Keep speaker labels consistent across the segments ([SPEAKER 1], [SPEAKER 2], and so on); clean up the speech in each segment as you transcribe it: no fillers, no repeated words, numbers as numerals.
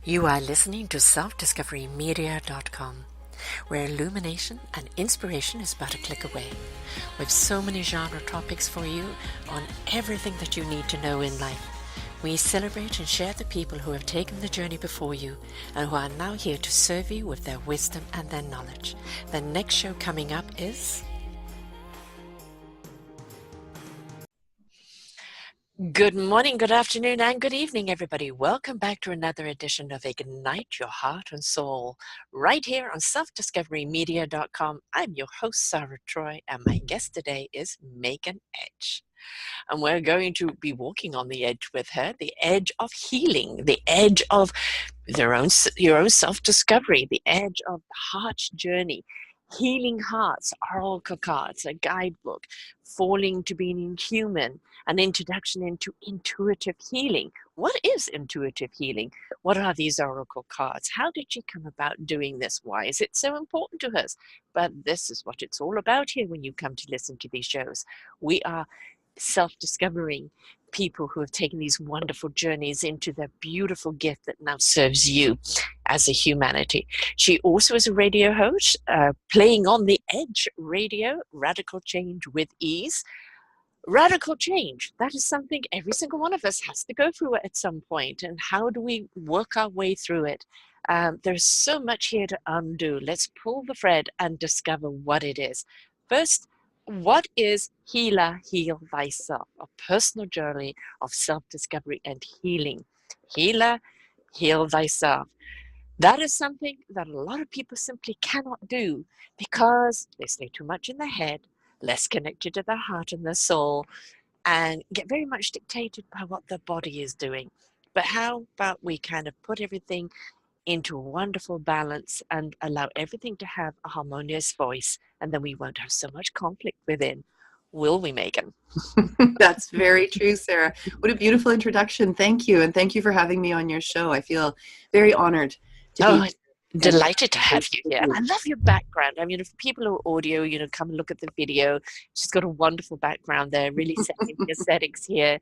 [SPEAKER 1] You are listening to selfdiscoverymedia.com, where illumination and inspiration is but a click away. With so many genre topics for you on everything that you need to know in life. We celebrate and share the people who have taken the journey before you and who are now here to serve you with their wisdom and their knowledge. The next show coming up is... Good morning, good afternoon, and good evening, everybody. Welcome back to another edition of Ignite Your Heart and Soul, right here on selfdiscoverymedia.com. I'm your host, Sara Troy, and my guest today is Megan Edge. And we're going to be walking on the edge with her, the edge of healing, the edge of your own self-discovery, the edge of the heart's journey. Healing Hearts, Oracle Cards, a guidebook, Falling to Being Human, an introduction into intuitive healing. What is intuitive healing? What are these Oracle cards? How did she come about doing this? Why is it so important to us? But this is what it's all about here when you come to listen to these shows. We are self-discovering people who have taken these wonderful journeys into their beautiful gift that now serves you as a humanity. She also is a radio host, playing on the Edge Radio, Radical Change with Ease. Radical change, that is something every single one of us has to go through at some point. And how do we work our way through it? There's so much here to undo. Let's pull the thread and discover what it is. First, what is Healer, Heal Thyself? A personal journey of self-discovery and healing. Healer, Heal Thyself. That is something that a lot of people simply cannot do because they stay too much in their head, less connected to their heart and their soul, and get very much dictated by what their body is doing. But how about we kind of put everything into a wonderful balance and allow everything to have a harmonious voice, and then we won't have so much conflict within. Will we, Megan?
[SPEAKER 2] That's very true, Sarah. What a beautiful introduction. Thank you. And thank you for having me on your show. I feel very honored to be
[SPEAKER 1] delighted to have you here. I love your background. I mean, if people who are audio, come and look at the video. She's got a wonderful background there, really setting the aesthetics here.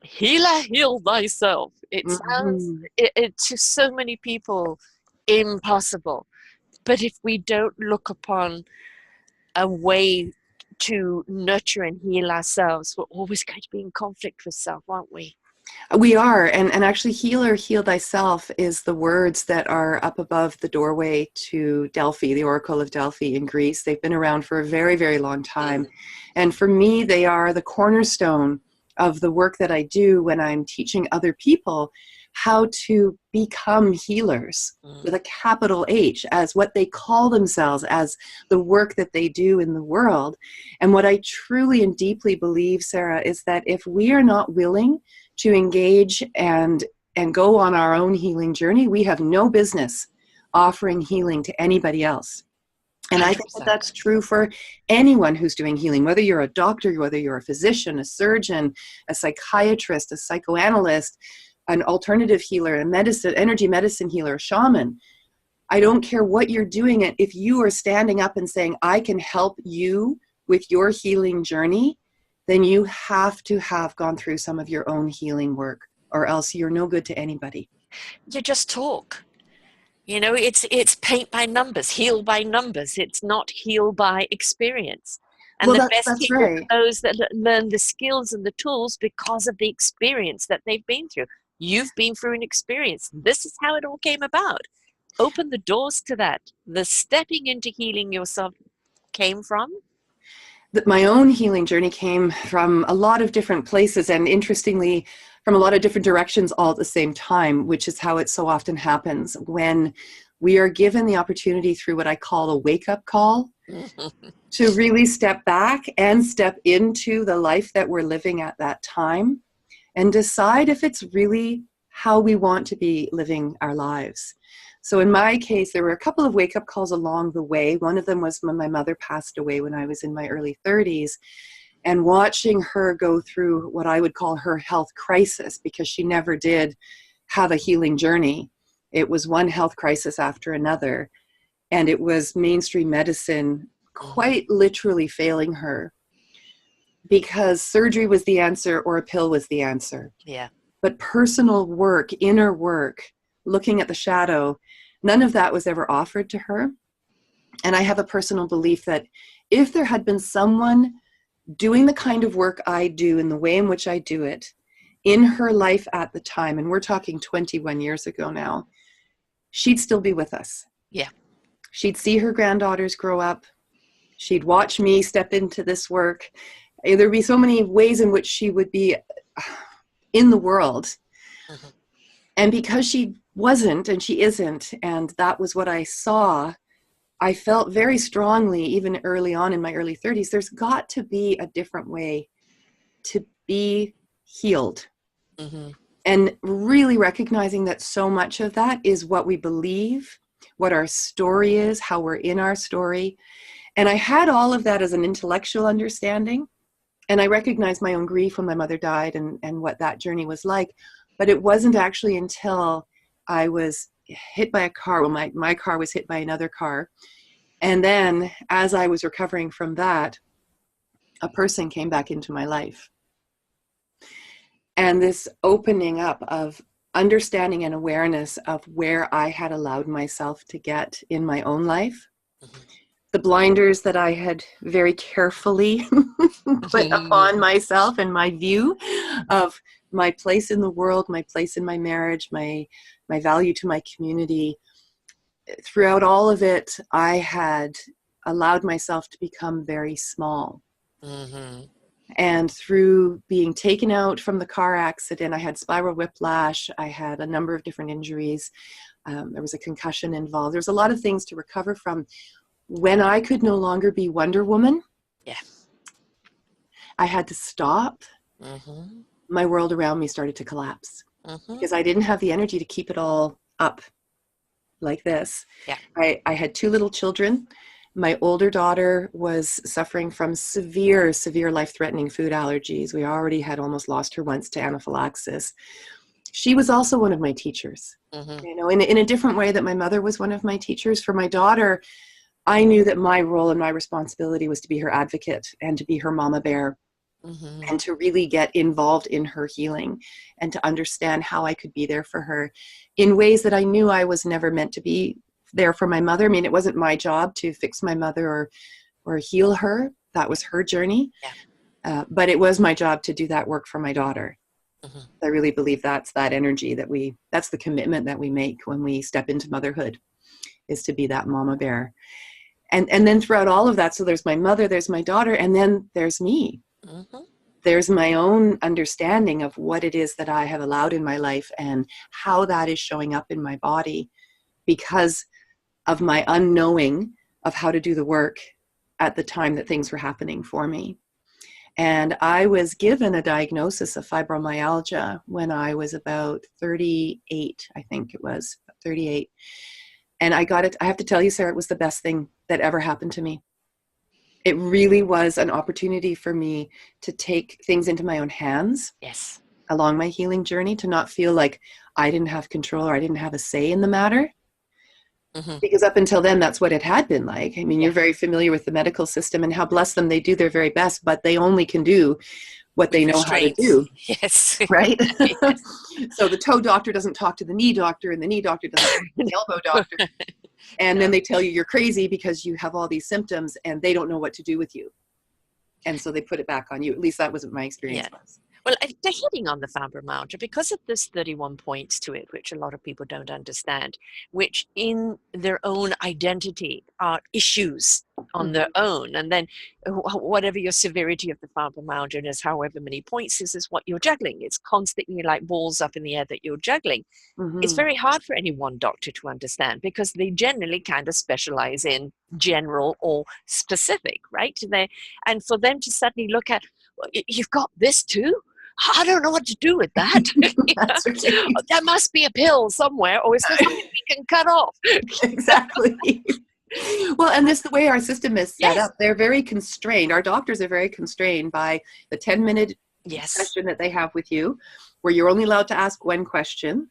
[SPEAKER 1] Healer, heal thyself. It sounds, to so many people, impossible. But if we don't look upon a way to nurture and heal ourselves, we're always going to be in conflict with self, aren't we?
[SPEAKER 2] We are, and actually healer, heal thyself is the words that are up above the doorway to Delphi, the Oracle of Delphi in Greece. They've been around for a very, very long time. And for me, they are the cornerstone of the work that I do when I'm teaching other people how to become healers with a capital H, as what they call themselves, as the work that they do in the world. And what I truly and deeply believe, Sarah, is that if we are not willing to engage and go on our own healing journey, we have no business offering healing to anybody else. And I think that that's true for anyone who's doing healing, whether you're a doctor, whether you're a physician, a surgeon, a psychiatrist, a psychoanalyst, an alternative healer, a energy medicine healer, a shaman. I don't care what you're doing. If you are standing up and saying, I can help you with your healing journey, then you have to have gone through some of your own healing work, or else you're no good to anybody.
[SPEAKER 1] You just talk. It's paint by numbers, heal by numbers. It's not heal by experience. And the best people are those that learn the skills and the tools because of the experience that they've been through. You've been through an experience. This is how it all came about. Open the doors to that. The stepping into healing yourself came from?
[SPEAKER 2] My own healing journey came from a lot of different places, and interestingly, from a lot of different directions all at the same time, which is how it so often happens when we are given the opportunity through what I call a wake-up call to really step back and step into the life that we're living at that time and decide if it's really how we want to be living our lives. So in my case, there were a couple of wake-up calls along the way. One of them was when my mother passed away when I was in my early 30s, and watching her go through what I would call her health crisis, because she never did have a healing journey. It was one health crisis after another, and it was mainstream medicine quite literally failing her because surgery was the answer or a pill was the answer.
[SPEAKER 1] Yeah.
[SPEAKER 2] But personal work, inner work, looking at the shadow, none of that was ever offered to her. And I have a personal belief that if there had been someone doing the kind of work I do in the way in which I do it in her life at the time, and we're talking 21 years ago now, she'd still be with us.
[SPEAKER 1] Yeah.
[SPEAKER 2] She'd see her granddaughters grow up. She'd watch me step into this work. There'd be so many ways in which she would be in the world.
[SPEAKER 1] Mm-hmm.
[SPEAKER 2] And because she wasn't and she isn't, and that was what I saw, I felt very strongly, even early on in my early 30s, there's got to be a different way to be healed.
[SPEAKER 1] Mm-hmm.
[SPEAKER 2] And really recognizing that so much of that is what we believe, what our story is, how we're in our story. And I had all of that as an intellectual understanding. And I recognized my own grief when my mother died and what that journey was like. But it wasn't actually until I was hit by a car. Well, my car was hit by another car. And then as I was recovering from that, a person came back into my life. And this opening up of understanding and awareness of where I had allowed myself to get in my own life,
[SPEAKER 1] Mm-hmm.
[SPEAKER 2] the blinders that I had very carefully put upon myself and my view of my place in the world, my place in my marriage, my value to my community. Throughout all of it, I had allowed myself to become very small.
[SPEAKER 1] Mm-hmm.
[SPEAKER 2] And through being taken out from the car accident, I had spiral whiplash. I had a number of different injuries. There was a concussion involved. There's a lot of things to recover from. When I could no longer be Wonder Woman,
[SPEAKER 1] Yeah.
[SPEAKER 2] I had to stop.
[SPEAKER 1] Mm-hmm.
[SPEAKER 2] My world around me started to collapse
[SPEAKER 1] Mm-hmm.
[SPEAKER 2] because I didn't have the energy to keep it all up like this.
[SPEAKER 1] Yeah.
[SPEAKER 2] I had 2 little children. My older daughter was suffering from severe life-threatening food allergies. We already had almost lost her once to anaphylaxis. She was also one of my teachers,
[SPEAKER 1] Mm-hmm.
[SPEAKER 2] you know, in a different way that my mother was one of my teachers. For my daughter, I knew that my role and my responsibility was to be her advocate and to be her mama bear,
[SPEAKER 1] Mm-hmm.
[SPEAKER 2] and to really get involved in her healing and to understand how I could be there for her in ways that I knew I was never meant to be there for my mother. I mean, it wasn't my job to fix my mother or heal her. That was her journey.
[SPEAKER 1] Yeah.
[SPEAKER 2] But it was my job to do that work for my daughter.
[SPEAKER 1] Mm-hmm.
[SPEAKER 2] I really believe that's that energy that's the commitment that we make when we step into motherhood, is to be that mama bear. And then throughout all of that, so there's my mother, there's my daughter, and then there's me.
[SPEAKER 1] Mm-hmm.
[SPEAKER 2] There's my own understanding of what it is that I have allowed in my life and how that is showing up in my body because of my unknowing of how to do the work at the time that things were happening for me. And I was given a diagnosis of fibromyalgia when I was about 38, I think it was 38. And I got it. I have to tell you, Sarah, it was the best thing that ever happened to me. It really was an opportunity for me to take things into my own hands.
[SPEAKER 1] Yes.
[SPEAKER 2] Along my healing journey, to not feel like I didn't have control or I didn't have a say in the matter.
[SPEAKER 1] Mm-hmm.
[SPEAKER 2] Because up until then, that's what it had been like. I mean,
[SPEAKER 1] Yeah.
[SPEAKER 2] you're very familiar with the medical system and how bless them, they do their very best, but they only can do what they know how to do.
[SPEAKER 1] Yes.
[SPEAKER 2] Right?
[SPEAKER 1] Yes.
[SPEAKER 2] So the toe doctor doesn't talk to the knee doctor and the knee doctor doesn't talk to the elbow doctor. And then they tell you you're crazy because you have all these symptoms and they don't know what to do with you. And so they put it back on you. At least that wasn't my experience.
[SPEAKER 1] Yeah. Well, they're hitting on the fibromyalgia because of this 31 points to it, which a lot of people don't understand, which in their own identity are issues on their own. And then whatever your severity of the fibromyalgia is, however many points is what you're juggling. It's constantly like balls up in the air that you're juggling.
[SPEAKER 2] Mm-hmm.
[SPEAKER 1] It's very hard for any one doctor to understand because they generally kind of specialize in general or specific, right? And for them to suddenly look at, well, you've got this too? I don't know what to do with that.
[SPEAKER 2] That's right.
[SPEAKER 1] There must be a pill somewhere, or is there something we can cut off?
[SPEAKER 2] Exactly. Well, and this the way our system is set
[SPEAKER 1] Yes.
[SPEAKER 2] up. They're very constrained. Our doctors are very constrained by the 10-minute
[SPEAKER 1] Yes.
[SPEAKER 2] session that they have with you, where you're only allowed to ask one question.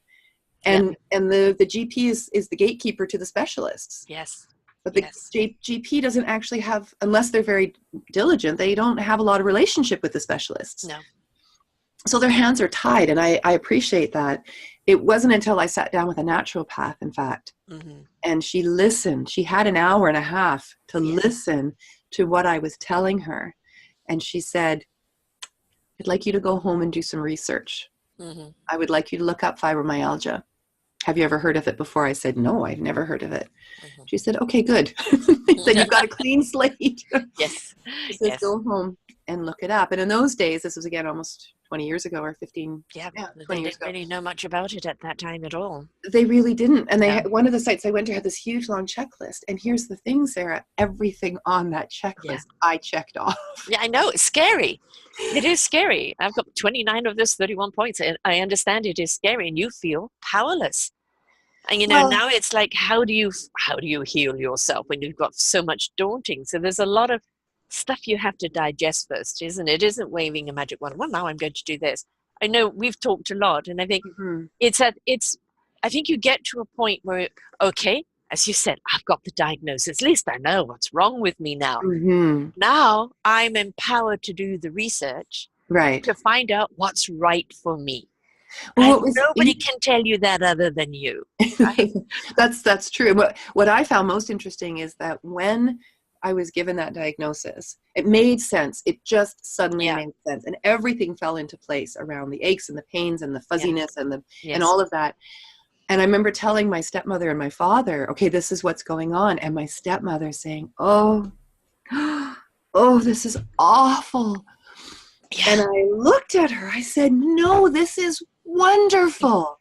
[SPEAKER 2] And the GP is the gatekeeper to the specialists.
[SPEAKER 1] Yes.
[SPEAKER 2] But the GP doesn't actually have, unless they're very diligent, they don't have a lot of relationship with the specialists.
[SPEAKER 1] No.
[SPEAKER 2] So their hands are tied, and I appreciate that. It wasn't until I sat down with a naturopath, in fact,
[SPEAKER 1] Mm-hmm.
[SPEAKER 2] and she listened. She had an hour and a half to
[SPEAKER 1] Yeah.
[SPEAKER 2] listen to what I was telling her. And she said, I'd like you to go home and do some research.
[SPEAKER 1] Mm-hmm.
[SPEAKER 2] I would like you to look up fibromyalgia. Have you ever heard of it before? I said, no, I've never heard of it.
[SPEAKER 1] Mm-hmm.
[SPEAKER 2] She said, okay, good. Then you've got a clean slate.
[SPEAKER 1] Yes.
[SPEAKER 2] She says,
[SPEAKER 1] Yes.
[SPEAKER 2] go home and look it up. And in those days, this was again almost 20 years ago or 15,
[SPEAKER 1] Yeah.
[SPEAKER 2] yeah,
[SPEAKER 1] They
[SPEAKER 2] 20 years
[SPEAKER 1] didn't
[SPEAKER 2] ago.
[SPEAKER 1] really know much about it at that time at all.
[SPEAKER 2] They really didn't. And
[SPEAKER 1] No.
[SPEAKER 2] one of the sites I went to had this huge long checklist. And here's the thing, Sarah, everything on that
[SPEAKER 1] Yeah.
[SPEAKER 2] checklist I checked off.
[SPEAKER 1] Yeah, I know. It's scary. It is scary. I've got 29 of those 31 points, and I understand it is scary, and you feel powerless. And
[SPEAKER 2] Well,
[SPEAKER 1] now it's like, how do you heal yourself when you've got so much daunting? So there's a lot of stuff you have to digest first, isn't it? It isn't waving a magic wand. Well, now I'm going to do this. I know we've talked a lot, and I think
[SPEAKER 2] mhm,
[SPEAKER 1] I think you get to a point where, okay, as you said, I've got the diagnosis. At least I know what's wrong with me now.
[SPEAKER 2] mhm,
[SPEAKER 1] Now I'm empowered to do the research
[SPEAKER 2] right.
[SPEAKER 1] to find out what's right for me.
[SPEAKER 2] Well,
[SPEAKER 1] And
[SPEAKER 2] what was
[SPEAKER 1] nobody can tell you that other than you, right?
[SPEAKER 2] that's true. What I found most interesting is that when I was given that diagnosis, it made sense. It just suddenly
[SPEAKER 1] Yeah,
[SPEAKER 2] made sense, and everything fell into place around the aches and the pains and the
[SPEAKER 1] yeah,
[SPEAKER 2] fuzziness and
[SPEAKER 1] yes.
[SPEAKER 2] all of that. And I remember telling my stepmother and my father, "Okay, this is what's going on," and my stepmother saying, "Oh, oh, this is awful." And
[SPEAKER 1] Yeah,
[SPEAKER 2] I looked at her. I said, "No, this is wonderful.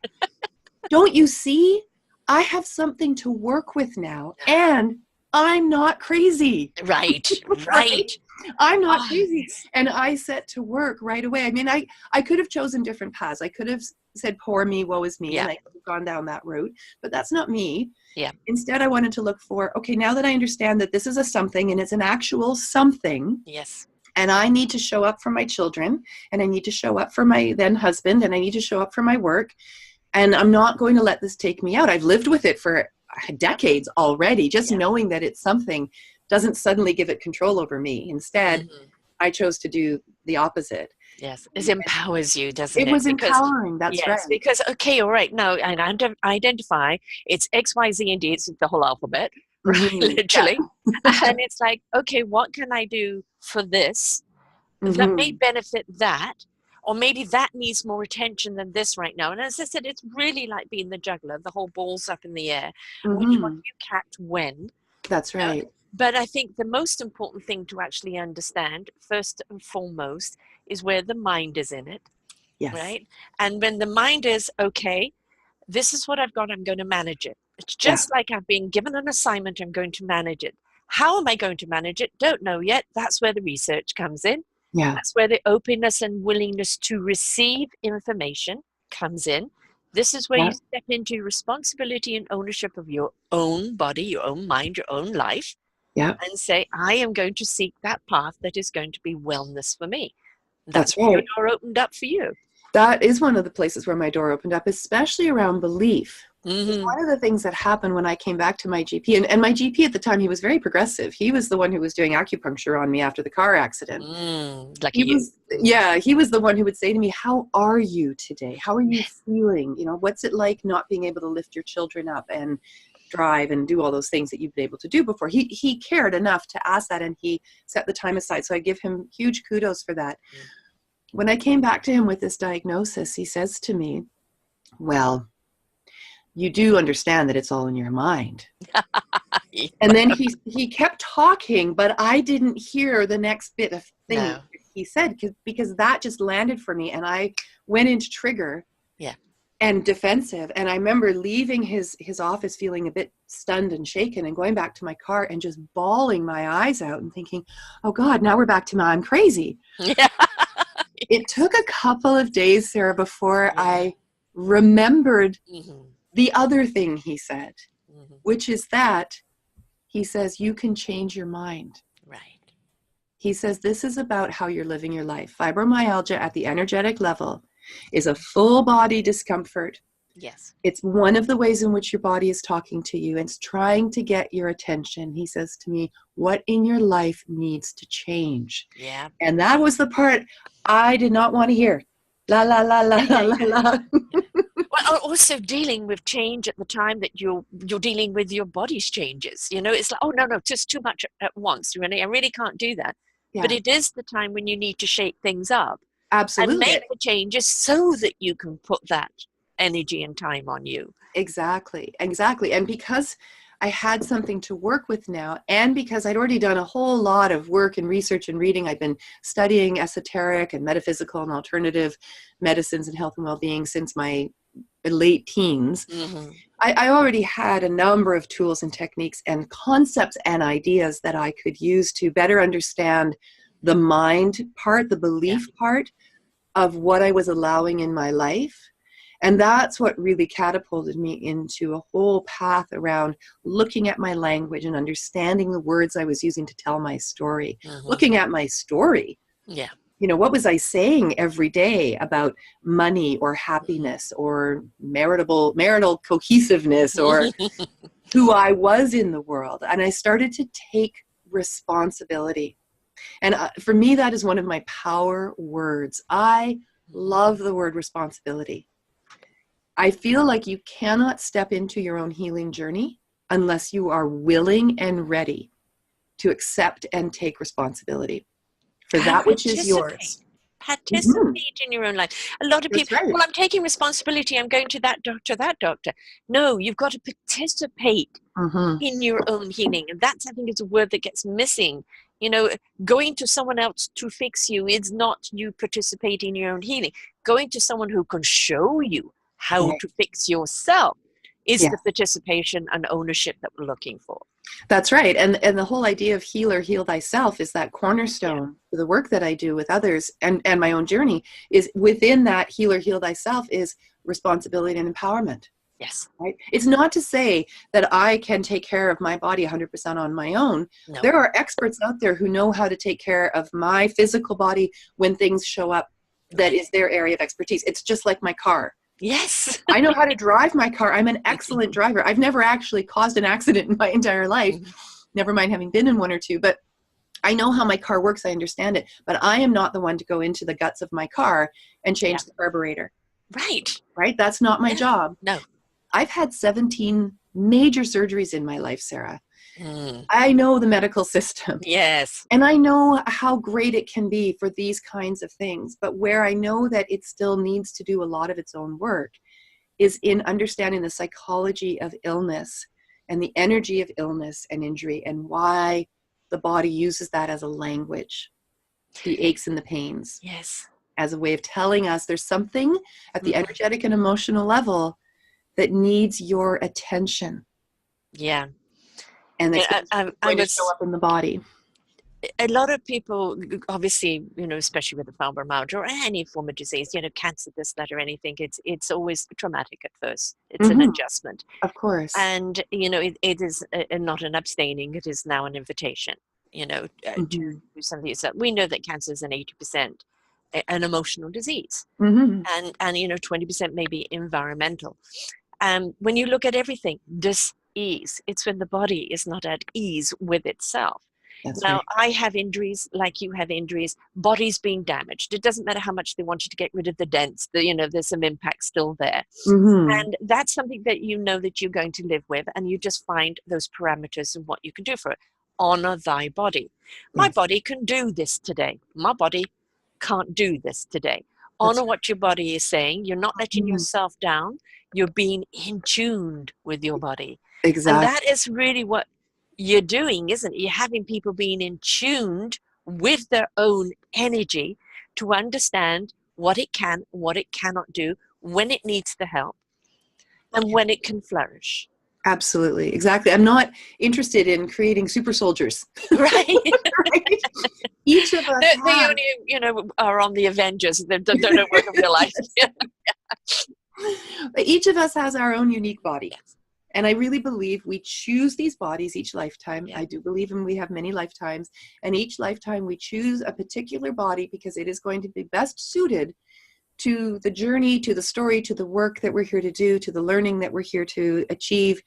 [SPEAKER 2] Don't you see? I have something to work with now, and I'm not crazy."
[SPEAKER 1] right,
[SPEAKER 2] Right?
[SPEAKER 1] right.
[SPEAKER 2] I'm not
[SPEAKER 1] Oh,
[SPEAKER 2] crazy.
[SPEAKER 1] yes.
[SPEAKER 2] And I set to work right away. I mean, I could have chosen different paths. I could have said, poor me, woe is me,
[SPEAKER 1] Yeah,
[SPEAKER 2] and I could have gone down that route, but that's not me.
[SPEAKER 1] yeah,
[SPEAKER 2] Instead, I wanted to look for, okay, now that I understand that this is a something and it's an actual something,
[SPEAKER 1] yes,
[SPEAKER 2] and I need to show up for my children, and I need to show up for my then husband, and I need to show up for my work, and I'm not going to let this take me out. I've lived with it for
[SPEAKER 1] yeah,
[SPEAKER 2] decades already. Just
[SPEAKER 1] yeah.
[SPEAKER 2] knowing that it's something doesn't suddenly give it control over me. Instead,
[SPEAKER 1] Hmm.
[SPEAKER 2] I chose to do the opposite.
[SPEAKER 1] Yes, it empowers you, doesn't
[SPEAKER 2] It
[SPEAKER 1] it?
[SPEAKER 2] was
[SPEAKER 1] Because,
[SPEAKER 2] empowering. That's right.
[SPEAKER 1] yes, because, okay, all right, now, and identify it's X, Y, Z, and D, it's the whole alphabet, right?
[SPEAKER 2] Mm-hmm. Yeah.
[SPEAKER 1] Literally. And it's like, okay, what can I do for this that may
[SPEAKER 2] Mm-hmm.
[SPEAKER 1] benefit that? Or maybe that needs more attention than this right now. And as I said, it's really like being the juggler, the whole ball's up in the air. Which one
[SPEAKER 2] Mm-hmm.
[SPEAKER 1] do you catch when?
[SPEAKER 2] That's
[SPEAKER 1] Uh,
[SPEAKER 2] right.
[SPEAKER 1] But I think the most important thing to actually understand, first and foremost, is where the mind is in it,
[SPEAKER 2] Yes.
[SPEAKER 1] right? And when the mind is, okay, this is what I've got, I'm going to manage it. It's
[SPEAKER 2] Yeah.
[SPEAKER 1] just like I've been given an assignment, I'm going to manage it. How am I going to manage it? Don't know yet. That's where the research comes in.
[SPEAKER 2] Yeah.
[SPEAKER 1] That's where the openness and willingness to receive information comes in. This is where you
[SPEAKER 2] Yeah.
[SPEAKER 1] step into responsibility and ownership of your own body, your own mind, your own life,
[SPEAKER 2] Yeah.
[SPEAKER 1] and say, I am going to seek that path that is going to be wellness for me. That's
[SPEAKER 2] That's
[SPEAKER 1] when your
[SPEAKER 2] right.
[SPEAKER 1] door opened up for you.
[SPEAKER 2] That is one of the places where my door opened up, especially around belief. Because
[SPEAKER 1] Mm-hmm.
[SPEAKER 2] one of the things that happened when I came back to my GP, and my GP at the time, he was very progressive. He was the one who was doing acupuncture on me after the car accident.
[SPEAKER 1] Lucky
[SPEAKER 2] He
[SPEAKER 1] you.
[SPEAKER 2] was, yeah, he was the one who would say to me, how are you today? How are you feeling? What's it like not being able to lift your children up and drive and do all those things that you've been able to do before? He cared enough to ask that, and he set the time aside. So I give him huge kudos for that.
[SPEAKER 1] Mm.
[SPEAKER 2] When I came back to him with this diagnosis, he says to me, well, you do understand that it's all in your mind. And then he kept talking, but I didn't hear the next bit of thing
[SPEAKER 1] No.
[SPEAKER 2] he said, because that just landed for me, and I went into trigger
[SPEAKER 1] Yeah.
[SPEAKER 2] and defensive. And I remember leaving his office feeling a bit stunned and shaken, and going back to my car and just bawling my eyes out and thinking, oh God, now we're back to I'm crazy.
[SPEAKER 1] Yeah.
[SPEAKER 2] It took a couple of days, Sarah, before
[SPEAKER 1] Yeah.
[SPEAKER 2] I remembered
[SPEAKER 1] Mm-hmm.
[SPEAKER 2] the other thing he said,
[SPEAKER 1] Mm-hmm.
[SPEAKER 2] which is that he says, you can change your mind.
[SPEAKER 1] Right.
[SPEAKER 2] He says, this is about how you're living your life. Fibromyalgia at the energetic level is a full body discomfort.
[SPEAKER 1] Yes.
[SPEAKER 2] It's one of the ways in which your body is talking to you. It's trying to get your attention. He says to me, what in your life needs to change?
[SPEAKER 1] Yeah.
[SPEAKER 2] And that was the part I did not want to hear. La la la la la
[SPEAKER 1] Yeah,
[SPEAKER 2] la la.
[SPEAKER 1] well, also dealing with change at the time that you're dealing with your body's changes. It's like, oh no, just too much at once. I really can't do that. But
[SPEAKER 2] Yeah,
[SPEAKER 1] it is the time when you need to shake things up and
[SPEAKER 2] absolutely.
[SPEAKER 1] make the changes so that you can put that energy and time on you.
[SPEAKER 2] Exactly, exactly. And because I had something to work with now, and because I'd already done a whole lot of work and research and reading, I've been studying esoteric and metaphysical and alternative medicines and health and well-being since my late teens.
[SPEAKER 1] Mm-hmm.
[SPEAKER 2] I already had a number of tools and techniques and concepts and ideas that I could use to better understand the mind part, the
[SPEAKER 1] Yeah.
[SPEAKER 2] belief part of what I was allowing in my life. And that's what really catapulted me into a whole path around looking at my language and understanding the words I was using to tell my story.
[SPEAKER 1] Mm-hmm.
[SPEAKER 2] Looking at my story.
[SPEAKER 1] Yeah.
[SPEAKER 2] What was I saying every day about money or happiness or marital cohesiveness or who I was in the world? And I started to take responsibility. And for me, that is one of my power words. I love the word responsibility. I feel like you cannot step into your own healing journey unless you are willing and ready to accept and take responsibility for
[SPEAKER 1] And
[SPEAKER 2] that which is yours. Mm-hmm.
[SPEAKER 1] participate in your own life. A lot of
[SPEAKER 2] That's
[SPEAKER 1] people,
[SPEAKER 2] right.
[SPEAKER 1] well, I'm taking responsibility. I'm going to that doctor, that doctor. No, you've got to participate
[SPEAKER 2] Mm-hmm.
[SPEAKER 1] in your own healing. And that's, I think, is a word that gets missing. Going to someone else to fix you is not you participating in your own healing. Going to someone who can show you how
[SPEAKER 2] Right.
[SPEAKER 1] to fix yourself is
[SPEAKER 2] Yeah.
[SPEAKER 1] the participation and ownership that we're looking for.
[SPEAKER 2] That's right. And the whole idea of heal thyself is that
[SPEAKER 1] Yeah.
[SPEAKER 2] cornerstone for the work that I do with others and my own journey is within that heal thyself is responsibility and empowerment.
[SPEAKER 1] Yes.
[SPEAKER 2] Right? It's not to say that I can take care of my body 100% on my own.
[SPEAKER 1] No.
[SPEAKER 2] There are experts out there who know how to take care of my physical body when things show up that is their area of expertise. It's just like my car.
[SPEAKER 1] Yes.
[SPEAKER 2] I know how to drive my car. I'm an excellent driver. I've never actually caused an accident in my entire life, never mind having been in one or two, but I know how my car works. I understand it, but I am not the one to go into the guts of my car and change the carburetor. Right? That's not my job.
[SPEAKER 1] No.
[SPEAKER 2] I've had 17 major surgeries in my life, Sarah.
[SPEAKER 1] Mm.
[SPEAKER 2] I know the medical system.
[SPEAKER 1] Yes.
[SPEAKER 2] And I know how great it can be for these kinds of things. But where I know that it still needs to do a lot of its own work is in understanding the psychology of illness and the energy of illness and injury and why the body uses that as a language, the aches and the pains.
[SPEAKER 1] Yes.
[SPEAKER 2] As a way of telling us there's something at the energetic and emotional level that needs your attention.
[SPEAKER 1] Yeah.
[SPEAKER 2] And it's going to show up in the body.
[SPEAKER 1] A lot of people, obviously, especially with the fibromyalgia or any form of disease, cancer, this, that, or anything, it's always traumatic at first. It's an adjustment.
[SPEAKER 2] Of course.
[SPEAKER 1] And, it is not an abstaining, it is now an invitation, to do something yourself. We know that cancer is an 80% an emotional disease. And 20% may be environmental. When you look at everything, dis-ease, it's when the body is not at ease with itself.
[SPEAKER 2] That's
[SPEAKER 1] now,
[SPEAKER 2] right.
[SPEAKER 1] I have injuries like you have injuries, bodies being damaged. It doesn't matter how much they wanted to get rid of the dents, there's some impact still there. And that's something that that you're going to live with, and you just find those parameters and what you can do for it. Honor thy body. My body can do this today. My body can't do this today. Honor what your body is saying. You're not letting yourself down. You're being in tune with your body.
[SPEAKER 2] Exactly.
[SPEAKER 1] And that is really what you're doing, isn't it? You're having people being in tuned with their own energy to understand what it can, what it cannot do, when it needs the help, and when it can flourish.
[SPEAKER 2] Absolutely. Exactly. I'm not interested in creating super soldiers.
[SPEAKER 1] Right.
[SPEAKER 2] Right? Each of us
[SPEAKER 1] they only, are on the Avengers. They don't work in real life.
[SPEAKER 2] Each of us has our own unique body.
[SPEAKER 1] Yes.
[SPEAKER 2] And I really believe we choose these bodies each lifetime.
[SPEAKER 1] Yeah.
[SPEAKER 2] I do believe we have many lifetimes. And each lifetime we choose a particular body because it is going to be best suited to the journey, to the story, to the work that we're here to do, to the learning that we're here to achieve,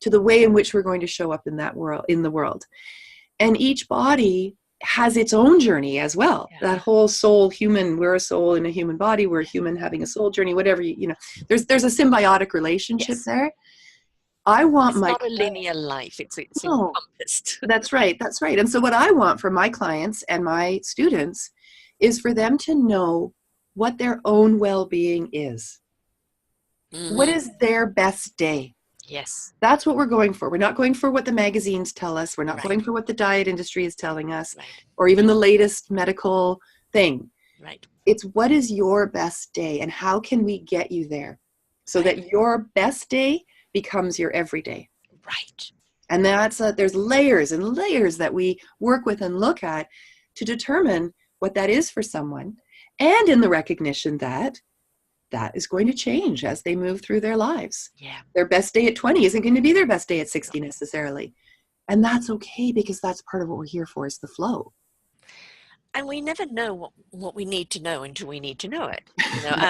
[SPEAKER 2] to the way in which we're going to show up in the world. And each body has its own journey as well.
[SPEAKER 1] Yeah.
[SPEAKER 2] That whole soul, human, we're a soul in a human body, we're a human having a soul journey, whatever, there's a symbiotic relationship
[SPEAKER 1] Yes.
[SPEAKER 2] there. I want
[SPEAKER 1] It's
[SPEAKER 2] my
[SPEAKER 1] not a linear life. It's
[SPEAKER 2] no,
[SPEAKER 1] encompassed.
[SPEAKER 2] that's right. That's right. And so what I want for my clients and my students is for them to know what their own well-being is. What is their best day?
[SPEAKER 1] Yes.
[SPEAKER 2] That's what we're going for. We're not going for what the magazines tell us. We're not
[SPEAKER 1] Right.
[SPEAKER 2] going for what the diet industry is telling us,
[SPEAKER 1] Right.
[SPEAKER 2] or even the latest medical thing.
[SPEAKER 1] Right.
[SPEAKER 2] It's what is your best day and how can we get you there so
[SPEAKER 1] Right.
[SPEAKER 2] that your best day becomes your everyday.
[SPEAKER 1] Right.
[SPEAKER 2] And there's layers and layers that we work with and look at to determine what that is for someone, and in the recognition that that is going to change as they move through their lives.
[SPEAKER 1] Yeah.
[SPEAKER 2] Their best day at 20 isn't going to be their best day at 60 necessarily. And that's okay, because that's part of what we're here for, is the flow.
[SPEAKER 1] And we never know what we need to know until we need to know it.
[SPEAKER 2] That's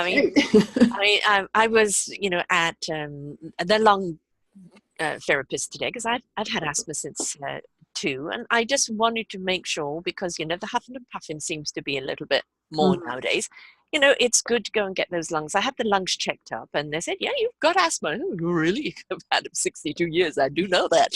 [SPEAKER 2] right.
[SPEAKER 1] I was, at the lung therapist today, because I've had asthma since 2, and I just wanted to make sure, because the huffing and puffing seems to be a little bit more nowadays. It's good to go and get those lungs. I had the lungs checked up, and they said, "Yeah, you've got asthma." Oh, really? I've had them 62 years. I do know that.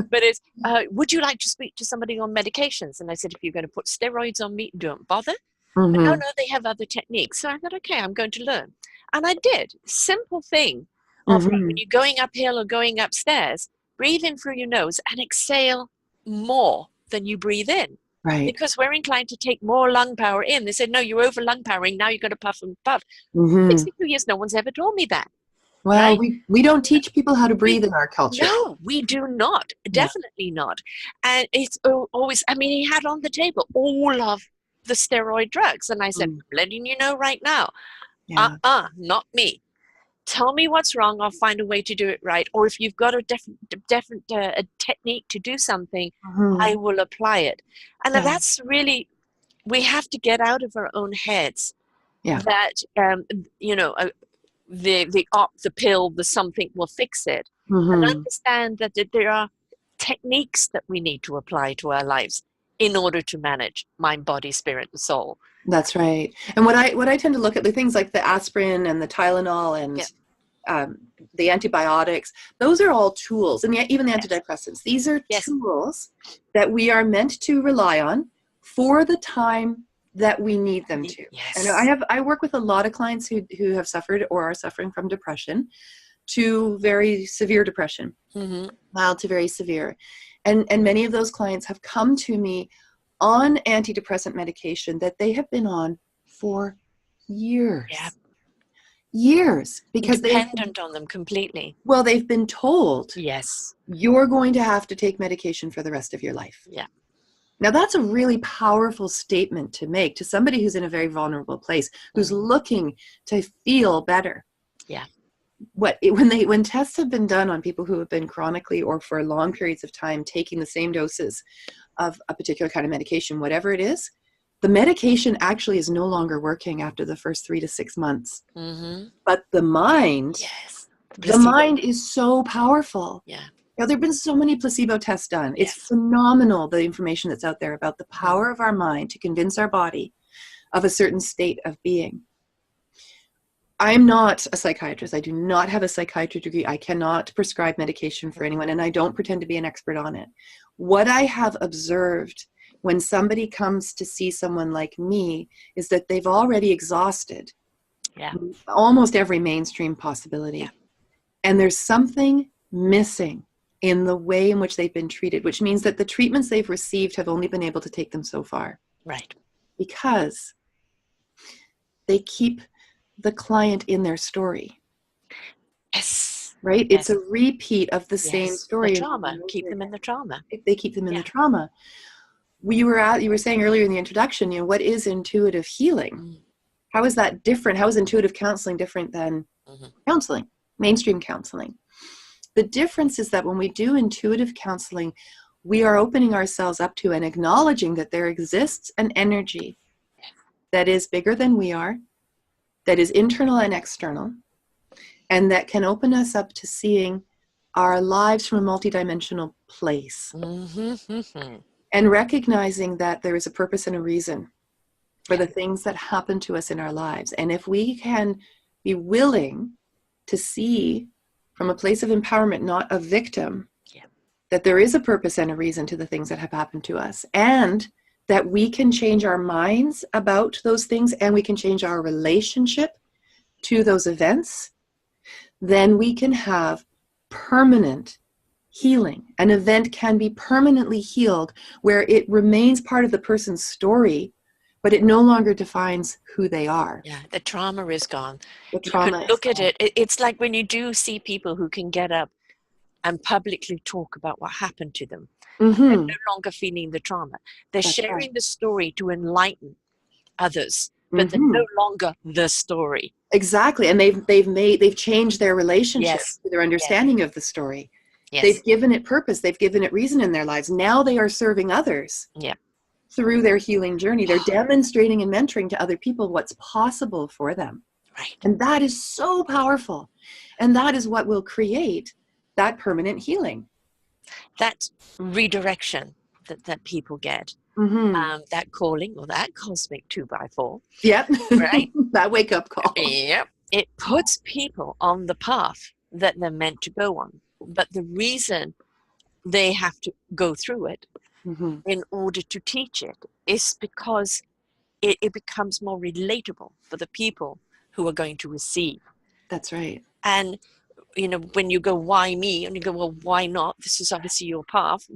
[SPEAKER 1] But it's, would you like to speak to somebody on medications? And I said, if you're going to put steroids on me, don't bother. But no, they have other techniques. So I thought, okay, I'm going to learn. And I did. Simple thing of when you're going uphill or going upstairs, breathe in through your nose and exhale more than you breathe in.
[SPEAKER 2] Right.
[SPEAKER 1] Because we're inclined to take more lung power in. They said, no, you're over lung powering. Now you're going to puff and puff. 62 years, no one's ever told me that.
[SPEAKER 2] Well,
[SPEAKER 1] right?
[SPEAKER 2] we don't teach people how to breathe in our culture.
[SPEAKER 1] No, we do not. Definitely not. And it's always, he had on the table all of the steroid drugs. And I said, I'm letting you know right now, not me. Tell me what's wrong. I'll find a way to do it right. Or if you've got a different a technique to do something, I will apply it. And that's really, we have to get out of our own heads that, the pill, the something will fix it. And understand that there are techniques that we need to apply to our lives in order to manage mind, body, spirit, and soul.
[SPEAKER 2] That's right. And what I tend to look at, the things like the aspirin and the Tylenol and the antibiotics, those are all tools, and even the antidepressants. These are tools that we are meant to rely on for the time that we need them to. And I work with a lot of clients who have suffered or are suffering from depression, to very severe depression, mild to very severe. And many of those clients have come to me on antidepressant medication that they have been on for years. Years, because they're
[SPEAKER 1] dependent on them completely.
[SPEAKER 2] Well, they've been told, you're going to have to take medication for the rest of your life. Now, that's a really powerful statement to make to somebody who's in a very vulnerable place, who's looking to feel better. When tests have been done on people who have been chronically or for long periods of time taking the same doses of a particular kind of medication, whatever it is, the medication actually is no longer working after the first 3 to 6 months. But the mind, the mind is so powerful. There have been so many placebo tests done. It's phenomenal, the information that's out there about the power of our mind to convince our body of a certain state of being. I'm not a psychiatrist. I do not have a psychiatry degree. I cannot prescribe medication for anyone, and I don't pretend to be an expert on it. What I have observed when somebody comes to see someone like me is that they've already exhausted almost every mainstream possibility. And there's something missing in the way in which they've been treated, which means that the treatments they've received have only been able to take them so far. Because they keep the client in their story. Right? It's a repeat of the same story.
[SPEAKER 1] The trauma. Keep them in the trauma.
[SPEAKER 2] They keep them in the trauma. You were saying earlier in the introduction, what is intuitive healing? How is that different? How is intuitive counseling different than counseling, mainstream counseling? The difference is that when we do intuitive counseling, we are opening ourselves up to and acknowledging that there exists an energy that is bigger than we are, that is internal and external, and that can open us up to seeing our lives from a multidimensional place. And recognizing that there is a purpose and a reason for
[SPEAKER 1] Yeah.
[SPEAKER 2] the things that happen to us in our lives. And if we can be willing to see from a place of empowerment, not a victim,
[SPEAKER 1] Yeah.
[SPEAKER 2] that there is a purpose and a reason to the things that have happened to us, and that we can change our minds about those things, and we can change our relationship to those events, then we can have permanent healing. An event can be permanently healed where it remains part of the person's story, but it no longer defines who they are.
[SPEAKER 1] Yeah, the trauma is gone.
[SPEAKER 2] The
[SPEAKER 1] You can
[SPEAKER 2] trauma is
[SPEAKER 1] look at
[SPEAKER 2] gone.
[SPEAKER 1] it's like when you do see people who can get up and publicly talk about what happened to them. They're
[SPEAKER 2] Mm-hmm.
[SPEAKER 1] no longer feeling the trauma. They're
[SPEAKER 2] That's right.
[SPEAKER 1] sharing the story to enlighten others, but they're
[SPEAKER 2] Mm-hmm.
[SPEAKER 1] no longer the story.
[SPEAKER 2] Exactly. And they've changed their relationship
[SPEAKER 1] Yes.
[SPEAKER 2] to their
[SPEAKER 1] Yes.
[SPEAKER 2] understanding of the story.
[SPEAKER 1] Yes.
[SPEAKER 2] They've given it purpose. They've given it reason in their lives. Now they are serving others.
[SPEAKER 1] Yeah.
[SPEAKER 2] Through their healing journey. They're demonstrating and mentoring to other people what's possible for them.
[SPEAKER 1] Right.
[SPEAKER 2] And that is so powerful. And that is what will create that permanent healing.
[SPEAKER 1] That redirection that people get,
[SPEAKER 2] Mm-hmm.
[SPEAKER 1] that calling or that cosmic 2x4,
[SPEAKER 2] Yep.
[SPEAKER 1] right?
[SPEAKER 2] That wake up call.
[SPEAKER 1] Yep. It puts people on the path that they're meant to go on. But the reason they have to go through it
[SPEAKER 2] Mm-hmm.
[SPEAKER 1] in order to teach it is because it becomes more relatable for the people who are going to receive.
[SPEAKER 2] That's right.
[SPEAKER 1] And when you go, why me? And you go, well, why not? This is obviously your path.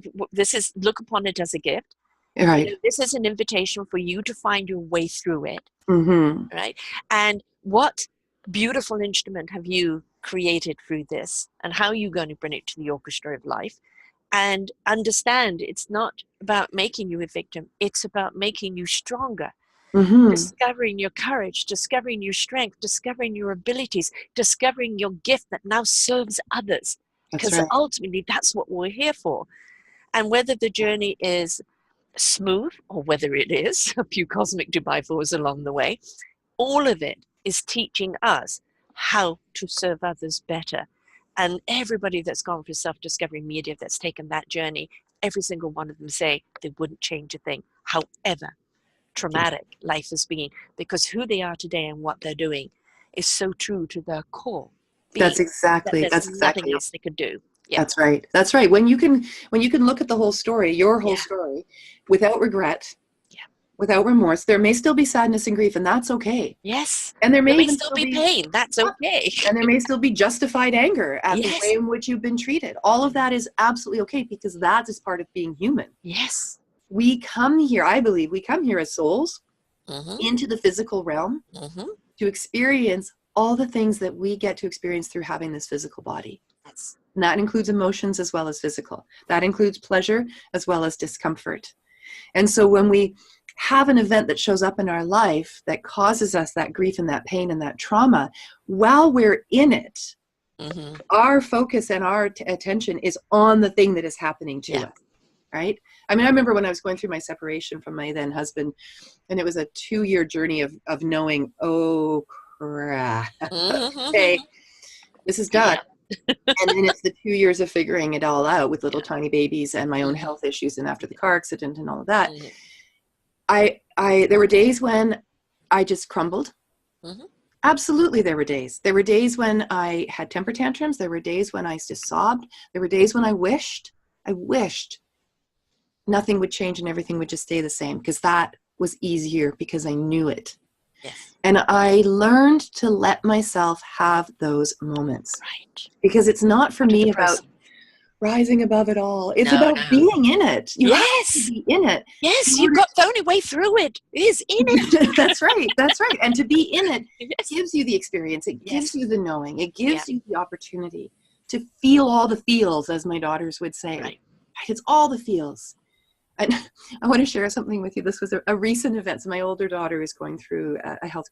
[SPEAKER 1] Look upon it as a gift.
[SPEAKER 2] Right.
[SPEAKER 1] This is an invitation for you to find your way through it.
[SPEAKER 2] Mm-hmm.
[SPEAKER 1] Right. And what beautiful instrument have you created through this? And how are you going to bring it to the orchestra of life? And understand it's not about making you a victim. It's about making you stronger.
[SPEAKER 2] Mm-hmm.
[SPEAKER 1] Discovering your courage, discovering your strength, discovering your abilities, discovering your gift that now serves others.
[SPEAKER 2] That's
[SPEAKER 1] Because
[SPEAKER 2] right.
[SPEAKER 1] ultimately, that's what we're here for. And whether the journey is smooth or whether it is a few cosmic Dubai fours along the way, all of it is teaching us how to serve others better. And everybody that's gone through self-discovery media that's taken that journey, every single one of them say they wouldn't change a thing, however traumatic life has been, because who they are today and what they're doing is so true to their core being
[SPEAKER 2] That's
[SPEAKER 1] that
[SPEAKER 2] exactly.
[SPEAKER 1] there's nothing else they could do. Yeah.
[SPEAKER 2] That's right. That's right. When you can look at the whole story, your whole
[SPEAKER 1] Yeah.
[SPEAKER 2] story, without regret,
[SPEAKER 1] Yeah.
[SPEAKER 2] without remorse, there may still be sadness and grief, and that's okay.
[SPEAKER 1] Yes.
[SPEAKER 2] And there may
[SPEAKER 1] There may
[SPEAKER 2] even
[SPEAKER 1] still be pain. That's okay.
[SPEAKER 2] and there may still be justified anger at the
[SPEAKER 1] Yes.
[SPEAKER 2] way in which you've been treated. All of that is absolutely okay, because that is part of being human.
[SPEAKER 1] Yes.
[SPEAKER 2] We come here, I believe, we come here as souls
[SPEAKER 1] Mm-hmm.
[SPEAKER 2] into the physical realm
[SPEAKER 1] Mm-hmm.
[SPEAKER 2] to experience all the things that we get to experience through having this physical body.
[SPEAKER 1] Yes.
[SPEAKER 2] And that includes emotions as well as physical. That includes pleasure as well as discomfort. And so when we have an event that shows up in our life that causes us that grief and that pain and that trauma, while we're in it,
[SPEAKER 1] Mm-hmm.
[SPEAKER 2] our focus and our attention is on the thing that is happening to us, right? I mean, I remember when I was going through my separation from my then husband, and it was a 2-year journey of knowing, oh crap,
[SPEAKER 1] Mm-hmm.
[SPEAKER 2] okay, this is done. And then it's the 2 years of figuring it all out with little tiny babies and my own health issues, and after the car accident and all of that.
[SPEAKER 1] Mm-hmm.
[SPEAKER 2] There were days when I just crumbled.
[SPEAKER 1] Mm-hmm.
[SPEAKER 2] Absolutely, there were days. There were days when I had temper tantrums. There were days when I just sobbed. There were days when I wished nothing would change and everything would just stay the same, because that was easier because I knew it.
[SPEAKER 1] Yes.
[SPEAKER 2] And I learned to let myself have those moments.
[SPEAKER 1] Right.
[SPEAKER 2] Because it's not for me about
[SPEAKER 1] process.
[SPEAKER 2] rising above it all. It's
[SPEAKER 1] No,
[SPEAKER 2] about
[SPEAKER 1] no.
[SPEAKER 2] being in it. You have
[SPEAKER 1] Yes.
[SPEAKER 2] to be in it.
[SPEAKER 1] Yes. You've got the only way through it is in it.
[SPEAKER 2] That's right. That's right. And to be in it
[SPEAKER 1] Yes.
[SPEAKER 2] gives you the experience. It gives
[SPEAKER 1] Yes.
[SPEAKER 2] you the knowing. It gives you the opportunity to feel all the feels, as my daughters would say.
[SPEAKER 1] Right.
[SPEAKER 2] It's all the feels. And I want to share something with you. This was a recent event. So my older daughter is going through a health,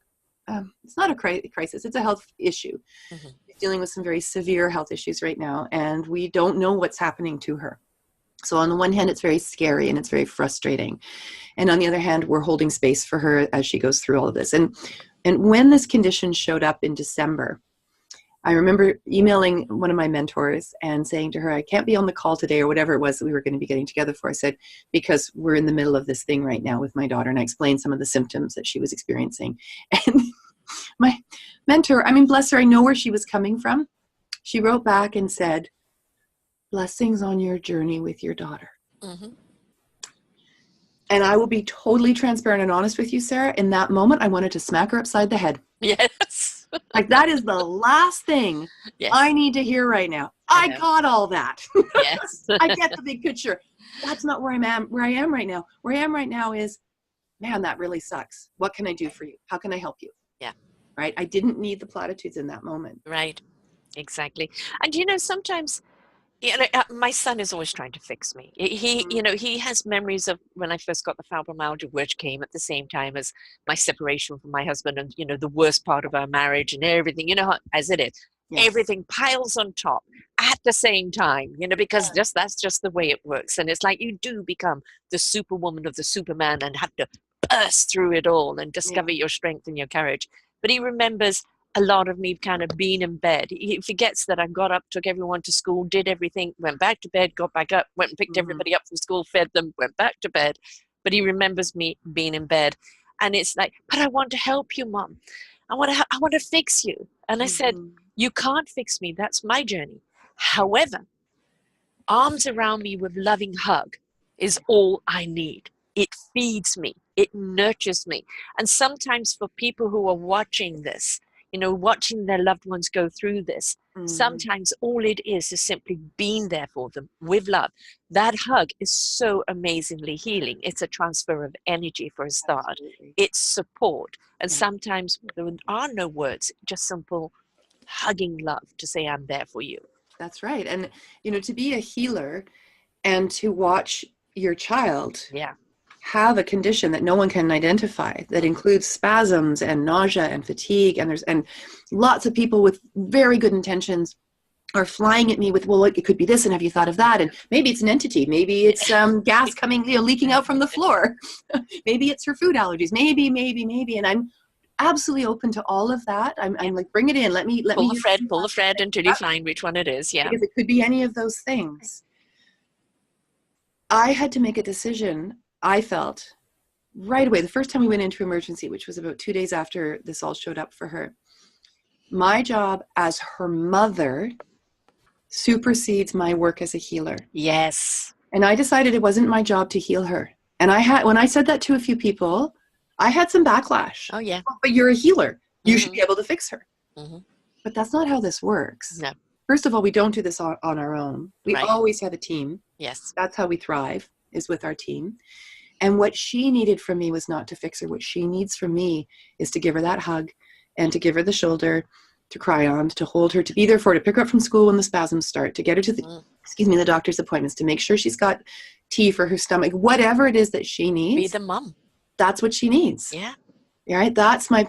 [SPEAKER 2] it's not a crisis, it's a health issue.
[SPEAKER 1] Mm-hmm.
[SPEAKER 2] She's dealing with some very severe health issues right now, and we don't know what's happening to her. So on the one hand, it's very scary and it's very frustrating. And on the other hand, we're holding space for her as she goes through all of this. And when this condition showed up in December, I remember emailing one of my mentors and saying to her, I can't be on the call today, or whatever it was that we were going to be getting together for. I said, because we're in the middle of this thing right now with my daughter. And I explained some of the symptoms that she was experiencing. And my mentor, I mean, bless her, I know where she was coming from. She wrote back and said, blessings on your journey with your daughter.
[SPEAKER 1] Mm-hmm.
[SPEAKER 2] And I will be totally transparent and honest with you, Sarah. In that moment, I wanted to smack her upside the head.
[SPEAKER 1] Yes.
[SPEAKER 2] Like, that is the last thing
[SPEAKER 1] Yes.
[SPEAKER 2] I need to hear right now. I got all that.
[SPEAKER 1] Yes.
[SPEAKER 2] I get the big picture. That's not where I am right now. Where I am right now is, man, that really sucks. What can I do for you? How can I help you?
[SPEAKER 1] Yeah.
[SPEAKER 2] Right? I didn't need the platitudes in that moment.
[SPEAKER 1] Right. Exactly. And sometimes, my son is always trying to fix me. He has memories of when I first got the fibromyalgia, which came at the same time as my separation from my husband, and the worst part of our marriage and everything. As it is,
[SPEAKER 2] Yes.
[SPEAKER 1] everything piles on top at the same time. Because that's just the way it works. And it's like you do become the superwoman of the Superman and have to burst through it all and discover your strength and your courage. But he remembers a lot of me kind of being in bed. He forgets that I got up, took everyone to school, did everything, went back to bed, got back up, went and picked everybody up from school, fed them, went back to bed. But he remembers me being in bed. And it's like, but I want to help you, Mom. I want to fix you. And I said, you can't fix me. That's my journey. However, arms around me with loving hug is all I need. It feeds me. It nurtures me. And sometimes for people who are watching this, watching their loved ones go through this, sometimes all it is simply being there for them with love. That hug is so amazingly healing. It's a transfer of energy for a start.
[SPEAKER 2] Absolutely.
[SPEAKER 1] It's support. And sometimes there are no words, just simple hugging love to say, I'm there for you.
[SPEAKER 2] That's right. And, to be a healer and to watch your child have a condition that no one can identify, that includes spasms and nausea and fatigue, and lots of people with very good intentions are flying at me with, well, it could be this, and have you thought of that? And maybe it's an entity, maybe it's gas coming, leaking out from the floor, maybe it's her food allergies, maybe, and I'm absolutely open to all of that. I'm like, bring it in. Let me
[SPEAKER 1] pull the thread until you find which one it is. Yeah,
[SPEAKER 2] because it could be any of those things. I had to make a decision. I felt right away, the first time we went into emergency, which was about 2 days after this all showed up for her, my job as her mother supersedes my work as a healer.
[SPEAKER 1] Yes.
[SPEAKER 2] And I decided it wasn't my job to heal her. And when I said that to a few people, I had some backlash.
[SPEAKER 1] Oh, yeah.
[SPEAKER 2] But you're a healer. You should be able to fix her. But that's not how this works.
[SPEAKER 1] No.
[SPEAKER 2] First of all, we don't do this on our own. We always have a team.
[SPEAKER 1] Yes.
[SPEAKER 2] That's how we thrive, is with our team. And what she needed from me was not to fix her. What she needs from me is to give her that hug and to give her the shoulder to cry on, to hold her, to be there for her, to pick her up from school when the spasms start, to get her to the doctor's appointments, to make sure she's got tea for her stomach, whatever it is that she needs.
[SPEAKER 1] Be the mom.
[SPEAKER 2] That's what she needs.
[SPEAKER 1] Yeah.
[SPEAKER 2] Right? That's my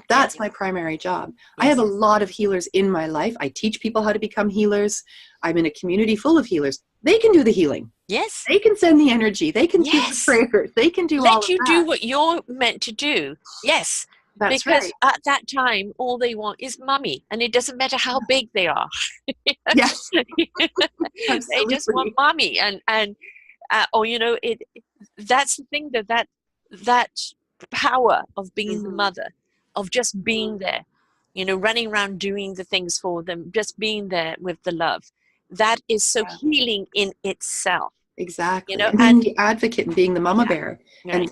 [SPEAKER 2] primary job. Yes. I have a lot of healers in my life. I teach people how to become healers. I'm in a community full of healers. They can do the healing.
[SPEAKER 1] Yes.
[SPEAKER 2] They can send the energy. They can do the prayers. They can do all of that.
[SPEAKER 1] Let you do what you're meant to do. Yes.
[SPEAKER 2] That's
[SPEAKER 1] because at that time, all they want is mommy, and it doesn't matter how big they are.
[SPEAKER 2] Yes.
[SPEAKER 1] They just want mommy, and that's the thing, that power of being the mother, of just being there, running around doing the things for them, just being there with the love. That is so healing in itself.
[SPEAKER 2] Exactly. And being the advocate and being the mama bear, and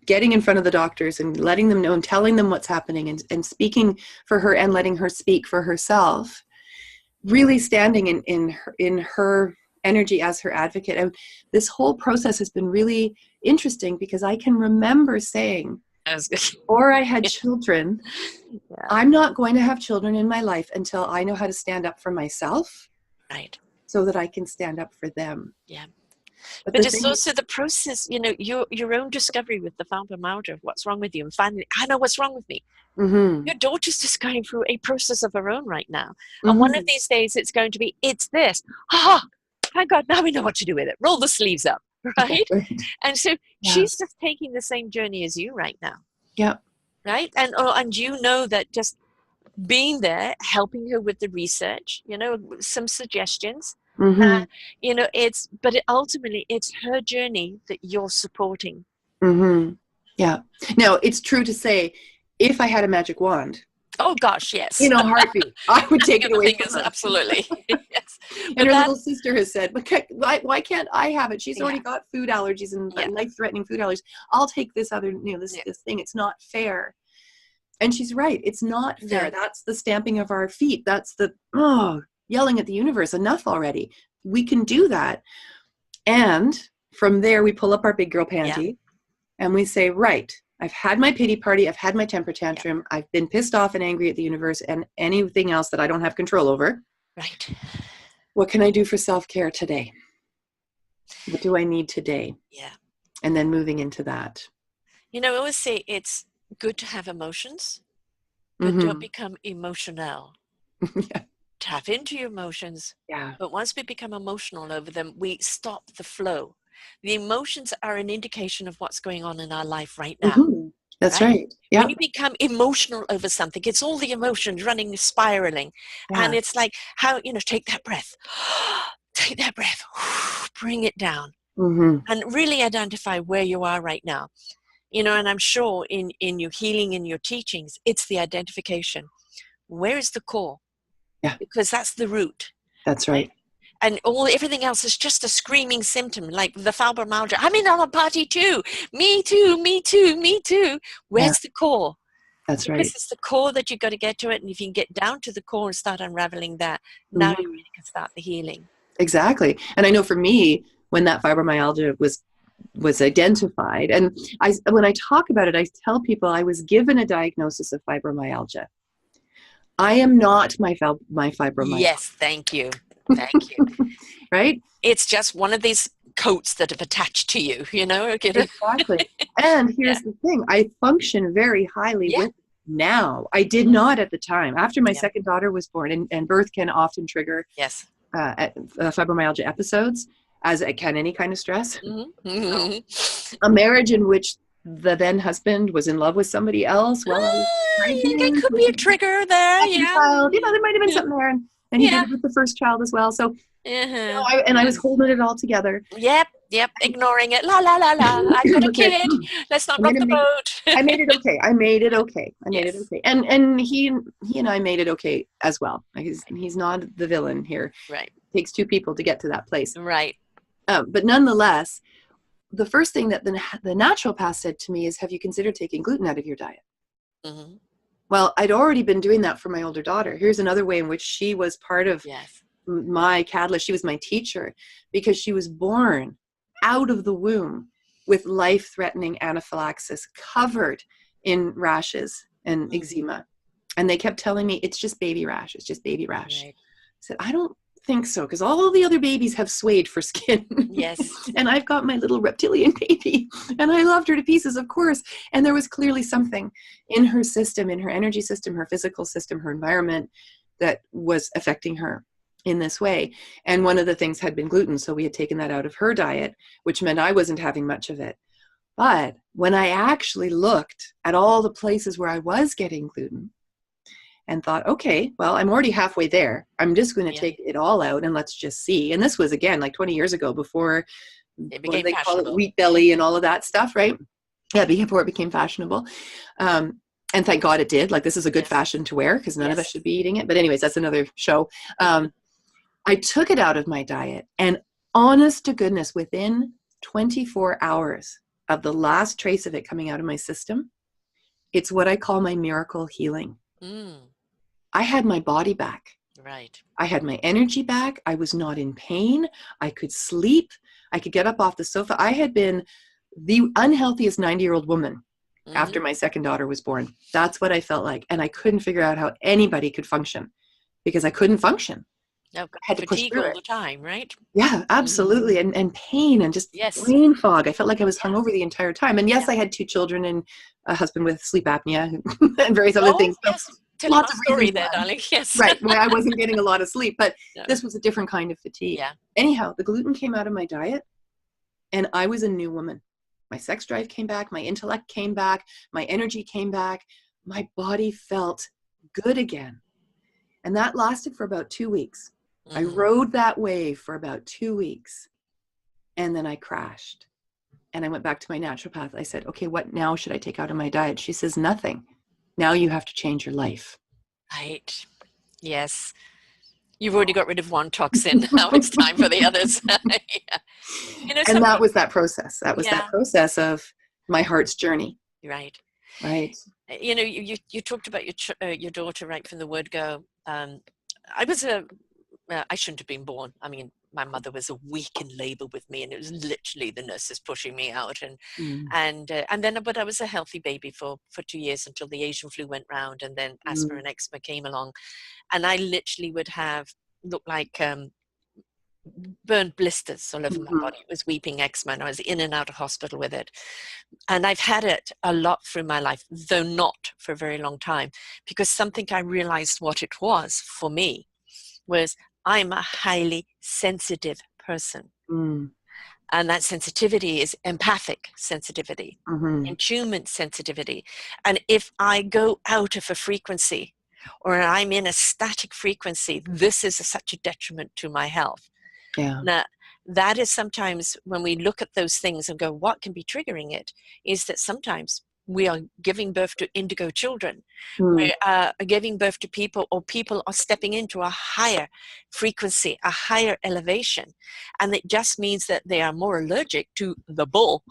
[SPEAKER 2] getting in front of the doctors and letting them know and telling them what's happening, and speaking for her and letting her speak for herself, really standing in her energy as her advocate. And this whole process has been really interesting because I can remember saying, or I had children, I'm not going to have children in my life until I know how to stand up for myself.
[SPEAKER 1] Right.
[SPEAKER 2] So that I can stand up for them.
[SPEAKER 1] Yeah. But it's also the process, your own discovery with the fibromyalgia of what's wrong with you, and finally, I know what's wrong with me. Your daughter's just going through a process of her own right now. And one of these days it's going to be, it's this. Thank God, now we know what to do with it. Roll the sleeves up, right? And so she's just taking the same journey as you right now.
[SPEAKER 2] Yeah.
[SPEAKER 1] Right? And you know that just being there, helping her with the research, some suggestions.
[SPEAKER 2] Mm-hmm.
[SPEAKER 1] Ultimately, it's her journey that you're supporting.
[SPEAKER 2] Mm-hmm. Yeah. Now, it's true to say, if I had a magic wand,
[SPEAKER 1] Oh gosh, yes.
[SPEAKER 2] in a heartbeat, I would take
[SPEAKER 1] Snapping
[SPEAKER 2] it
[SPEAKER 1] of the
[SPEAKER 2] away from
[SPEAKER 1] fingers,
[SPEAKER 2] her.
[SPEAKER 1] absolutely. Yes.
[SPEAKER 2] And
[SPEAKER 1] But
[SPEAKER 2] her
[SPEAKER 1] that,
[SPEAKER 2] little sister has said, why can't I have it? She's
[SPEAKER 1] yeah,
[SPEAKER 2] already got food allergies and
[SPEAKER 1] yeah,
[SPEAKER 2] life-threatening food allergies. I'll take this other,
[SPEAKER 1] yeah,
[SPEAKER 2] this thing. It's not fair. And she's right. It's not fair.
[SPEAKER 1] no,
[SPEAKER 2] That's the stamping of our feet. That's the, yelling at the universe. Enough already. We can do that. And from there, we pull up our big girl
[SPEAKER 1] yeah,
[SPEAKER 2] panty and we say, right, I've had my pity party. I've had my temper
[SPEAKER 1] yeah,
[SPEAKER 2] tantrum. I've been pissed off and angry at the universe and anything else that I don't have control over.
[SPEAKER 1] right.
[SPEAKER 2] What can I do for self-care today? What do I need today?
[SPEAKER 1] Yeah.
[SPEAKER 2] And then moving into that.
[SPEAKER 1] I always say it's good to have emotions, but don't
[SPEAKER 2] Mm-hmm.
[SPEAKER 1] become emotional.
[SPEAKER 2] Yeah.
[SPEAKER 1] Tap into your emotions,
[SPEAKER 2] Yeah.
[SPEAKER 1] but once we become emotional over them, we stop the flow. The emotions are an indication of what's going on in our life right now,
[SPEAKER 2] Mm-hmm. That's
[SPEAKER 1] right?
[SPEAKER 2] right.
[SPEAKER 1] When
[SPEAKER 2] Yeah.
[SPEAKER 1] you become emotional over something, it's all the emotions running, spiraling. And
[SPEAKER 2] Yeah.
[SPEAKER 1] it's like how, take that breath, take that breath, bring it down,
[SPEAKER 2] Mm-hmm.
[SPEAKER 1] and really identify where you are right now. And I'm sure in your healing, in your teachings, it's the identification. Where is the core?
[SPEAKER 2] Yeah.
[SPEAKER 1] Because that's the root,
[SPEAKER 2] That's
[SPEAKER 1] right?
[SPEAKER 2] right.
[SPEAKER 1] And everything else is just a screaming symptom, like the fibromyalgia. I'm in on a party too. Me too, me too, me too.
[SPEAKER 2] Yeah.
[SPEAKER 1] Where's the core?
[SPEAKER 2] That's
[SPEAKER 1] Because
[SPEAKER 2] right.
[SPEAKER 1] it's the core that you've got to get to it. And if you can get down to the core and start unraveling that, now you
[SPEAKER 2] Mm-hmm.
[SPEAKER 1] really can start the healing.
[SPEAKER 2] Exactly. And I know for me, when that fibromyalgia was identified, and when I talk about it, I tell people I was given a diagnosis of fibromyalgia. I am not my fibromyalgia.
[SPEAKER 1] Yes, thank you. Thank you.
[SPEAKER 2] Right?
[SPEAKER 1] It's just one of these coats that have attached to you,
[SPEAKER 2] Exactly. And
[SPEAKER 1] Yeah,
[SPEAKER 2] here's the thing, I function very highly
[SPEAKER 1] yeah,
[SPEAKER 2] with it now. I did not at the time. After my
[SPEAKER 1] yeah,
[SPEAKER 2] second daughter was born, and birth can often trigger
[SPEAKER 1] yes.
[SPEAKER 2] fibromyalgia episodes, as it can any kind of stress. So
[SPEAKER 1] Mm-hmm.
[SPEAKER 2] a marriage in which the then husband was in love with somebody else while I was
[SPEAKER 1] You think it
[SPEAKER 2] pregnant
[SPEAKER 1] could
[SPEAKER 2] with
[SPEAKER 1] be a
[SPEAKER 2] the
[SPEAKER 1] trigger there?
[SPEAKER 2] second
[SPEAKER 1] Yeah.
[SPEAKER 2] child, there might have been
[SPEAKER 1] Yeah.
[SPEAKER 2] something there. And he did
[SPEAKER 1] Yeah.
[SPEAKER 2] it with the first child as well. So,
[SPEAKER 1] Uh-huh.
[SPEAKER 2] I was holding it all together.
[SPEAKER 1] Yep, yep, ignoring it. La la la la. I've got a
[SPEAKER 2] That's it.
[SPEAKER 1] kid. Let's not
[SPEAKER 2] I'm
[SPEAKER 1] rock
[SPEAKER 2] gonna
[SPEAKER 1] the
[SPEAKER 2] make it.
[SPEAKER 1] boat.
[SPEAKER 2] I made it okay. I made it okay. I made it
[SPEAKER 1] Yes.
[SPEAKER 2] okay. And he and I made it okay as well. Like he's not the villain here.
[SPEAKER 1] Right.
[SPEAKER 2] It takes two people to get to that place.
[SPEAKER 1] Right.
[SPEAKER 2] But nonetheless, the first thing that the naturopath said to me is, have you considered taking gluten out of your diet?
[SPEAKER 1] Mm-hmm.
[SPEAKER 2] Well, I'd already been doing that for my older daughter. Here's another way in which she was part of
[SPEAKER 1] Yes.
[SPEAKER 2] my catalyst. She was my teacher because she was born out of the womb with life-threatening anaphylaxis, covered in rashes and
[SPEAKER 1] Mm.
[SPEAKER 2] eczema. And they kept telling me, it's just baby rash. It's just baby rash.
[SPEAKER 1] Right.
[SPEAKER 2] I said, I don't think so, because all the other babies have swayed for skin.
[SPEAKER 1] Yes.
[SPEAKER 2] And I've got my little reptilian baby, and I loved her to pieces, of course. And there was clearly something in her system, in her energy system, her physical system, her environment, that was affecting her in this way. And one of the things had been gluten. So we had taken that out of her diet, which meant I wasn't having much of it. But when I actually looked at all the places where I was getting gluten and thought, okay, well, I'm already halfway there. I'm just going to
[SPEAKER 1] Yeah.
[SPEAKER 2] take it all out and let's just see. And this was, again, like 20 years ago, before,
[SPEAKER 1] It
[SPEAKER 2] what do
[SPEAKER 1] became
[SPEAKER 2] they call it,
[SPEAKER 1] fashionable.
[SPEAKER 2] wheat belly and all of that stuff, right? Yeah, before it became fashionable. And thank God it did. Like, this is a good
[SPEAKER 1] Yes.
[SPEAKER 2] fashion to wear, because none of us
[SPEAKER 1] Yes.
[SPEAKER 2] should be eating it. But anyways, that's another show. I took it out of my diet, and honest to goodness, within 24 hours of the last trace of it coming out of my system, it's what I call my miracle healing.
[SPEAKER 1] Mm.
[SPEAKER 2] I had my body back.
[SPEAKER 1] Right.
[SPEAKER 2] I had my energy back. I was not in pain. I could sleep. I could get up off the sofa. I had been the unhealthiest 90-year-old woman after
[SPEAKER 1] Mm-hmm.
[SPEAKER 2] my second daughter was born. That's what I felt like. And I couldn't figure out how anybody could function, because I couldn't function.
[SPEAKER 1] No,
[SPEAKER 2] I had to push
[SPEAKER 1] fatigue
[SPEAKER 2] through
[SPEAKER 1] all
[SPEAKER 2] it.
[SPEAKER 1] the time, right?
[SPEAKER 2] Yeah, absolutely. And pain and just
[SPEAKER 1] Yes.
[SPEAKER 2] brain fog. I felt like I was
[SPEAKER 1] Yeah.
[SPEAKER 2] hungover the entire time. And yes,
[SPEAKER 1] Yeah.
[SPEAKER 2] I had two children and a husband with sleep apnea and various other
[SPEAKER 1] Oh,
[SPEAKER 2] things. So
[SPEAKER 1] yes. Telling my
[SPEAKER 2] lots of
[SPEAKER 1] story
[SPEAKER 2] reasons
[SPEAKER 1] there,
[SPEAKER 2] why.
[SPEAKER 1] darling. Yes.
[SPEAKER 2] Right, why I wasn't getting a lot of sleep. But
[SPEAKER 1] No.
[SPEAKER 2] this was a different kind of fatigue.
[SPEAKER 1] Yeah.
[SPEAKER 2] Anyhow, the gluten came out of my diet, and I was a new woman. My sex drive came back. My intellect came back. My energy came back. My body felt good again. And that lasted for about 2 weeks. I
[SPEAKER 1] Mm.
[SPEAKER 2] rode that wave for about 2 weeks. And then I crashed. And I went back to my naturopath. I said, okay, what now should I take out of my diet? She says, nothing. Now you have to change your life.
[SPEAKER 1] Right. Yes. You've already got rid of one toxin. Now it's time for the others. Yeah. You know,
[SPEAKER 2] And
[SPEAKER 1] some
[SPEAKER 2] that
[SPEAKER 1] people,
[SPEAKER 2] was that process. That was that
[SPEAKER 1] yeah,
[SPEAKER 2] process of my heart's journey.
[SPEAKER 1] right.
[SPEAKER 2] Right.
[SPEAKER 1] You know, you talked about your daughter right from the word go. I was I shouldn't have been born. I mean, my mother was a week in labor with me, and it was literally the nurses pushing me out.
[SPEAKER 2] Mm.
[SPEAKER 1] And then, but I was a healthy baby for 2 years until the Asian flu went round, and then asthma
[SPEAKER 2] Mm.
[SPEAKER 1] and eczema came along, and I literally would have looked like burned blisters all over my
[SPEAKER 2] Mhm.
[SPEAKER 1] body. It was weeping eczema, and I was in and out of hospital with it. And I've had it a lot through my life, though not for a very long time, because something I realized what it was for me was I'm a highly sensitive person.
[SPEAKER 2] Mm.
[SPEAKER 1] And that sensitivity is empathic sensitivity,
[SPEAKER 2] Mhm.
[SPEAKER 1] attunement sensitivity. And if I go out of a frequency or I'm in a static frequency, this is such a detriment to my health.
[SPEAKER 2] Yeah.
[SPEAKER 1] Now, that is sometimes when we look at those things and go, what can be triggering it? Is that sometimes we are giving birth to indigo children.
[SPEAKER 2] Mm.
[SPEAKER 1] We are giving birth to people, or people are stepping into a higher frequency, a higher elevation. And it just means that they are more allergic to the bull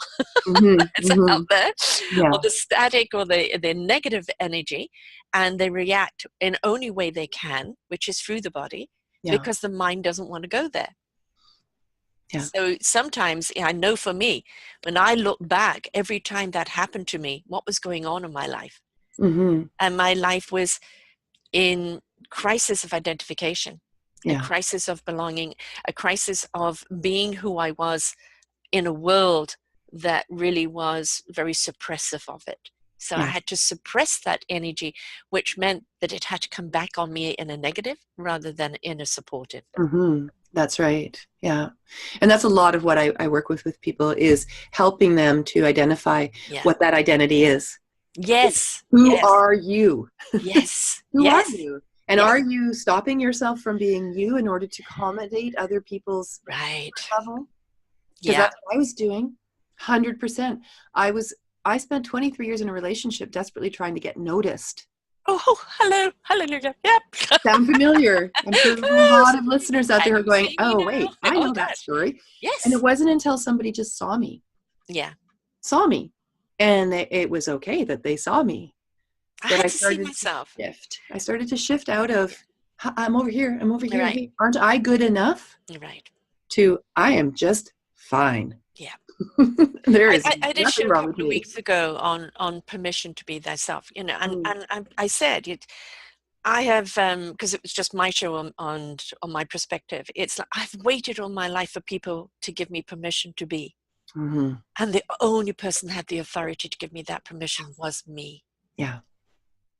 [SPEAKER 2] Mhm.
[SPEAKER 1] that's out
[SPEAKER 2] Mhm.
[SPEAKER 1] there,
[SPEAKER 2] Yeah.
[SPEAKER 1] or the static, or the negative energy. And they react in only way they can, which is through the body,
[SPEAKER 2] Yeah.
[SPEAKER 1] because the mind doesn't want to go there.
[SPEAKER 2] Yeah.
[SPEAKER 1] So sometimes, I know for me, when I look back, every time that happened to me, what was going on in my life?
[SPEAKER 2] Mhm.
[SPEAKER 1] And my life was in crisis of identification, a
[SPEAKER 2] Yeah.
[SPEAKER 1] crisis of belonging, a crisis of being who I was in a world that really was very suppressive of it. So I
[SPEAKER 2] Yeah.
[SPEAKER 1] had to suppress that energy, which meant that it had to come back on me in a negative rather than in a supportive.
[SPEAKER 2] Mhm. That's right. Yeah. And that's a lot of what I work with people is helping them to identify
[SPEAKER 1] Yeah.
[SPEAKER 2] what that identity is.
[SPEAKER 1] Yes.
[SPEAKER 2] Who
[SPEAKER 1] Yes.
[SPEAKER 2] are you?
[SPEAKER 1] Yes.
[SPEAKER 2] Who are
[SPEAKER 1] Yes.
[SPEAKER 2] you? And
[SPEAKER 1] Yes.
[SPEAKER 2] are you stopping yourself from being you in order to accommodate other people's
[SPEAKER 1] Right.
[SPEAKER 2] level? Because
[SPEAKER 1] Yeah.
[SPEAKER 2] that's what I was doing. 100%. I spent 23 years in a relationship desperately trying to get noticed.
[SPEAKER 1] Oh, hello. Hallelujah. Yep.
[SPEAKER 2] Sound familiar? I'm sure there's a lot of listeners out
[SPEAKER 1] Can
[SPEAKER 2] there who are
[SPEAKER 1] you
[SPEAKER 2] going,
[SPEAKER 1] see me
[SPEAKER 2] oh,
[SPEAKER 1] now?
[SPEAKER 2] wait, I
[SPEAKER 1] Oh,
[SPEAKER 2] know that
[SPEAKER 1] gosh.
[SPEAKER 2] story. And it
[SPEAKER 1] Yes.
[SPEAKER 2] wasn't until somebody just saw me.
[SPEAKER 1] Yeah.
[SPEAKER 2] And it was okay that they saw me,
[SPEAKER 1] I
[SPEAKER 2] that
[SPEAKER 1] had
[SPEAKER 2] I
[SPEAKER 1] to see
[SPEAKER 2] started to
[SPEAKER 1] myself.
[SPEAKER 2] shift. I started to shift out of, I'm over here, I'm over
[SPEAKER 1] You're
[SPEAKER 2] here.
[SPEAKER 1] right.
[SPEAKER 2] Hey, aren't I good enough?
[SPEAKER 1] You're right.
[SPEAKER 2] To, I am just fine.
[SPEAKER 1] Yeah.
[SPEAKER 2] There
[SPEAKER 1] I,
[SPEAKER 2] is
[SPEAKER 1] I, I did
[SPEAKER 2] nothing
[SPEAKER 1] share a
[SPEAKER 2] wrong with
[SPEAKER 1] couple of
[SPEAKER 2] me.
[SPEAKER 1] weeks ago on permission to be thyself, and,
[SPEAKER 2] Mm.
[SPEAKER 1] I said it. I have, because it was just my show on my perspective. It's like I've waited all my life for people to give me permission to be.
[SPEAKER 2] Mhm.
[SPEAKER 1] And the only person that had the authority to give me that permission was me.
[SPEAKER 2] Yeah.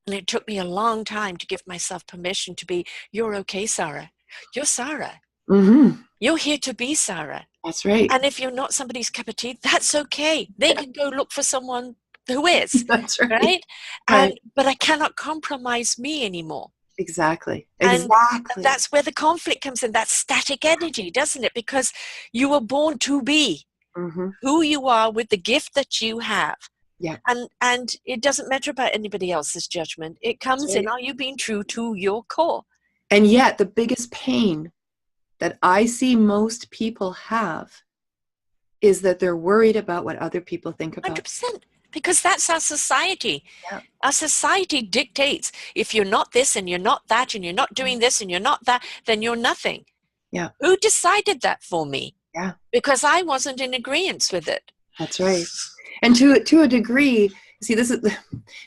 [SPEAKER 1] And it took me a long time to give myself permission to be, you're okay, Sara. You're Sara.
[SPEAKER 2] Mhm.
[SPEAKER 1] You're here to be Sara.
[SPEAKER 2] That's right.
[SPEAKER 1] And if you're not somebody's cup of tea, that's okay. They can go look for someone who is,
[SPEAKER 2] That's right.
[SPEAKER 1] right?
[SPEAKER 2] Right.
[SPEAKER 1] But I cannot compromise me anymore.
[SPEAKER 2] Exactly.
[SPEAKER 1] And
[SPEAKER 2] Exactly.
[SPEAKER 1] that's where the conflict comes in, that static energy, doesn't it? Because you were born to be
[SPEAKER 2] Mm-hmm.
[SPEAKER 1] who you are with the gift that you have.
[SPEAKER 2] Yeah.
[SPEAKER 1] And it doesn't matter about anybody else's judgment. It
[SPEAKER 2] That's
[SPEAKER 1] comes in,
[SPEAKER 2] right.
[SPEAKER 1] are you being true to your core?
[SPEAKER 2] And yet the biggest pain that I see most people have is that they're worried about what other people think about.
[SPEAKER 1] 100%. Because that's our society.
[SPEAKER 2] Yeah.
[SPEAKER 1] Our society dictates if you're not this and you're not that and you're not doing this and you're not that, then you're nothing.
[SPEAKER 2] Yeah.
[SPEAKER 1] Who decided that for me?
[SPEAKER 2] Yeah.
[SPEAKER 1] Because I wasn't in agreement with it.
[SPEAKER 2] That's right. And to a degree, see, this is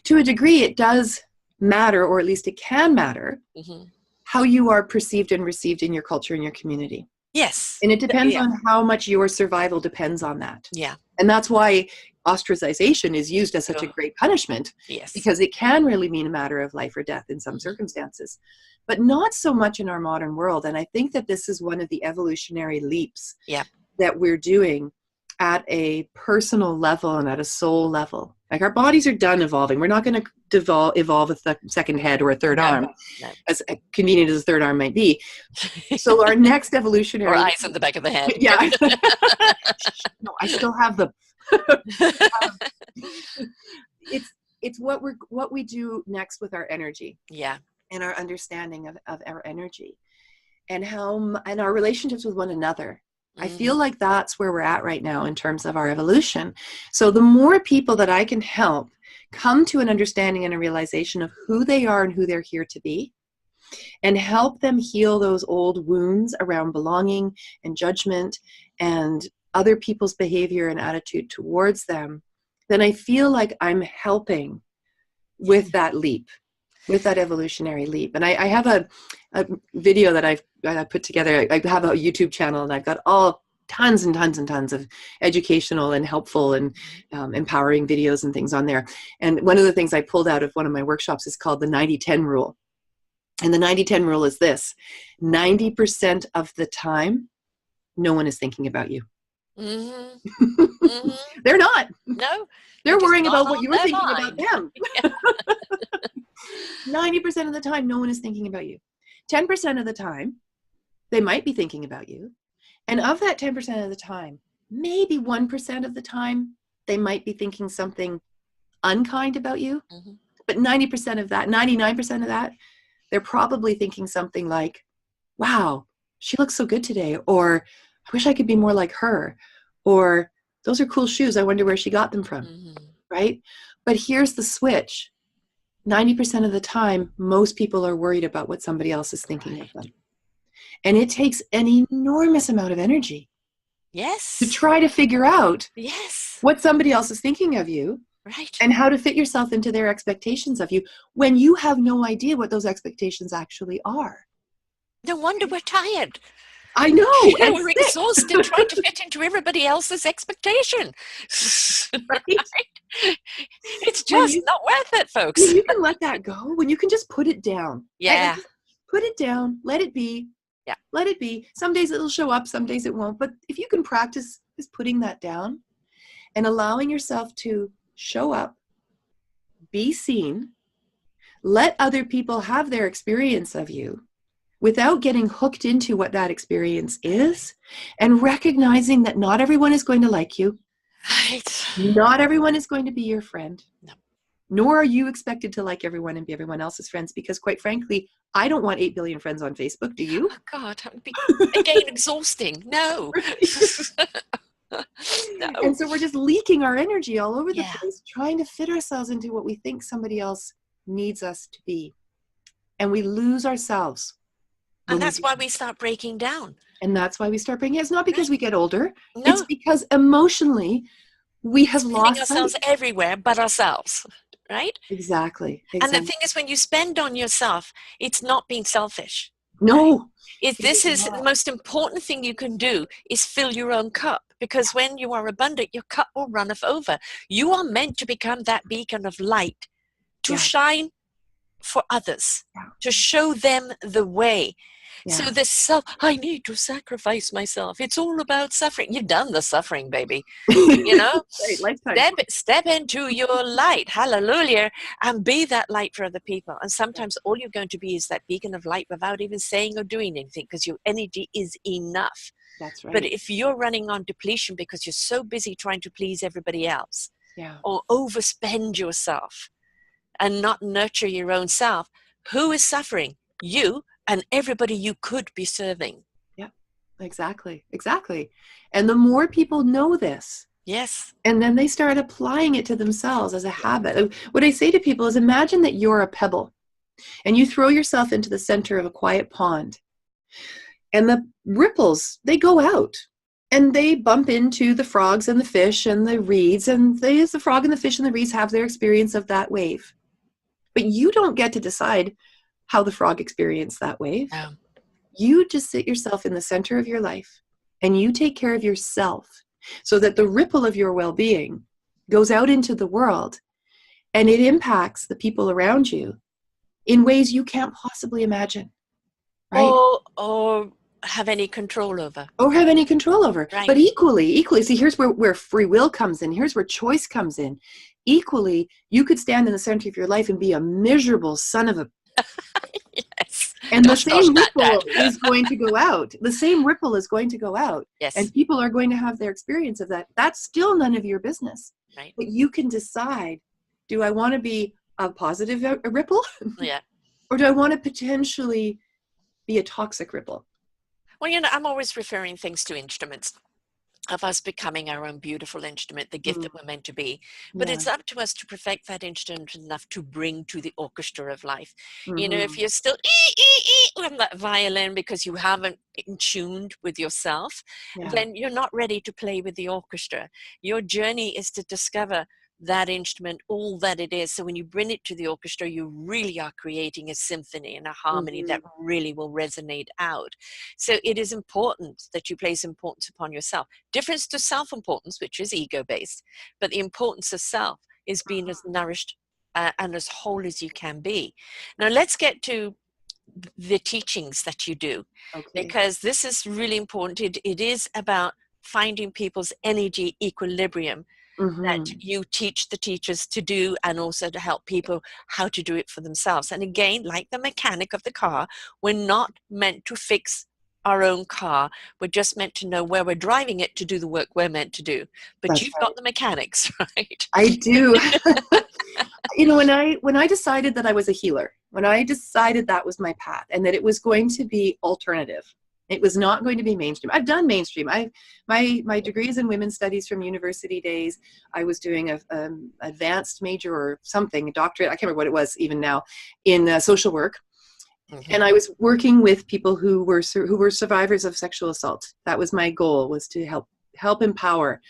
[SPEAKER 2] to a degree, it does matter, or at least it can matter,
[SPEAKER 1] Mm-hmm.
[SPEAKER 2] how you are perceived and received in your culture and your community.
[SPEAKER 1] Yes.
[SPEAKER 2] And it depends
[SPEAKER 1] Yeah.
[SPEAKER 2] on how much your survival depends on that.
[SPEAKER 1] Yeah.
[SPEAKER 2] And that's why ostracization is used as such a great punishment,
[SPEAKER 1] Yes.
[SPEAKER 2] because it can really mean a matter of life or death in some circumstances, but not so much in our modern world. And I think that this is one of the evolutionary leaps
[SPEAKER 1] Yeah.
[SPEAKER 2] that we're doing at a personal level and at a soul level. Like our bodies are done evolving. We're not going to evolve a second head or a third arm,
[SPEAKER 1] No.
[SPEAKER 2] as convenient as a third arm might be. So our next evolutionary...
[SPEAKER 1] Or eyes in the back of the head.
[SPEAKER 2] Yeah. No, I still have them. It's what we do next with our energy.
[SPEAKER 1] Yeah.
[SPEAKER 2] And our understanding of our energy and and our relationships with one another. I feel like that's where we're at right now in terms of our evolution. So the more people that I can help come to an understanding and a realization of who they are and who they're here to be, and help them heal those old wounds around belonging and judgment and other people's behavior and attitude towards them, then I feel like I'm helping with that leap, with that evolutionary leap. And I have a video that I put together. I have a YouTube channel, and I've got all tons and tons and tons of educational and helpful and empowering videos and things on there. And one of the things I pulled out of one of my workshops is called the 90-10 rule. And the 90-10 rule is this: 90% of the time, no one is thinking about you. They're not.
[SPEAKER 1] No.
[SPEAKER 2] They're worrying about what you're thinking about them. 90% of the time, no one is thinking about you. 10% of the time, they might be thinking about you. And of that 10% of the time, maybe 1% of the time, they might be thinking something unkind about you. But 90% of that, 99% of that, they're probably thinking something like, wow, she looks so good today. Or I wish I could be more like her. Or those are cool shoes. I wonder where she got them from. Right? But here's the switch. 90% of the time, most people are worried about what somebody else is thinking of them. And it takes an enormous amount of energy to try to figure out what somebody else is thinking of you, and how to fit yourself into their expectations of you when you have no idea what those expectations actually are.
[SPEAKER 1] No wonder we're tired.
[SPEAKER 2] I know.
[SPEAKER 1] And we're exhausted trying to fit into everybody else's expectation. It's just not worth it, folks.
[SPEAKER 2] When you can let that go, when you can just put it down.
[SPEAKER 1] Yeah.
[SPEAKER 2] Put it down. Let it be.
[SPEAKER 1] Yeah.
[SPEAKER 2] Let it be. Some days it'll show up, some days it won't. But if you can practice just putting that down and allowing yourself to show up, be seen, let other people have their experience of you without getting hooked into what that experience is, and recognizing that not everyone is going to like you. Not everyone is going to be your friend.
[SPEAKER 1] No.
[SPEAKER 2] Nor are you expected to like everyone and be everyone else's friends, because quite frankly, I don't want 8 billion friends on Facebook. Do you?
[SPEAKER 1] Oh God, that would be, again, exhausting. No. No.
[SPEAKER 2] And so we're just leaking our energy all over the place, trying to fit ourselves into what we think somebody else needs us to be. And we lose ourselves.
[SPEAKER 1] And that's why we start breaking down.
[SPEAKER 2] And that's why we start breaking. It's not because we get older.
[SPEAKER 1] No.
[SPEAKER 2] It's because emotionally we have lost
[SPEAKER 1] ourselves everywhere but ourselves. Right?
[SPEAKER 2] Exactly.
[SPEAKER 1] And the thing is, when you spend on yourself, it's not being selfish.
[SPEAKER 2] No.
[SPEAKER 1] This is the most important thing you can do, is fill your own cup. Because when you are abundant, your cup will runneth over. You are meant to become that beacon of light, to shine for others, to show them the way. So this I need to sacrifice myself. It's all about suffering. You've done the suffering, baby. You know, step into your light, hallelujah, and be that light for other people. And sometimes all you're going to be is that beacon of light without even saying or doing anything, because your energy is enough.
[SPEAKER 2] That's right.
[SPEAKER 1] But if you're running on depletion because you're so busy trying to please everybody else, or overspend yourself and not nurture your own self, who is suffering? You and everybody you could be serving.
[SPEAKER 2] Yeah, exactly. And the more people know this, and then they start applying it to themselves as a habit. What I say to people is, imagine that you're a pebble and you throw yourself into the center of a quiet pond, and the ripples, they go out and they bump into the frogs and the fish and the reeds, and the frog and the fish and the reeds have their experience of that wave. But you don't get to decide how the frog experienced that wave. You just sit yourself in the center of your life and you take care of yourself, so that the ripple of your well-being goes out into the world and it impacts the people around you in ways you can't possibly imagine. Right?
[SPEAKER 1] Or have any control over.
[SPEAKER 2] or have any control over.
[SPEAKER 1] Right.
[SPEAKER 2] But equally, see, here's where free will comes in. Here's where choice comes in. Equally, you could stand in the center of your life and be a miserable son of a,
[SPEAKER 1] Yes.
[SPEAKER 2] and the
[SPEAKER 1] Dosh, dosh,
[SPEAKER 2] same
[SPEAKER 1] dat, dat.
[SPEAKER 2] ripple is going to go out. The same ripple is going to go out.
[SPEAKER 1] Yes.
[SPEAKER 2] And people are going to have their experience of that. That's still none of your business.
[SPEAKER 1] Right.
[SPEAKER 2] But you can decide, do I want to be a positive ripple?
[SPEAKER 1] Yeah.
[SPEAKER 2] Or do I want to potentially be a toxic ripple?
[SPEAKER 1] Well, I'm always referring things to instruments, of us becoming our own beautiful instrument, the gift that we're meant to be. But
[SPEAKER 2] Yeah.
[SPEAKER 1] it's up to us to perfect that instrument enough to bring to the orchestra of life.
[SPEAKER 2] Mm-hmm.
[SPEAKER 1] If you're still on that violin because you haven't tuned with yourself, then you're not ready to play with the orchestra. Your journey is to discover that instrument, all that it is. So when you bring it to the orchestra, you really are creating a symphony and a harmony that really will resonate out. So it is important that you place importance upon yourself. Difference to self-importance, which is ego-based, but the importance of self is being as nourished and as whole as you can be. Now let's get to the teachings that you do, because this is really important. It is about finding people's energy equilibrium that you teach the teachers to do, and also to help people how to do it for themselves. And again, like the mechanic of the car, we're not meant to fix our own car. We're just meant to know where we're driving it to do the work we're meant to do. But
[SPEAKER 2] That's
[SPEAKER 1] you've
[SPEAKER 2] right.
[SPEAKER 1] got the mechanics, right?
[SPEAKER 2] I do. When I decided that I was a healer, when I decided that was my path and that it was going to be alternative, it was not going to be mainstream. I've done mainstream. My degree is in women's studies from university days. I was doing a advanced major or something, a doctorate, I can't remember what it was even now, in social work. And I was working with people who were survivors of sexual assault. That was my goal, was to help empower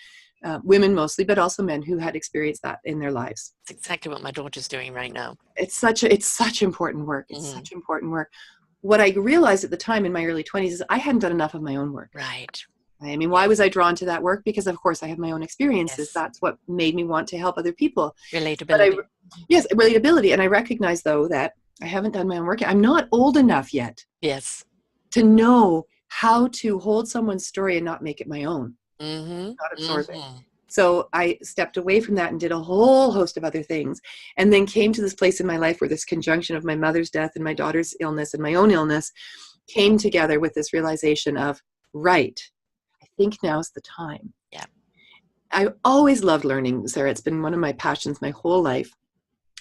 [SPEAKER 2] women mostly, but also men who had experienced that in their lives.
[SPEAKER 1] That's exactly what my daughter's doing right now.
[SPEAKER 2] It's such important work. It's such important work. What I realized at the time in my early 20s is I hadn't done enough of my own work.
[SPEAKER 1] Right.
[SPEAKER 2] I mean, why was I drawn to that work? Because of course I have my own experiences.
[SPEAKER 1] Yes.
[SPEAKER 2] That's what made me want to help other people.
[SPEAKER 1] Relatability.
[SPEAKER 2] Yes, relatability. And I recognize though that I haven't done my own work. I'm not old enough yet.
[SPEAKER 1] Yes.
[SPEAKER 2] To know how to hold someone's story and not make it my own. Not absorb it. So I stepped away from that and did a whole host of other things, and then came to this place in my life where this conjunction of my mother's death and my daughter's illness and my own illness came together with this realization of, right, I think now's the time.
[SPEAKER 1] Yeah.
[SPEAKER 2] I always loved learning, Sarah. It's been one of my passions my whole life.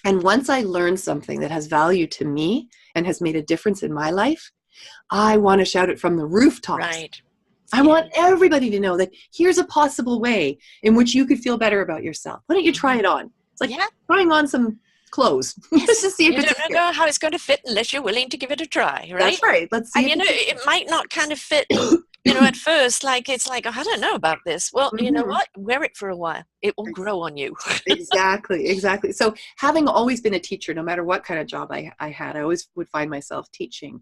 [SPEAKER 2] And once I learned something that has value to me and has made a difference in my life, I want to shout it from the rooftops.
[SPEAKER 1] Right.
[SPEAKER 2] I want everybody to know that here's a possible way in which you could feel better about yourself. Why don't you try it on? It's like trying on some clothes. Just to see if
[SPEAKER 1] you don't know how it's going to fit unless you're willing to give it a try, right?
[SPEAKER 2] That's right. Let's see.
[SPEAKER 1] And it might not kind of fit, at first, it's like, oh, I don't know about this. Well, you know what? Wear it for a while. It will grow on you.
[SPEAKER 2] Exactly. So having always been a teacher, no matter what kind of job I had, I always would find myself teaching.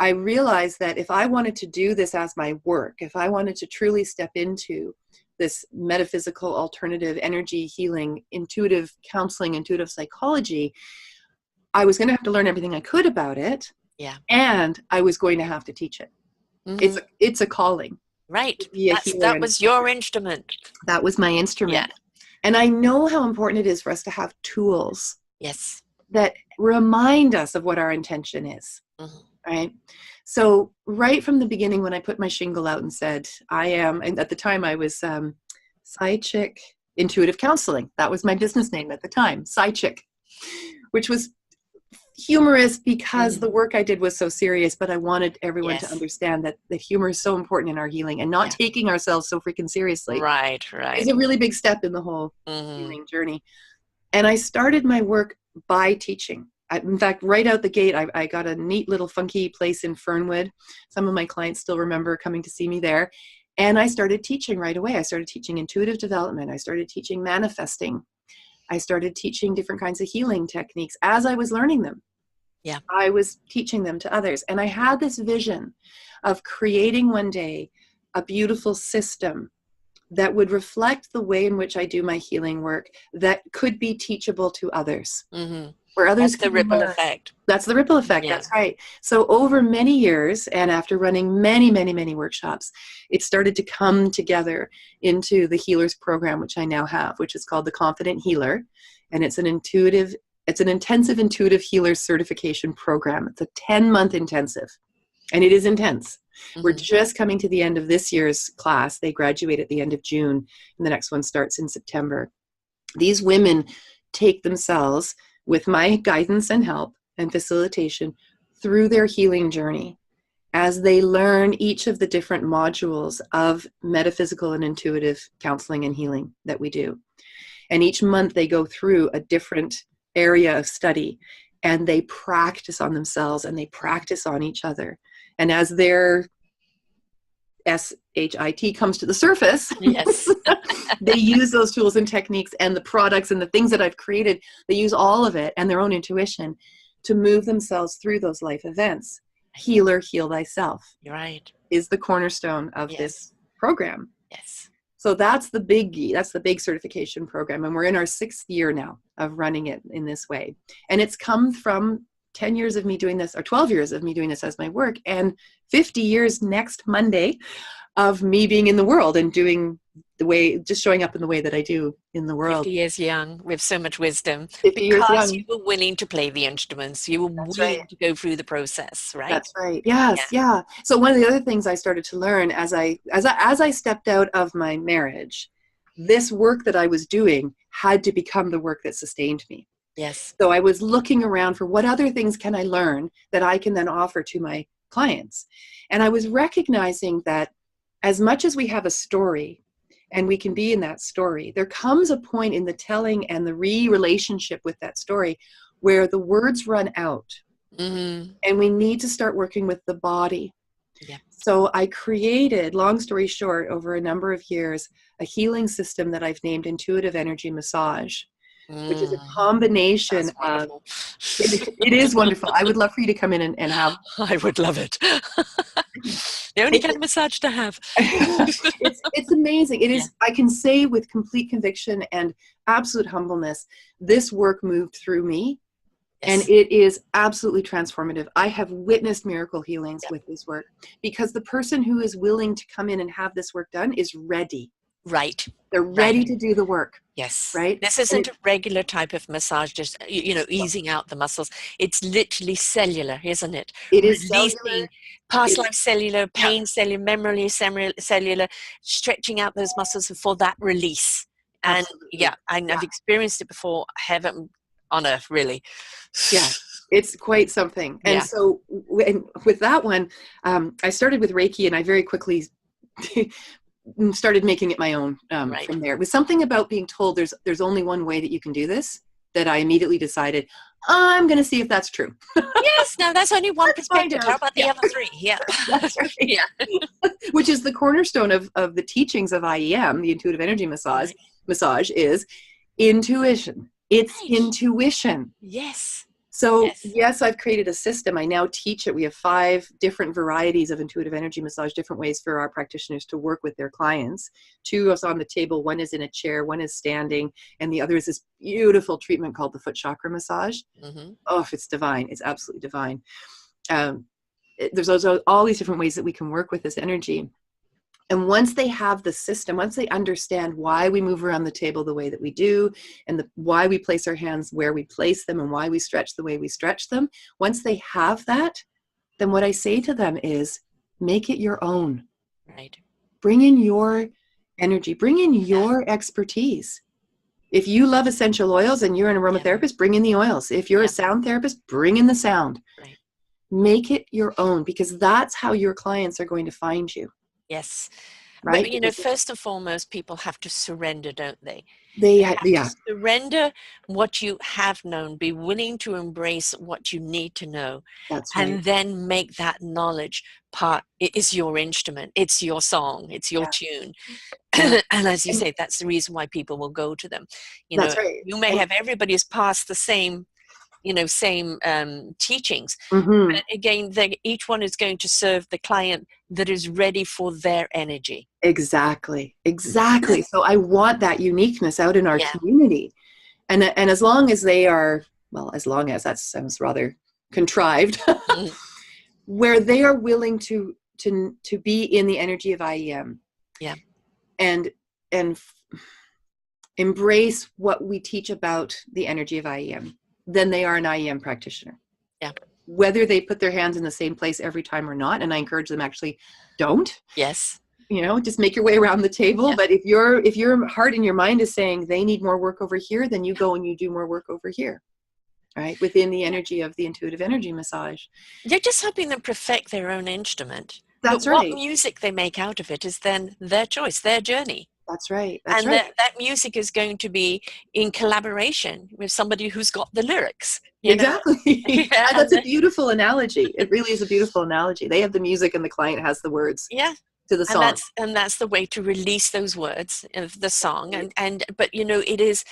[SPEAKER 2] I realized that if I wanted to do this as my work, if I wanted to truly step into this metaphysical, alternative, energy healing, intuitive counseling, intuitive psychology, I was going to have to learn everything I could about it.
[SPEAKER 1] Yeah.
[SPEAKER 2] And I was going to have to teach it. It's a calling.
[SPEAKER 1] Right. That was your instrument.
[SPEAKER 2] That was my instrument.
[SPEAKER 1] Yeah.
[SPEAKER 2] And I know how important it is for us to have tools.
[SPEAKER 1] Yes.
[SPEAKER 2] That remind us of what our intention is. Right. So right from the beginning, when I put my shingle out and said, and at the time I was Psychic Intuitive Counseling. That was my business name at the time, Psychic, which was humorous because the work I did was so serious, but I wanted everyone to understand that humor is so important in our healing, and not taking ourselves so freaking seriously.
[SPEAKER 1] Right.
[SPEAKER 2] It's a really big step in the whole healing journey. And I started my work by teaching. In fact, right out the gate, I got a neat little funky place in Fernwood. Some of my clients still remember coming to see me there. And I started teaching right away. I started teaching intuitive development. I started teaching manifesting. I started teaching different kinds of healing techniques as I was learning them.
[SPEAKER 1] Yeah.
[SPEAKER 2] I was teaching them to others. And I had this vision of creating one day a beautiful system that would reflect the way in which I do my healing work that could be teachable to others. where others
[SPEAKER 1] That's the
[SPEAKER 2] can
[SPEAKER 1] ripple
[SPEAKER 2] learn.
[SPEAKER 1] effect.
[SPEAKER 2] That's the ripple effect.
[SPEAKER 1] Yeah.
[SPEAKER 2] That's right. So over many years, and after running many, many, many workshops, it started to come together into the Healers program, which I now have, which is called the Confident Healer. And it's an intensive intuitive healer certification program. It's a 10-month intensive, and it is intense. We're just coming to the end of this year's class. They graduate at the end of June, and the next one starts in September. These women take themselves, with my guidance and help and facilitation, through their healing journey as they learn each of the different modules of metaphysical and intuitive counseling and healing that we do. And each month they go through a different area of study, and they practice on themselves and they practice on each other. And as their SHIT comes to the surface,
[SPEAKER 1] Yes.
[SPEAKER 2] they use those tools and techniques and the products and the things that I've created. They use all of it and their own intuition to move themselves through those life events. Healer, heal thyself.
[SPEAKER 1] You're right.
[SPEAKER 2] Is the cornerstone of this program.
[SPEAKER 1] Yes.
[SPEAKER 2] So that's the big certification program. And we're in our 6th year now of running it in this way. And it's come from 10 years of me doing this, or 12 years of me doing this as my work, and 50 years next Monday of me being in the world and doing just showing up in the way that I do in the world.
[SPEAKER 1] 50 years young with so much wisdom,
[SPEAKER 2] 50 years
[SPEAKER 1] because
[SPEAKER 2] young.
[SPEAKER 1] you were willing to play the instruments. You were willing to go through the process, right?
[SPEAKER 2] That's right. Yes. Yeah. So one of the other things I started to learn as I stepped out of my marriage, this work that I was doing had to become the work that sustained me.
[SPEAKER 1] Yes.
[SPEAKER 2] So I was looking around for what other things can I learn that I can then offer to my clients. And I was recognizing that as much as we have a story and we can be in that story, there comes a point in the telling and the relationship with that story where the words run out.
[SPEAKER 1] Mm-hmm.
[SPEAKER 2] And we need to start working with the body.
[SPEAKER 1] Yeah.
[SPEAKER 2] So I created, long story short, over a number of years, a healing system that I've named Intuitive Energy Massage, which is a combination of, it is wonderful. I would love for you to come in and have.
[SPEAKER 1] I would love it. The only kind of massage to have.
[SPEAKER 2] It's amazing. It is. I can say with complete conviction and absolute humbleness, this work moved through me. Yes. And it is absolutely transformative. I have witnessed miracle healings with this work, because the person who is willing to come in and have this work done is ready.
[SPEAKER 1] Right.
[SPEAKER 2] They're ready to do the work.
[SPEAKER 1] Yes.
[SPEAKER 2] Right.
[SPEAKER 1] This isn't a regular type of massage, just, easing out the muscles. It's literally cellular, isn't it?
[SPEAKER 2] It is
[SPEAKER 1] releasing past life cellular, pain cellular, memory cellular, stretching out those muscles for that release. And I've experienced it before. Heaven on earth, really.
[SPEAKER 2] Yeah, it's quite something. And so with that one, I started with Reiki, and I very quickly started making it my own from there. It was something about being told there's only one way that you can do this, that I immediately decided, I'm going to see if that's true.
[SPEAKER 1] Yes, now that's only one perspective. How about the other three? Yeah.
[SPEAKER 2] That's right. Which is the cornerstone of the teachings of IEM, the Intuitive Energy Massage, is intuition. It's intuition.
[SPEAKER 1] Yes.
[SPEAKER 2] So yes, I've created a system. I now teach it. We have 5 different varieties of intuitive energy massage, different ways for our practitioners to work with their clients. 2 is on the table. 1 is in a chair. 1 is standing. And the other is this beautiful treatment called the foot chakra massage. Mm-hmm. Oh, it's divine. It's absolutely divine. There's also all these different ways that we can work with this energy. And once they have the system, once they understand why we move around the table the way that we do, and why we place our hands where we place them, and why we stretch the way we stretch them, once they have that, then what I say to them is, make it your own.
[SPEAKER 1] Right.
[SPEAKER 2] Bring in your energy. Bring in your expertise. If you love essential oils and you're an aromatherapist, bring in the oils. If you're a sound therapist, bring in the sound. Right. Make it your own, because that's how your clients are going to find you.
[SPEAKER 1] Yes.
[SPEAKER 2] Right?
[SPEAKER 1] But, first and foremost, people have to surrender, don't they?
[SPEAKER 2] They
[SPEAKER 1] have to surrender what you have known, be willing to embrace what you need to know.
[SPEAKER 2] That's right.
[SPEAKER 1] And then make that knowledge part. It is your instrument. It's your song. It's your tune. And as you say, that's the reason why people will go to them.
[SPEAKER 2] That's right.
[SPEAKER 1] You may have everybody who's passed the same teachings.
[SPEAKER 2] Mm-hmm.
[SPEAKER 1] But again, each one is going to serve the client that is ready for their energy.
[SPEAKER 2] Exactly. So I want that uniqueness out in our community. And as long as they are well, as long as, that sounds rather contrived,
[SPEAKER 1] Mm.
[SPEAKER 2] where they are willing to be in the energy of IEM,
[SPEAKER 1] Yeah.
[SPEAKER 2] and embrace what we teach about the energy of IEM, then they are an IEM practitioner.
[SPEAKER 1] Yeah.
[SPEAKER 2] Whether they put their hands in the same place every time or not, and I encourage them, actually don't.
[SPEAKER 1] Yes.
[SPEAKER 2] Just make your way around the table.
[SPEAKER 1] Yeah.
[SPEAKER 2] But if your heart and your mind is saying they need more work over here, then you go and you do more work over here, right? Within the energy of the intuitive energy massage.
[SPEAKER 1] You're just helping them perfect their own instrument. But
[SPEAKER 2] That's
[SPEAKER 1] what
[SPEAKER 2] right.
[SPEAKER 1] music they make out of it is then their choice, their journey.
[SPEAKER 2] That's right. That's
[SPEAKER 1] And
[SPEAKER 2] right.
[SPEAKER 1] that music is going to be in collaboration with somebody who's got the lyrics.
[SPEAKER 2] Exactly.
[SPEAKER 1] Yeah,
[SPEAKER 2] That's a beautiful analogy. It really is a beautiful analogy. They have the music and the client has the words
[SPEAKER 1] yeah.
[SPEAKER 2] to the song.
[SPEAKER 1] And that's the way to release those words of the song. But it is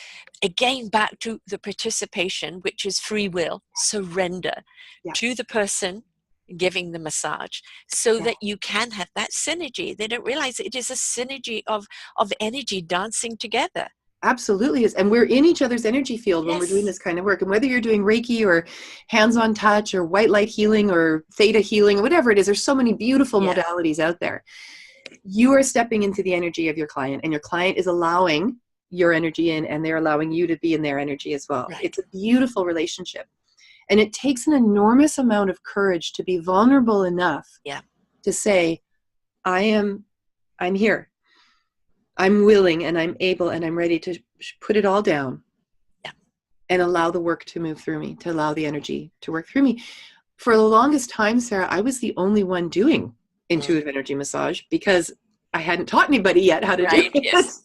[SPEAKER 1] again back to the participation, which is free will, surrender to the person giving the massage, so that you can have that synergy. They don't realize it is a synergy of energy dancing together.
[SPEAKER 2] Absolutely is. And we're in each other's energy field when we're doing this kind of work. And whether you're doing Reiki or hands-on touch or white light healing or theta healing or whatever it is, there's so many beautiful modalities out there. You are stepping into the energy of your client, and your client is allowing your energy in, and they're allowing you to be in their energy as well.
[SPEAKER 1] Right.
[SPEAKER 2] It's a beautiful relationship. And it takes an enormous amount of courage to be vulnerable enough to say, I'm here. I'm willing and I'm able and I'm ready to put it all down and allow the work to move through me, to allow the energy to work through me. For the longest time, Sarah, I was the only one doing intuitive energy massage because I hadn't taught anybody yet how to do it.
[SPEAKER 1] Yes.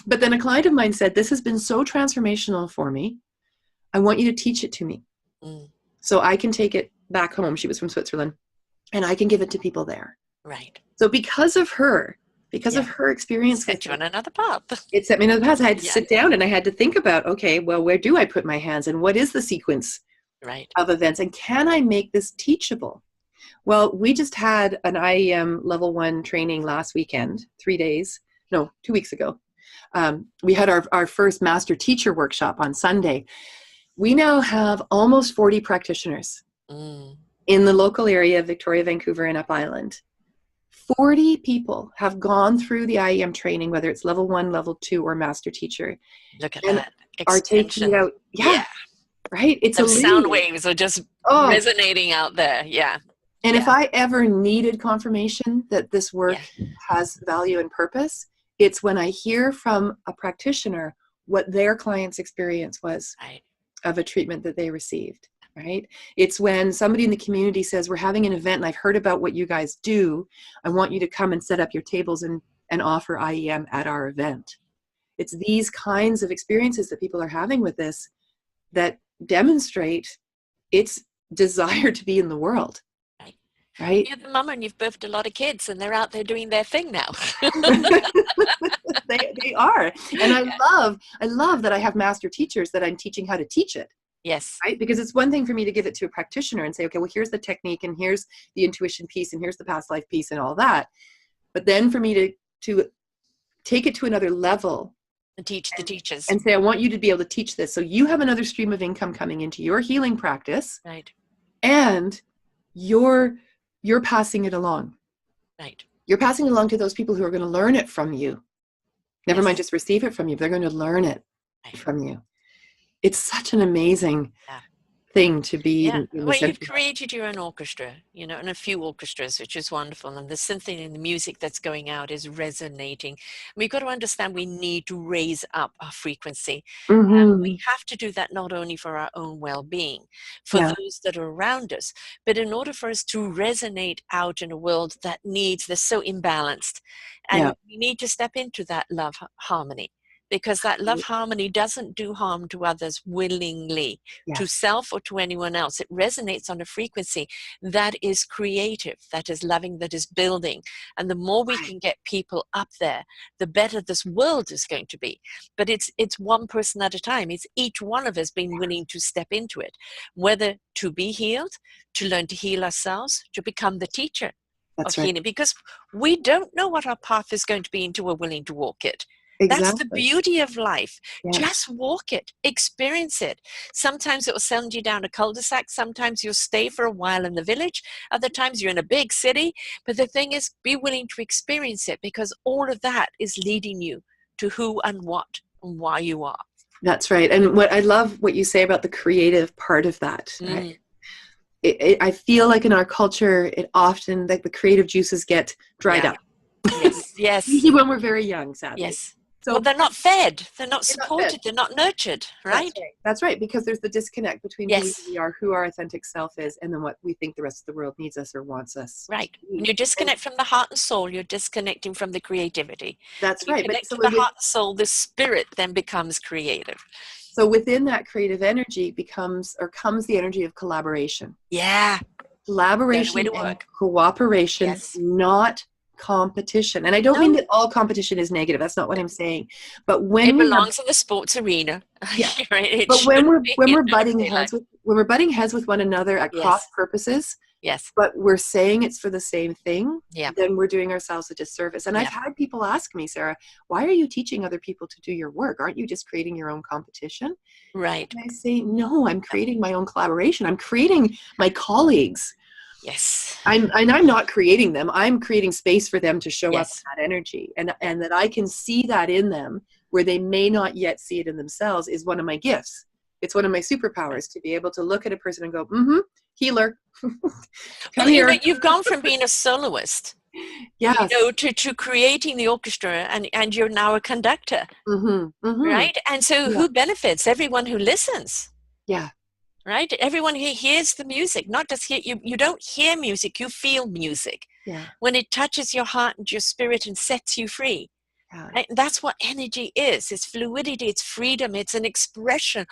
[SPEAKER 2] But then a client of mine said, this has been so transformational for me. I want you to teach it to me. So I can take it back home. She was from Switzerland, and I can give it to people there.
[SPEAKER 1] Right.
[SPEAKER 2] So because of her experience,
[SPEAKER 1] set you on another path.
[SPEAKER 2] It set me on the path. I had to sit down and I had to think about, okay, well, where do I put my hands and what is the sequence of events, and can I make this teachable? Well, we just had an IEM level 1 training last weekend, 2 weeks ago. We had our first master teacher workshop on Sunday. We now have almost 40 practitioners in the local area of Victoria, Vancouver, and Up Island. 40 people have gone through the IEM training, whether it's level 1, level 2, or master teacher.
[SPEAKER 1] Look at that extension.
[SPEAKER 2] Are taking it out. Yeah. Right? It's
[SPEAKER 1] those sound waves are just resonating out there. Yeah.
[SPEAKER 2] And if I ever needed confirmation that this work has value and purpose, it's when I hear from a practitioner what their client's experience was of a treatment that they received. Right? It's when somebody in the community says, we're having an event and I've heard about what you guys do. I want you to come and set up your tables and offer IEM at our event. It's these kinds of experiences that people are having with this that demonstrate its desire to be in the world. Right?
[SPEAKER 1] You're the mama and you've birthed a lot of kids and they're out there doing their thing now.
[SPEAKER 2] they are. And I love that I have master teachers that I'm teaching how to teach it.
[SPEAKER 1] Yes.
[SPEAKER 2] Right? Because it's one thing for me to give it to a practitioner and say, okay, well, here's the technique and here's the intuition piece and here's the past life piece and all that. But then for me to take it to another level
[SPEAKER 1] and teach the teachers
[SPEAKER 2] and say, I want you to be able to teach this. So you have another stream of income coming into your healing practice.
[SPEAKER 1] Right.
[SPEAKER 2] And you're passing it along.
[SPEAKER 1] Right.
[SPEAKER 2] You're passing it along to those people who are going to learn it from you. Never mind just receive it from you, but they're going to learn it from you. It's such an amazing thing to be in
[SPEAKER 1] well, you've created your own orchestra, and a few orchestras, which is wonderful, and the symphony and the music that's going out is resonating. We've got to understand we need to raise up our frequency. We have to do that not only for our own well-being, for those that are around us, but in order for us to resonate out in a world that's so imbalanced, and we need to step into that love harmony. Because that love harmony doesn't do harm to others willingly, to self or to anyone else. It resonates on a frequency that is creative, that is loving, that is building. And the more we can get people up there, the better this world is going to be. But it's one person at a time. It's each one of us being willing to step into it, whether to be healed, to learn to heal ourselves, to become the teacher of healing. Because we don't know what our path is going to be until we're willing to walk it. That's the
[SPEAKER 2] Exactly.
[SPEAKER 1] beauty of life.
[SPEAKER 2] Yes.
[SPEAKER 1] Just walk it, experience it. Sometimes it will send you down a cul-de-sac. Sometimes you'll stay for a while in the village. Other times you're in a big city. But the thing is, be willing to experience it, because all of that is leading you to who and what and why you are.
[SPEAKER 2] That's right. And what I love what you say about the creative part of that, right?
[SPEAKER 1] Mm,
[SPEAKER 2] I feel like in our culture, it often, like the creative juices get dried
[SPEAKER 1] yeah.
[SPEAKER 2] up.
[SPEAKER 1] Yes. Yes.
[SPEAKER 2] Usually when we're very young, sadly.
[SPEAKER 1] Yes. Well,
[SPEAKER 2] So
[SPEAKER 1] they're not fed. They're not
[SPEAKER 2] you're not fed.
[SPEAKER 1] supported. They're not nurtured,
[SPEAKER 2] That's
[SPEAKER 1] right?
[SPEAKER 2] right. That's right. Because there's the disconnect between who we
[SPEAKER 1] Yes.
[SPEAKER 2] really are, who our authentic self is, and then what we think the rest of the world needs us or wants us
[SPEAKER 1] Right.
[SPEAKER 2] to
[SPEAKER 1] When
[SPEAKER 2] be.
[SPEAKER 1] you
[SPEAKER 2] And
[SPEAKER 1] disconnect from the heart and soul, you're disconnecting from the creativity.
[SPEAKER 2] that's
[SPEAKER 1] When you
[SPEAKER 2] right. But
[SPEAKER 1] connect to the
[SPEAKER 2] with,
[SPEAKER 1] heart and soul, the spirit then becomes creative.
[SPEAKER 2] so within that creative energy becomes or comes the energy of collaboration.
[SPEAKER 1] Yeah. The only way
[SPEAKER 2] Collaboration
[SPEAKER 1] to
[SPEAKER 2] and
[SPEAKER 1] work.
[SPEAKER 2] cooperation,
[SPEAKER 1] Yes.
[SPEAKER 2] not competition. And I don't mean
[SPEAKER 1] No,
[SPEAKER 2] that all competition is negative. That's not what I'm saying. But
[SPEAKER 1] it
[SPEAKER 2] when we have,
[SPEAKER 1] belongs in the sports arena.
[SPEAKER 2] yeah,
[SPEAKER 1] Right? It
[SPEAKER 2] but
[SPEAKER 1] should be
[SPEAKER 2] when
[SPEAKER 1] in
[SPEAKER 2] we're butting
[SPEAKER 1] everyday
[SPEAKER 2] heads
[SPEAKER 1] life.
[SPEAKER 2] with when we're butting heads with one another at cross
[SPEAKER 1] Yes.
[SPEAKER 2] purposes,
[SPEAKER 1] Yes.
[SPEAKER 2] but we're saying it's for the same thing,
[SPEAKER 1] Yeah.
[SPEAKER 2] then we're doing ourselves a disservice. And I've
[SPEAKER 1] Yeah.
[SPEAKER 2] had people ask me, Sarah, why are you teaching other people to do your work? Aren't you just creating your own competition?
[SPEAKER 1] Right.
[SPEAKER 2] And I say, no, I'm creating my own collaboration. I'm creating my colleagues.
[SPEAKER 1] Yes.
[SPEAKER 2] I'm not creating them. I'm creating space for them to show up in
[SPEAKER 1] Yes.
[SPEAKER 2] that energy,
[SPEAKER 1] Yeah.
[SPEAKER 2] and that I can see that in them where they may not yet see it in themselves is one of my gifts. It's one of my superpowers to be able to look at a person and go, healer, come
[SPEAKER 1] Well, you know,
[SPEAKER 2] here.
[SPEAKER 1] you've gone from being a soloist,
[SPEAKER 2] Yes.
[SPEAKER 1] to creating the orchestra, and you're now a conductor,
[SPEAKER 2] Mm-hmm.
[SPEAKER 1] right? And so
[SPEAKER 2] Yeah.
[SPEAKER 1] who benefits? Everyone who listens.
[SPEAKER 2] Yeah.
[SPEAKER 1] Right? Everyone who hears the music, not just hear you don't hear music, you feel music.
[SPEAKER 2] Yeah.
[SPEAKER 1] When it touches your heart and your spirit and sets you free.
[SPEAKER 2] Yeah.
[SPEAKER 1] Right? That's what energy is. It's fluidity, it's freedom, it's an expression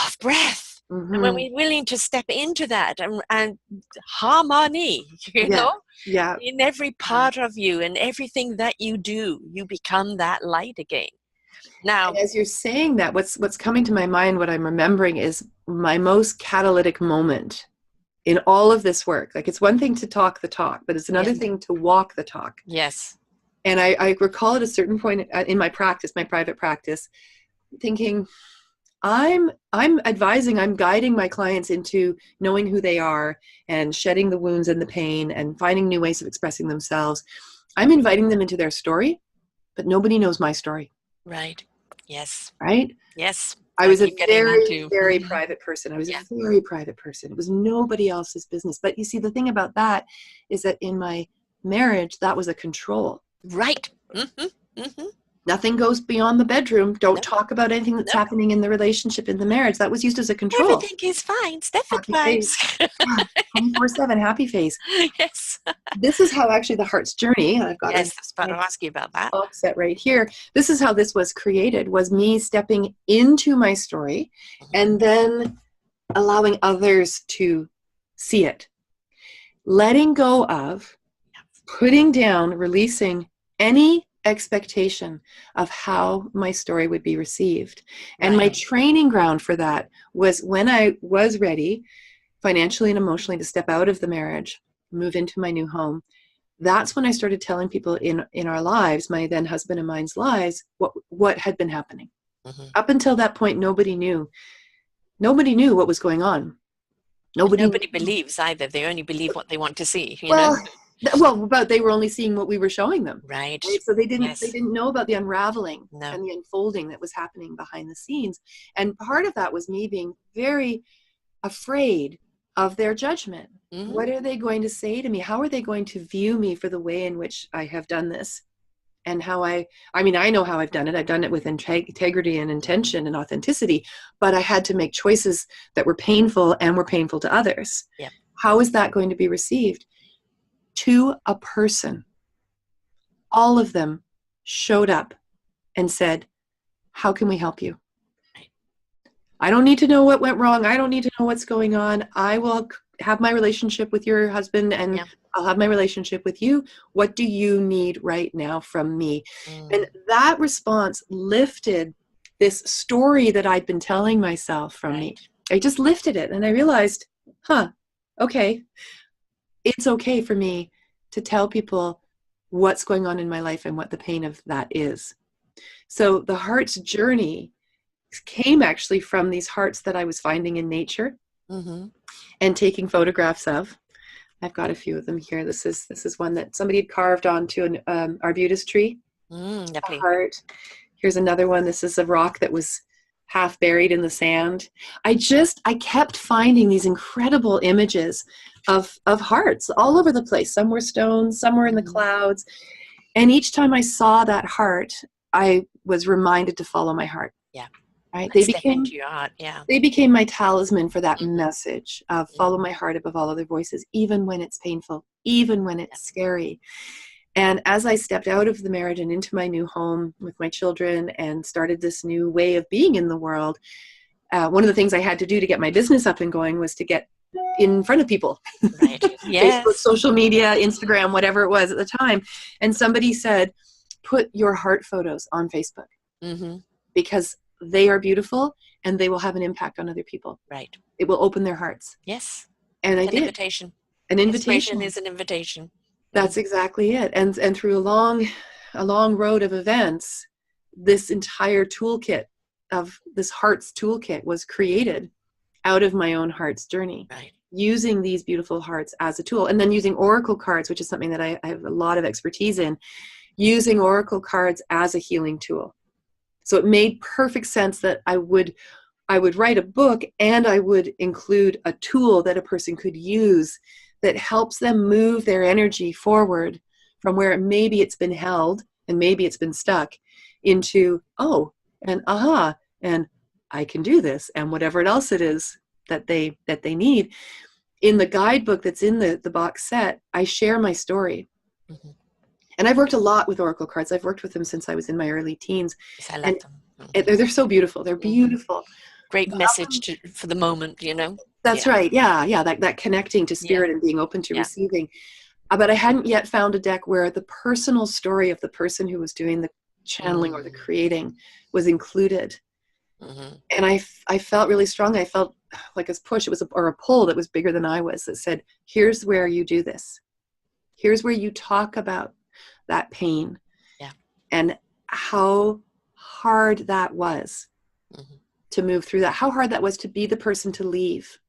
[SPEAKER 1] of breath. And when
[SPEAKER 2] Mm-hmm.
[SPEAKER 1] we're willing to step into that and harmony,
[SPEAKER 2] Yeah. Yeah.
[SPEAKER 1] in every part of you and everything that you do, you become that light again.
[SPEAKER 2] And
[SPEAKER 1] Now,
[SPEAKER 2] as you're saying that, what's coming to my mind, what I'm remembering is my most catalytic moment in all of this work. Like, it's one thing to talk the talk, but it's another
[SPEAKER 1] yes,
[SPEAKER 2] thing to walk the talk.
[SPEAKER 1] yes,
[SPEAKER 2] And I recall at a certain point in my practice, my private practice, thinking, I'm advising, I'm guiding my clients into knowing who they are and shedding the wounds and the pain and finding new ways of expressing themselves. I'm inviting them into their story, but nobody knows my story,
[SPEAKER 1] right, yes,
[SPEAKER 2] right?
[SPEAKER 1] yes.
[SPEAKER 2] I
[SPEAKER 1] I
[SPEAKER 2] was a
[SPEAKER 1] keep getting that
[SPEAKER 2] very,
[SPEAKER 1] too.
[SPEAKER 2] very private person. I was a
[SPEAKER 1] Yeah,
[SPEAKER 2] very private person. It was nobody else's business. But you see, the thing about that is that in my marriage, that was a control.
[SPEAKER 1] right. Mm-hmm. Mm-hmm.
[SPEAKER 2] Nothing goes beyond the bedroom. Don't
[SPEAKER 1] No,
[SPEAKER 2] talk about anything that's
[SPEAKER 1] no.
[SPEAKER 2] happening in the relationship, in the marriage. That was used as a control.
[SPEAKER 1] Everything is fine. Stefford
[SPEAKER 2] Happy face.
[SPEAKER 1] vibes.
[SPEAKER 2] Yeah, 24/7, happy face.
[SPEAKER 1] Yes.
[SPEAKER 2] This is how actually the heart's journey, and I've got
[SPEAKER 1] Yes,
[SPEAKER 2] a
[SPEAKER 1] I was about to ask you about that.
[SPEAKER 2] box set right here. This is how this was created, was me stepping into my story and then allowing others to see it. Letting go of, putting down, releasing any expectation of how my story would be received. And my
[SPEAKER 1] Right.
[SPEAKER 2] training ground for that was when I was ready, financially and emotionally, to step out of the marriage, move into my new home. That's when I started telling people in our lives, my then husband and mine's lives, what had been happening.
[SPEAKER 1] Mm-hmm.
[SPEAKER 2] Up until that point, nobody knew. Nobody knew what was going on.
[SPEAKER 1] And
[SPEAKER 2] Nobody
[SPEAKER 1] nobody
[SPEAKER 2] knew.
[SPEAKER 1] believes either. They only believe what they want to see,
[SPEAKER 2] Well, but they were only seeing what we were showing them.
[SPEAKER 1] Right.
[SPEAKER 2] Right? So they
[SPEAKER 1] Yes.
[SPEAKER 2] didn't know about the unraveling
[SPEAKER 1] No.
[SPEAKER 2] and the unfolding that was happening behind the scenes. And part of that was me being very afraid of their judgment.
[SPEAKER 1] Mm-hmm.
[SPEAKER 2] What are they going to say to me? How are they going to view me for the way in which I have done this? And how I know how I've done it. I've done it with integrity and intention and authenticity, but I had to make choices that were painful and were painful to others.
[SPEAKER 1] Yeah.
[SPEAKER 2] How is that going to be received? To a person, all of them showed up and said, how can we help you? I don't need to know what went wrong. I don't need to know what's going on. I will have my relationship with your husband and I'll have my relationship with you. What do you need right now from me? And that response lifted this story that I'd been telling myself from me. I just lifted it and I realized, okay, it's okay for me to tell people what's going on in my life and what the pain of that is. So the heart's journey came actually from these hearts that I was finding in nature
[SPEAKER 1] Mm-hmm.
[SPEAKER 2] and taking photographs of. I've got a few of them here. This is one that somebody had carved onto an arbutus tree, a
[SPEAKER 1] Lovely.
[SPEAKER 2] heart. Here's another one. This is a rock that was half buried in the sand. I kept finding these incredible images of hearts all over the place. Some were stones, some were in the
[SPEAKER 1] Mm-hmm.
[SPEAKER 2] clouds. And each time I saw that heart, I was reminded to follow my heart.
[SPEAKER 1] Yeah.
[SPEAKER 2] Right?
[SPEAKER 1] And step into your heart. Yeah.
[SPEAKER 2] They became my talisman for that
[SPEAKER 1] Mm-hmm.
[SPEAKER 2] message of follow my heart above all other voices, even when it's painful, even when
[SPEAKER 1] Yeah.
[SPEAKER 2] it's scary. And as I stepped out of the marriage and into my new home with my children and started this new way of being in the world, one of the things I had to do to get my business up and going was to get in front of people.
[SPEAKER 1] Right.
[SPEAKER 2] Facebook,
[SPEAKER 1] Yes.
[SPEAKER 2] social media, Instagram, whatever it was at the time. And somebody said, put your heart photos on Facebook
[SPEAKER 1] Mm-hmm.
[SPEAKER 2] because they are beautiful and they will have an impact on other people.
[SPEAKER 1] Right.
[SPEAKER 2] It will open their hearts.
[SPEAKER 1] Yes.
[SPEAKER 2] And I
[SPEAKER 1] An
[SPEAKER 2] did.
[SPEAKER 1] invitation.
[SPEAKER 2] An
[SPEAKER 1] Inspiration
[SPEAKER 2] invitation.
[SPEAKER 1] is an invitation.
[SPEAKER 2] That's exactly it. And through a long road of events, this entire toolkit of this heart's toolkit was created out of my own heart's journey,
[SPEAKER 1] Right.
[SPEAKER 2] using these beautiful hearts as a tool, and then using oracle cards, which is something that I have a lot of expertise in, using oracle cards as a healing tool. So it made perfect sense that I would write a book and I would include a tool that a person could use that helps them move their energy forward from where maybe it's been held and maybe it's been stuck into, oh, and aha, and I can do this, and whatever else it is that they need. In the guidebook that's in the box set, I share my story.
[SPEAKER 1] Mm-hmm.
[SPEAKER 2] And I've worked a lot with oracle cards. I've worked with them since I was in my early teens.
[SPEAKER 1] Yes, I love
[SPEAKER 2] And
[SPEAKER 1] them. Mm-hmm.
[SPEAKER 2] they're so beautiful. They're
[SPEAKER 1] Mm-hmm.
[SPEAKER 2] beautiful.
[SPEAKER 1] Great message for the moment, you know?
[SPEAKER 2] That's
[SPEAKER 1] Yeah.
[SPEAKER 2] right. Yeah. That connecting to
[SPEAKER 1] Yeah.
[SPEAKER 2] spirit and being open to
[SPEAKER 1] Yeah.
[SPEAKER 2] receiving. But I hadn't yet found a deck where the personal story of the person who was doing the channeling or the creating was included.
[SPEAKER 1] Mm-hmm.
[SPEAKER 2] And I felt really strong. I felt like a push. It was or a pull that was bigger than I was, that said, here's where you do this. Here's where you talk about that pain.
[SPEAKER 1] Yeah.
[SPEAKER 2] And how hard that was to move through that. How hard that was to be the person to leave.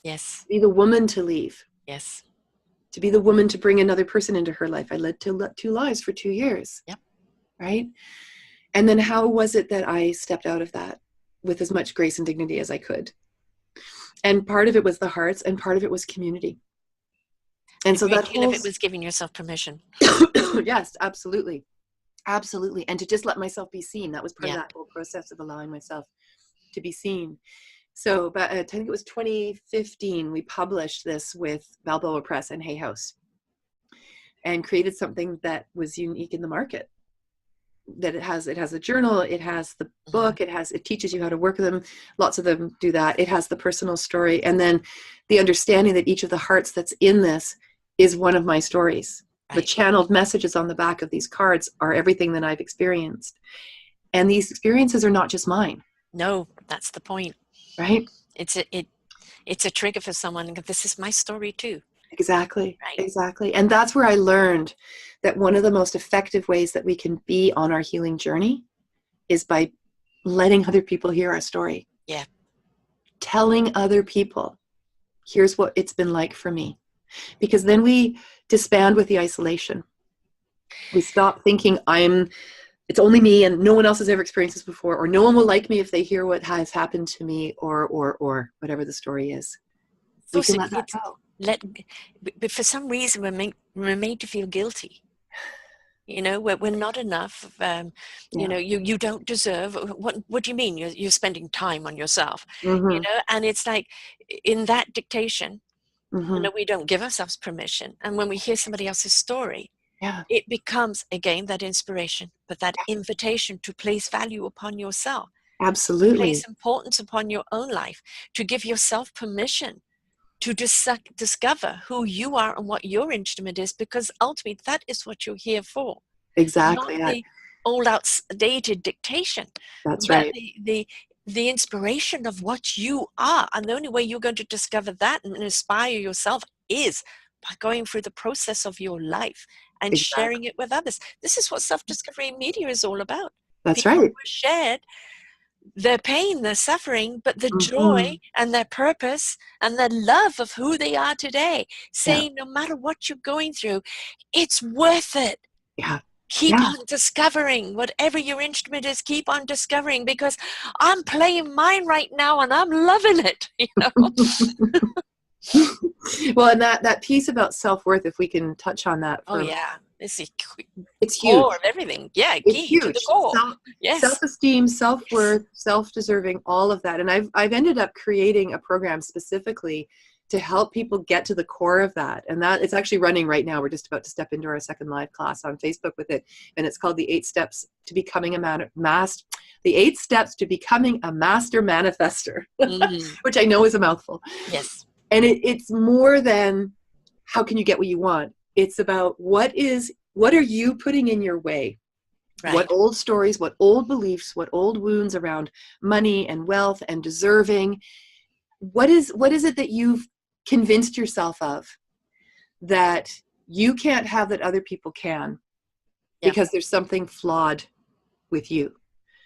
[SPEAKER 1] Yes.
[SPEAKER 2] Be the woman to leave.
[SPEAKER 1] Yes.
[SPEAKER 2] To be the woman to bring another person into her life. I led two lives for 2 years.
[SPEAKER 1] Yep.
[SPEAKER 2] Right? And then how was it that I stepped out of that with as much grace and dignity as I could? And part of it was the hearts, and part of it was community. And so that
[SPEAKER 1] deal of it was giving yourself permission.
[SPEAKER 2] Yes, absolutely. Absolutely. And to just let myself be seen. That was part of
[SPEAKER 1] Yeah.
[SPEAKER 2] that whole process of allowing myself to be seen. So, but I think it was 2015, we published this with Balboa Press and Hay House and created something that was unique in the market. That it has a journal, it has the book, it teaches you how to work with them. Lots of them do that. It has the personal story, and then the understanding that each of the hearts that's in this is one of my stories. Right. The channeled messages on the back of these cards are everything that I've experienced, and these experiences are not just mine.
[SPEAKER 1] No, that's the point.
[SPEAKER 2] Right?
[SPEAKER 1] It's a trigger for someone. This is my story too.
[SPEAKER 2] Exactly.
[SPEAKER 1] Right.
[SPEAKER 2] Exactly. And that's where I learned that one of the most effective ways that we can be on our healing journey is by letting other people hear our story.
[SPEAKER 1] Yeah. Telling
[SPEAKER 2] other people, here's what it's been like for me. Because then we disband with the isolation. We stop thinking it's only me and no one else has ever experienced this before, or no one will like me if they hear what has happened to me, or whatever the story is. We can let that go.
[SPEAKER 1] But for some reason we're made to feel guilty. You know, we're not enough. You know, you don't deserve. What do you mean? You're spending time on yourself. You know, and it's like in that dictation, you know, we don't give ourselves permission. And when we hear somebody else's story, it becomes again that inspiration, but that invitation to place value upon yourself.
[SPEAKER 2] Absolutely.
[SPEAKER 1] To place importance upon your own life, to give yourself permission to discover who you are and what your instrument is, because ultimately that is what you're here for.
[SPEAKER 2] Exactly.
[SPEAKER 1] Not the old outdated dictation.
[SPEAKER 2] That's
[SPEAKER 1] but
[SPEAKER 2] right.
[SPEAKER 1] The inspiration of what you are. And the only way you're going to discover that and inspire yourself is by going through the process of your life and sharing it with others. This is what self-discovery media is all about.
[SPEAKER 2] That's
[SPEAKER 1] People
[SPEAKER 2] right.
[SPEAKER 1] were shared their pain, their suffering, but the
[SPEAKER 2] Mm-hmm.
[SPEAKER 1] joy and their purpose and the love of who they are today,
[SPEAKER 2] Yeah.
[SPEAKER 1] saying no matter what you're going through, it's worth it.
[SPEAKER 2] Yeah.
[SPEAKER 1] Keep
[SPEAKER 2] Yeah.
[SPEAKER 1] on discovering whatever your instrument is. Keep on discovering, because I'm playing mine right now and I'm loving it.
[SPEAKER 2] Well, and that piece about self-worth, if we can touch on that
[SPEAKER 1] Oh
[SPEAKER 2] for,
[SPEAKER 1] yeah, it's the
[SPEAKER 2] it's huge.
[SPEAKER 1] core of everything. Yeah,
[SPEAKER 2] It's
[SPEAKER 1] key to the
[SPEAKER 2] huge.
[SPEAKER 1] core. Yes.
[SPEAKER 2] Self-esteem,
[SPEAKER 1] Yes.
[SPEAKER 2] self-worth, self-deserving, all of that. And I've ended up creating a program specifically to help people get to the core of that. And that it's actually running right now. We're just about to step into our second live class on Facebook with it. And it's called the 8 Steps to Becoming a the 8 Steps to Becoming a Master Manifester,
[SPEAKER 1] Mm-hmm.
[SPEAKER 2] which I know is a mouthful.
[SPEAKER 1] Yes.
[SPEAKER 2] And it's more than how can you get what you want. It's about what are you putting in your way? What
[SPEAKER 1] Right.
[SPEAKER 2] old stories, what old beliefs, what old wounds around money and wealth and deserving, what is it that you've convinced yourself of that you can't have that other people can,
[SPEAKER 1] Yep.
[SPEAKER 2] because there's something flawed with you?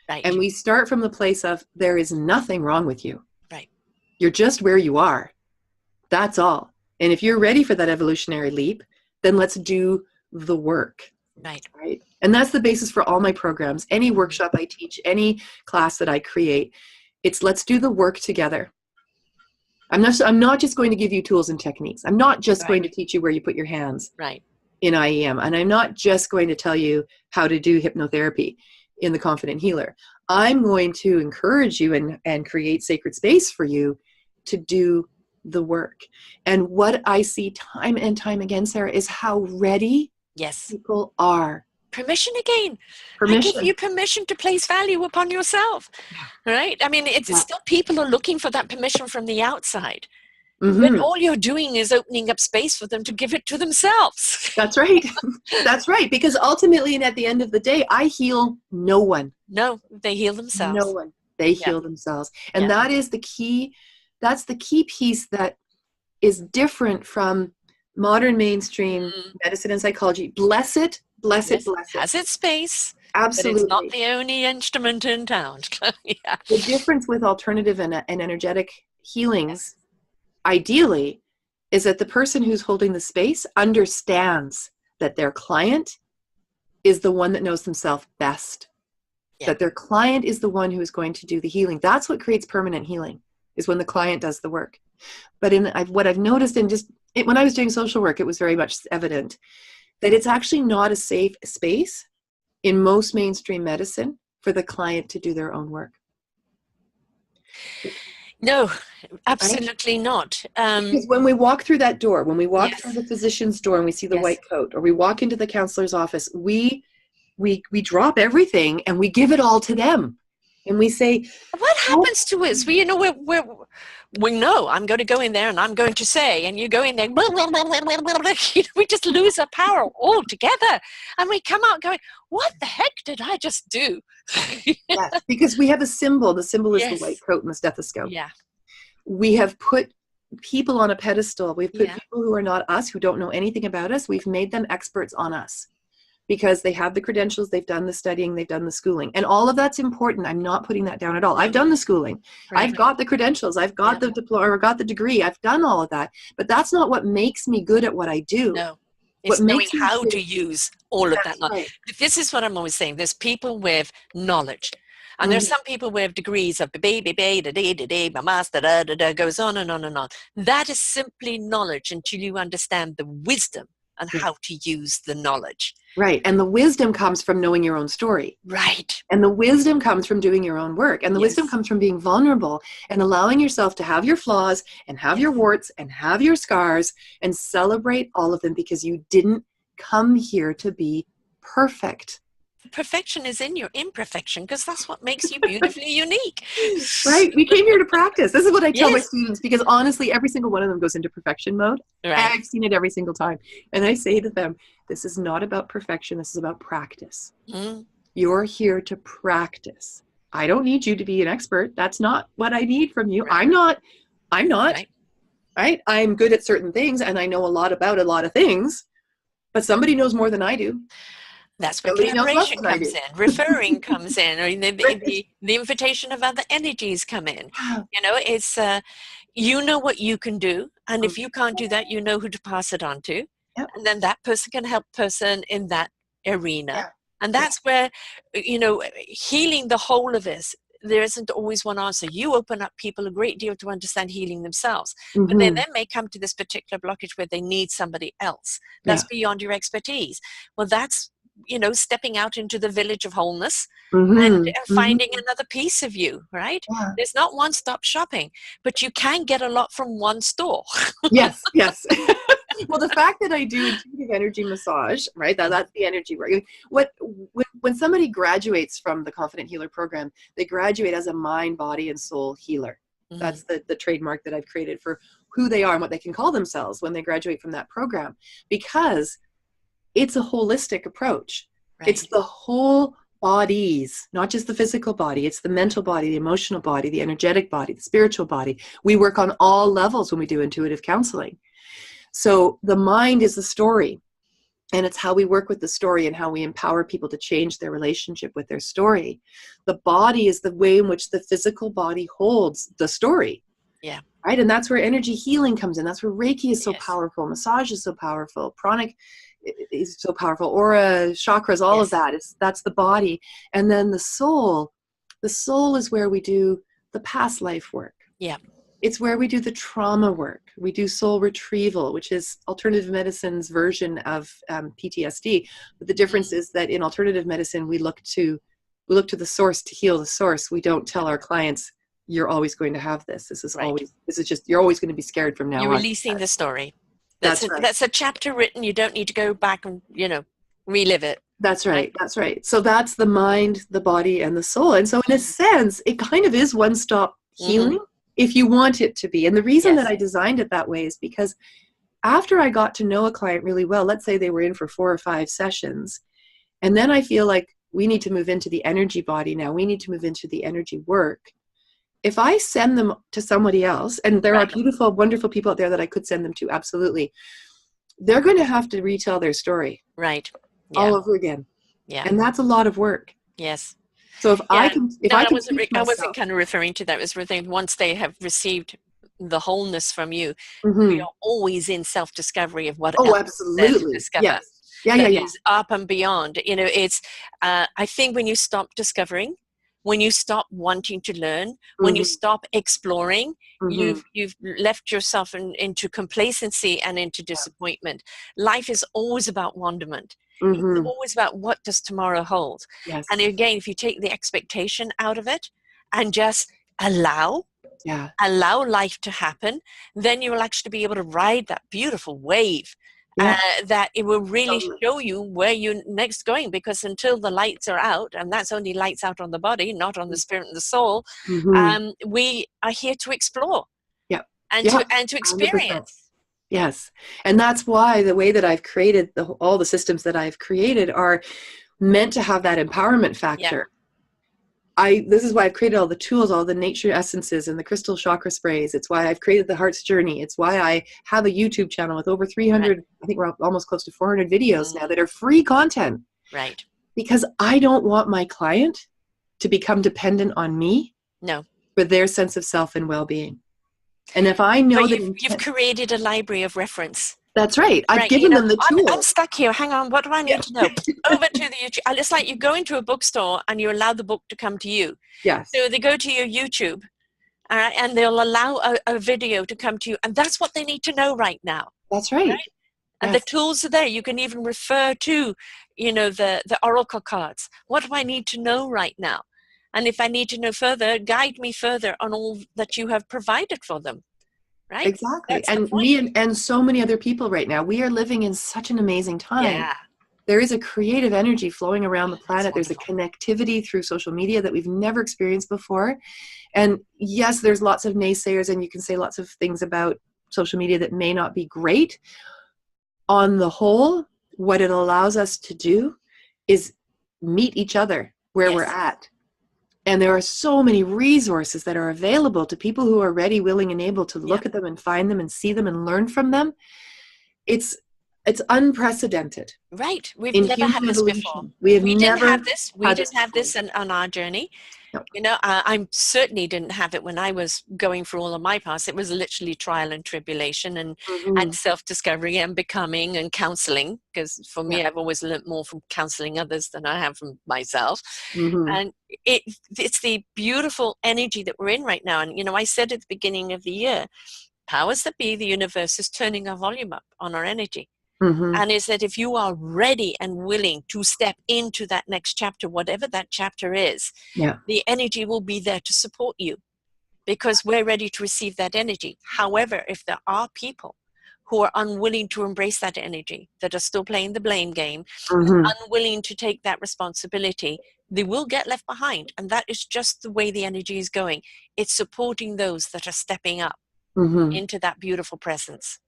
[SPEAKER 1] Right.
[SPEAKER 2] And we start from the place of there is nothing wrong with you.
[SPEAKER 1] Right.
[SPEAKER 2] You're just where you are. That's all. And if you're ready for that evolutionary leap, then let's do the work.
[SPEAKER 1] Right.
[SPEAKER 2] Right. And that's the basis for all my programs. Any workshop I teach, any class that I create, it's let's do the work together. I'm not just going to give you tools and techniques. I'm not just going to teach you where you put your hands
[SPEAKER 1] Right.
[SPEAKER 2] in IEM. And I'm not just going to tell you how to do hypnotherapy in the Confident Healer. I'm going to encourage you and create sacred space for you to do the work. And what I see time and time again, Sarah, is how ready
[SPEAKER 1] Yes.
[SPEAKER 2] people are.
[SPEAKER 1] Permission again.
[SPEAKER 2] Permission.
[SPEAKER 1] I give you permission to place value upon yourself. Right? I mean, it's still people are looking for that permission from the outside.
[SPEAKER 2] Mm-hmm.
[SPEAKER 1] When all you're doing is opening up space for them to give it to themselves.
[SPEAKER 2] That's right. That's right. Because ultimately, and at the end of the day, I heal no one.
[SPEAKER 1] No, they heal themselves.
[SPEAKER 2] No one. They heal themselves. And that is the key. That's the key piece that is different from modern mainstream medicine and psychology. Bless it.
[SPEAKER 1] Has its space.
[SPEAKER 2] Absolutely.
[SPEAKER 1] But it's not the only instrument in town. Yeah.
[SPEAKER 2] The difference with alternative and energetic healings, ideally, is that the person who's holding the space understands that their client is the one that knows themselves best. That their client is the one who is going to do the healing. That's what creates permanent healing, is when the client does the work. But what I've noticed when I was doing social work, it was very much evident that it's actually not a safe space in most mainstream medicine for the client to do their own work.
[SPEAKER 1] No, absolutely not.
[SPEAKER 2] Because when we walk through that door, when we walk through the physician's door and we see the white coat, or we walk into the counselor's office, we drop everything and we give it all to them. And we say,
[SPEAKER 1] what happens to us? We know I'm going to go in there and I'm going to say, and you go in there, we just lose our power altogether. And we come out going, what the heck did I just do?
[SPEAKER 2] Yes, because we have a symbol. The symbol is the white coat and the stethoscope.
[SPEAKER 1] Yeah.
[SPEAKER 2] We have put people on a pedestal. We've put people who are not us, who don't know anything about us. We've made them experts on us because they have the credentials, they've done the studying, they've done the schooling. And all of that's important. I'm not putting that down at all. I've done the schooling. Right. I've got the credentials. I've got the diploma, or got the degree. I've done all of that. But that's not what makes me good at what I do.
[SPEAKER 1] No. It's knowing how to use all of that knowledge. Right. This is what I'm always saying. There's people with knowledge. And there's some people with degrees of my master, goes on and on and on. That is simply knowledge until you understand the wisdom and how to use the knowledge.
[SPEAKER 2] Right. And the wisdom comes from knowing your own story.
[SPEAKER 1] Right.
[SPEAKER 2] And the wisdom comes from doing your own work. And the wisdom comes from being vulnerable and allowing yourself to have your flaws and have your warts and have your scars and celebrate all of them, because you didn't come here to be perfect.
[SPEAKER 1] Perfection is in your imperfection, because that's what makes you beautifully unique.
[SPEAKER 2] Right. We came here to practice. This is what I tell my students, because honestly, every single one of them goes into perfection mode. Right. I've seen it every single time. And I say to them, this is not about perfection. This is about practice. You're here to practice. I don't need you to be an expert. That's not what I need from you. Right. I'm not. Right. I'm good at certain things and I know a lot about a lot of things, but somebody knows more than I do.
[SPEAKER 1] That's where
[SPEAKER 2] Nobody knows less
[SPEAKER 1] collaboration
[SPEAKER 2] than I
[SPEAKER 1] comes
[SPEAKER 2] do.
[SPEAKER 1] in, referring comes in, or
[SPEAKER 2] Right.
[SPEAKER 1] the invitation of other energies come in.
[SPEAKER 2] Yeah.
[SPEAKER 1] You know, it's you know what you can do, and
[SPEAKER 2] Mm.
[SPEAKER 1] if you can't do that, you know who to pass it on to,
[SPEAKER 2] Yep.
[SPEAKER 1] and then that person can help person in that arena.
[SPEAKER 2] Yeah.
[SPEAKER 1] And
[SPEAKER 2] Yeah.
[SPEAKER 1] that's where, healing the whole of this, there isn't always one answer. You open up people a great deal to understand healing themselves, but they
[SPEAKER 2] Mm-hmm.
[SPEAKER 1] then may come to this particular blockage where they need somebody else that's
[SPEAKER 2] Yeah.
[SPEAKER 1] beyond your expertise. Well, that's, stepping out into the village of wholeness and
[SPEAKER 2] Mm-hmm.
[SPEAKER 1] finding
[SPEAKER 2] Mm-hmm.
[SPEAKER 1] another piece of you, right?
[SPEAKER 2] Yeah.
[SPEAKER 1] There's not one-stop shopping, but you can get a lot from one store.
[SPEAKER 2] Yes. Yes. Well, the fact that I do intuitive energy massage, right? That's the energy work. When somebody graduates from the Confident Healer program, they graduate as a mind, body, and soul healer.
[SPEAKER 1] Mhm.
[SPEAKER 2] That's the trademark that I've created for who they are and what they can call themselves when they graduate from that program, because it's a holistic approach. It's
[SPEAKER 1] Right.
[SPEAKER 2] the whole bodies, not just the physical body. It's the mental body, the emotional body, the energetic body, the spiritual body. We work on all levels when we do intuitive counseling. So the mind is the story, and it's how we work with the story and how we empower people to change their relationship with their story. The body is the way in which the physical body holds the story.
[SPEAKER 1] Yeah.
[SPEAKER 2] Right? And that's where energy healing comes in. That's where Reiki is so
[SPEAKER 1] Yes.
[SPEAKER 2] powerful. Massage is so powerful. Pranic is so powerful. Aura, chakras, all of
[SPEAKER 1] Yes.
[SPEAKER 2] that. That's the body. And then the soul. The soul is where we do the past life work.
[SPEAKER 1] Yeah.
[SPEAKER 2] It's where we do the trauma work. We do soul retrieval, which is alternative medicine's version of PTSD. But the difference is that in alternative medicine, we look to the source to heal the source. We don't tell our clients, you're always going to have this.
[SPEAKER 1] Right.
[SPEAKER 2] You're always going to be scared from now
[SPEAKER 1] You're
[SPEAKER 2] on.
[SPEAKER 1] releasing the story.
[SPEAKER 2] That's right.
[SPEAKER 1] That's a chapter written. You don't need to go back and, relive it.
[SPEAKER 2] That's right. That's right. So that's the mind, the body, and the soul. And so in a sense, it kind of is one-stop healing if you want it to be. And the reason that
[SPEAKER 1] Yes.
[SPEAKER 2] I designed it that way is because after I got to know a client really well, let's say they were in for 4 or 5 sessions, and then I feel like we need to move into the energy body now. We need to move into the energy work. If I send them to somebody else, and there are
[SPEAKER 1] Right.
[SPEAKER 2] beautiful, wonderful people out there that I could send them to, absolutely, they're going to have to retell their story
[SPEAKER 1] Right.
[SPEAKER 2] all
[SPEAKER 1] Yeah.
[SPEAKER 2] over again.
[SPEAKER 1] Yeah.
[SPEAKER 2] And that's a lot of work.
[SPEAKER 1] Yes.
[SPEAKER 2] So if I
[SPEAKER 1] Yeah.
[SPEAKER 2] can
[SPEAKER 1] No, I
[SPEAKER 2] teach
[SPEAKER 1] I wasn't
[SPEAKER 2] myself.
[SPEAKER 1] kind of referring to that. I was referring once they have received the wholeness from you, we
[SPEAKER 2] Mm-hmm.
[SPEAKER 1] are always in self-discovery of what
[SPEAKER 2] Oh,
[SPEAKER 1] else is there to
[SPEAKER 2] absolutely.
[SPEAKER 1] discover.
[SPEAKER 2] Yes. Yeah, yeah,
[SPEAKER 1] That
[SPEAKER 2] yeah.
[SPEAKER 1] is up and beyond. It's, I think when you stop discovering, when you stop wanting to learn, when you
[SPEAKER 2] Mm-hmm.
[SPEAKER 1] stop exploring,
[SPEAKER 2] Mm-hmm.
[SPEAKER 1] you've left yourself into complacency and into disappointment. Life is always about wonderment. It's
[SPEAKER 2] Mm-hmm.
[SPEAKER 1] always about what does tomorrow hold.
[SPEAKER 2] Yes.
[SPEAKER 1] And again, if you take the expectation out of it and just allow
[SPEAKER 2] Yeah.
[SPEAKER 1] life to happen, then you will actually be able to ride that beautiful wave.
[SPEAKER 2] Yeah.
[SPEAKER 1] That it will really
[SPEAKER 2] Totally.
[SPEAKER 1] show you where you're next going, because until the lights are out, and that's only lights out on the body, not on the spirit and the soul,
[SPEAKER 2] Mm-hmm.
[SPEAKER 1] we are here to explore
[SPEAKER 2] Yeah.
[SPEAKER 1] and
[SPEAKER 2] Yeah.
[SPEAKER 1] to
[SPEAKER 2] 100%.
[SPEAKER 1] experience.
[SPEAKER 2] Yes. And that's why the way that I've created all the systems that I've created are meant to have that empowerment
[SPEAKER 1] Yeah.
[SPEAKER 2] factor. This is why I've created all the tools, all the nature essences and the crystal chakra sprays. It's why I've created the Heart's Journey. It's why I have a YouTube channel with over 300,
[SPEAKER 1] Right.
[SPEAKER 2] I think we're almost close to 400 videos now that are free content.
[SPEAKER 1] Right.
[SPEAKER 2] Because I don't want my client to become dependent on me
[SPEAKER 1] No.
[SPEAKER 2] for their sense of self and well-being. And if I know
[SPEAKER 1] But
[SPEAKER 2] that
[SPEAKER 1] you've created a library of reference.
[SPEAKER 2] that's right. I've
[SPEAKER 1] Right,
[SPEAKER 2] given them the
[SPEAKER 1] I'm
[SPEAKER 2] tools.
[SPEAKER 1] stuck here. Hang on, what do I need to know? Over to the YouTube. It's like you go into a bookstore and you allow the book to come to you.
[SPEAKER 2] Yes.
[SPEAKER 1] So they go to your YouTube, and they'll allow a video to come to you, and that's what they need to know right now.
[SPEAKER 2] That's right.
[SPEAKER 1] Right? And the tools are there. You can even refer to, the oracle cards. What do I need to know right now? And if I need to know further, guide me further on all that you have provided for them. Right?
[SPEAKER 2] Exactly.
[SPEAKER 1] That's the
[SPEAKER 2] And
[SPEAKER 1] point.
[SPEAKER 2] me and so many other people right now, we are living in such an amazing time.
[SPEAKER 1] Yeah.
[SPEAKER 2] There is a creative energy flowing around the planet. There's a
[SPEAKER 1] wonderful.
[SPEAKER 2] connectivity through social media that we've never experienced before. And yes, there's lots of naysayers, and you can say lots of things about social media that may not be great. On the whole, what it allows us to do is meet each other where we're
[SPEAKER 1] Yes.
[SPEAKER 2] at. And there are so many resources that are available to people who are ready, willing, and able to look at them and find them and see them and learn from them. It's It's unprecedented
[SPEAKER 1] Right. We've
[SPEAKER 2] in
[SPEAKER 1] never had
[SPEAKER 2] human
[SPEAKER 1] this before.
[SPEAKER 2] evolution. We have
[SPEAKER 1] We didn't have
[SPEAKER 2] never
[SPEAKER 1] this. We
[SPEAKER 2] had this
[SPEAKER 1] didn't have
[SPEAKER 2] before.
[SPEAKER 1] this on our journey.
[SPEAKER 2] No.
[SPEAKER 1] You know, I certainly didn't have it when I was going through all of my past. It was literally trial and tribulation and
[SPEAKER 2] Mm-hmm.
[SPEAKER 1] self-discovery and becoming and counseling. Because for
[SPEAKER 2] Yeah.
[SPEAKER 1] me, I've always learned more from counseling others than I have from myself.
[SPEAKER 2] Mm-hmm.
[SPEAKER 1] And it's the beautiful energy that we're in right now. And, you know, I said at the beginning of the year, powers that be, the universe is turning our volume up on our energy.
[SPEAKER 2] Mm-hmm.
[SPEAKER 1] And is that if you are ready and willing to step into that next chapter, whatever that chapter is,
[SPEAKER 2] Yeah.
[SPEAKER 1] the energy will be there to support you because we're ready to receive that energy. However, if there are people who are unwilling to embrace that energy, that are still playing the blame game,
[SPEAKER 2] Mm-hmm.
[SPEAKER 1] unwilling to take that responsibility, they will get left behind. And that is just the way the energy is going. It's supporting those that are stepping up
[SPEAKER 2] Mm-hmm.
[SPEAKER 1] into that beautiful presence.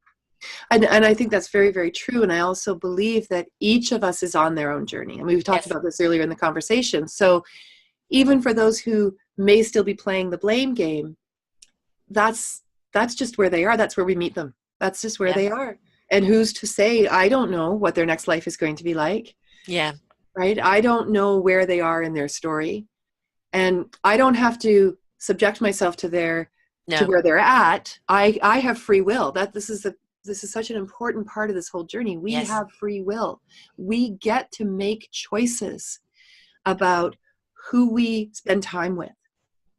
[SPEAKER 2] And I think that's very, very true. And I also believe that each of us is on their own journey. And we've talked
[SPEAKER 1] Yes.
[SPEAKER 2] about this earlier in the conversation. So even for those who may still be playing the blame game, that's just where they are. That's where we meet them. That's just where
[SPEAKER 1] Yeah.
[SPEAKER 2] they are. And who's to say, I don't know what their next life is going to be like,
[SPEAKER 1] Yeah.
[SPEAKER 2] right? I don't know where they are in their story. And I don't have to subject myself to
[SPEAKER 1] No.
[SPEAKER 2] where they're at. I have free will. This is such an important part of this whole journey. We
[SPEAKER 1] Yes.
[SPEAKER 2] have free will. We get to make choices about who we spend time with,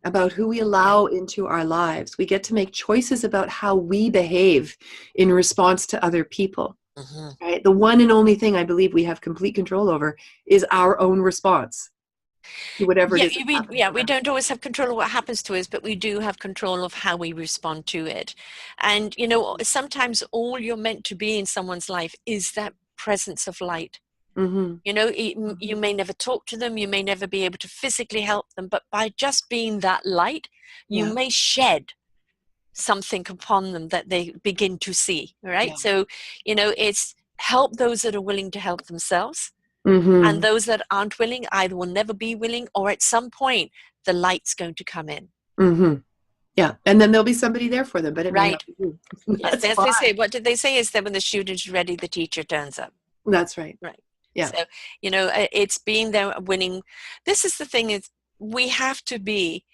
[SPEAKER 2] about who we allow into our lives. We get to make choices about how we behave in response to other people.
[SPEAKER 1] Mm-hmm.
[SPEAKER 2] Right? The one and only thing I believe we have complete control over is our own response to whatever it
[SPEAKER 1] Yeah,
[SPEAKER 2] is that's happening
[SPEAKER 1] we
[SPEAKER 2] around us.
[SPEAKER 1] don't always have control of what happens to us, but we do have control of how we respond to it. And, you know, sometimes all you're meant to be in someone's life is that presence of light.
[SPEAKER 2] Mm-hmm.
[SPEAKER 1] You know, you may never talk to them, you may never be able to physically help them, but by just being that light, you
[SPEAKER 2] Yeah.
[SPEAKER 1] may shed something upon them that they begin to see, right?
[SPEAKER 2] Yeah.
[SPEAKER 1] So, you know, it's help those that are willing to help themselves. And
[SPEAKER 2] Mm-hmm.
[SPEAKER 1] those that aren't willing either will never be willing, or at some point the light's going to come in.
[SPEAKER 2] Mm-hmm. Yeah. And then there'll be somebody there for them, but it may
[SPEAKER 1] Right.
[SPEAKER 2] not be you.
[SPEAKER 1] Yes,
[SPEAKER 2] That's
[SPEAKER 1] as they say,
[SPEAKER 2] fine.
[SPEAKER 1] what did they say is that when the student is ready, the teacher turns up.
[SPEAKER 2] That's right.
[SPEAKER 1] Right.
[SPEAKER 2] Yeah.
[SPEAKER 1] So, you know, it's being there winning. This is the thing, is we have to be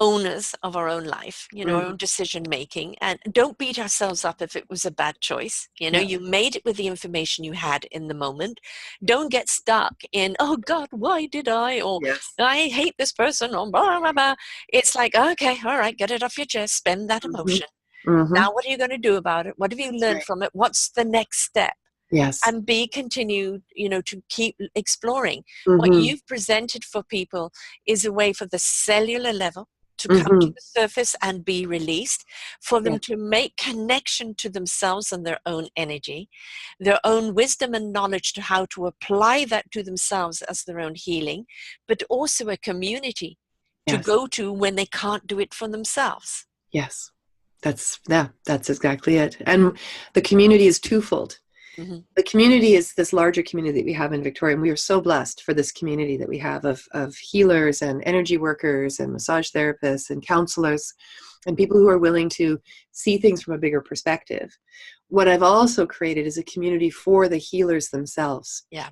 [SPEAKER 1] owners of our own life, you know, our
[SPEAKER 2] Mm-hmm.
[SPEAKER 1] own decision making, and don't beat ourselves up if it was a bad choice. You know,
[SPEAKER 2] Yeah.
[SPEAKER 1] you made it with the information you had in the moment. Don't get stuck in, oh God, why did I? Or
[SPEAKER 2] Yes.
[SPEAKER 1] I hate this person, or blah, blah, blah. It's like, okay, all right, get it off your chest, spend that
[SPEAKER 2] Mm-hmm.
[SPEAKER 1] emotion.
[SPEAKER 2] Mm-hmm.
[SPEAKER 1] Now, what are you going to do about it? What have you
[SPEAKER 2] That's
[SPEAKER 1] learned
[SPEAKER 2] right.
[SPEAKER 1] from it? What's the next step?
[SPEAKER 2] Yes.
[SPEAKER 1] And be continued, you know, to keep exploring. What
[SPEAKER 2] Mm-hmm.
[SPEAKER 1] you've presented for people is a way for the cellular level to come to
[SPEAKER 2] Mm-hmm.
[SPEAKER 1] the surface and be released, for
[SPEAKER 2] Yeah.
[SPEAKER 1] them to make connection to themselves and their own energy, their own wisdom and knowledge to how to apply that to themselves as their own healing, but also a community to
[SPEAKER 2] Yes.
[SPEAKER 1] go to when they can't do it for themselves.
[SPEAKER 2] Yes. That's exactly it. And the community is twofold.
[SPEAKER 1] Mm-hmm.
[SPEAKER 2] The community is this larger community that we have in Victoria, and we are so blessed for this community that we have of healers and energy workers and massage therapists and counselors and people who are willing to see things from a bigger perspective. What I've also created is a community for the healers themselves,
[SPEAKER 1] Yeah.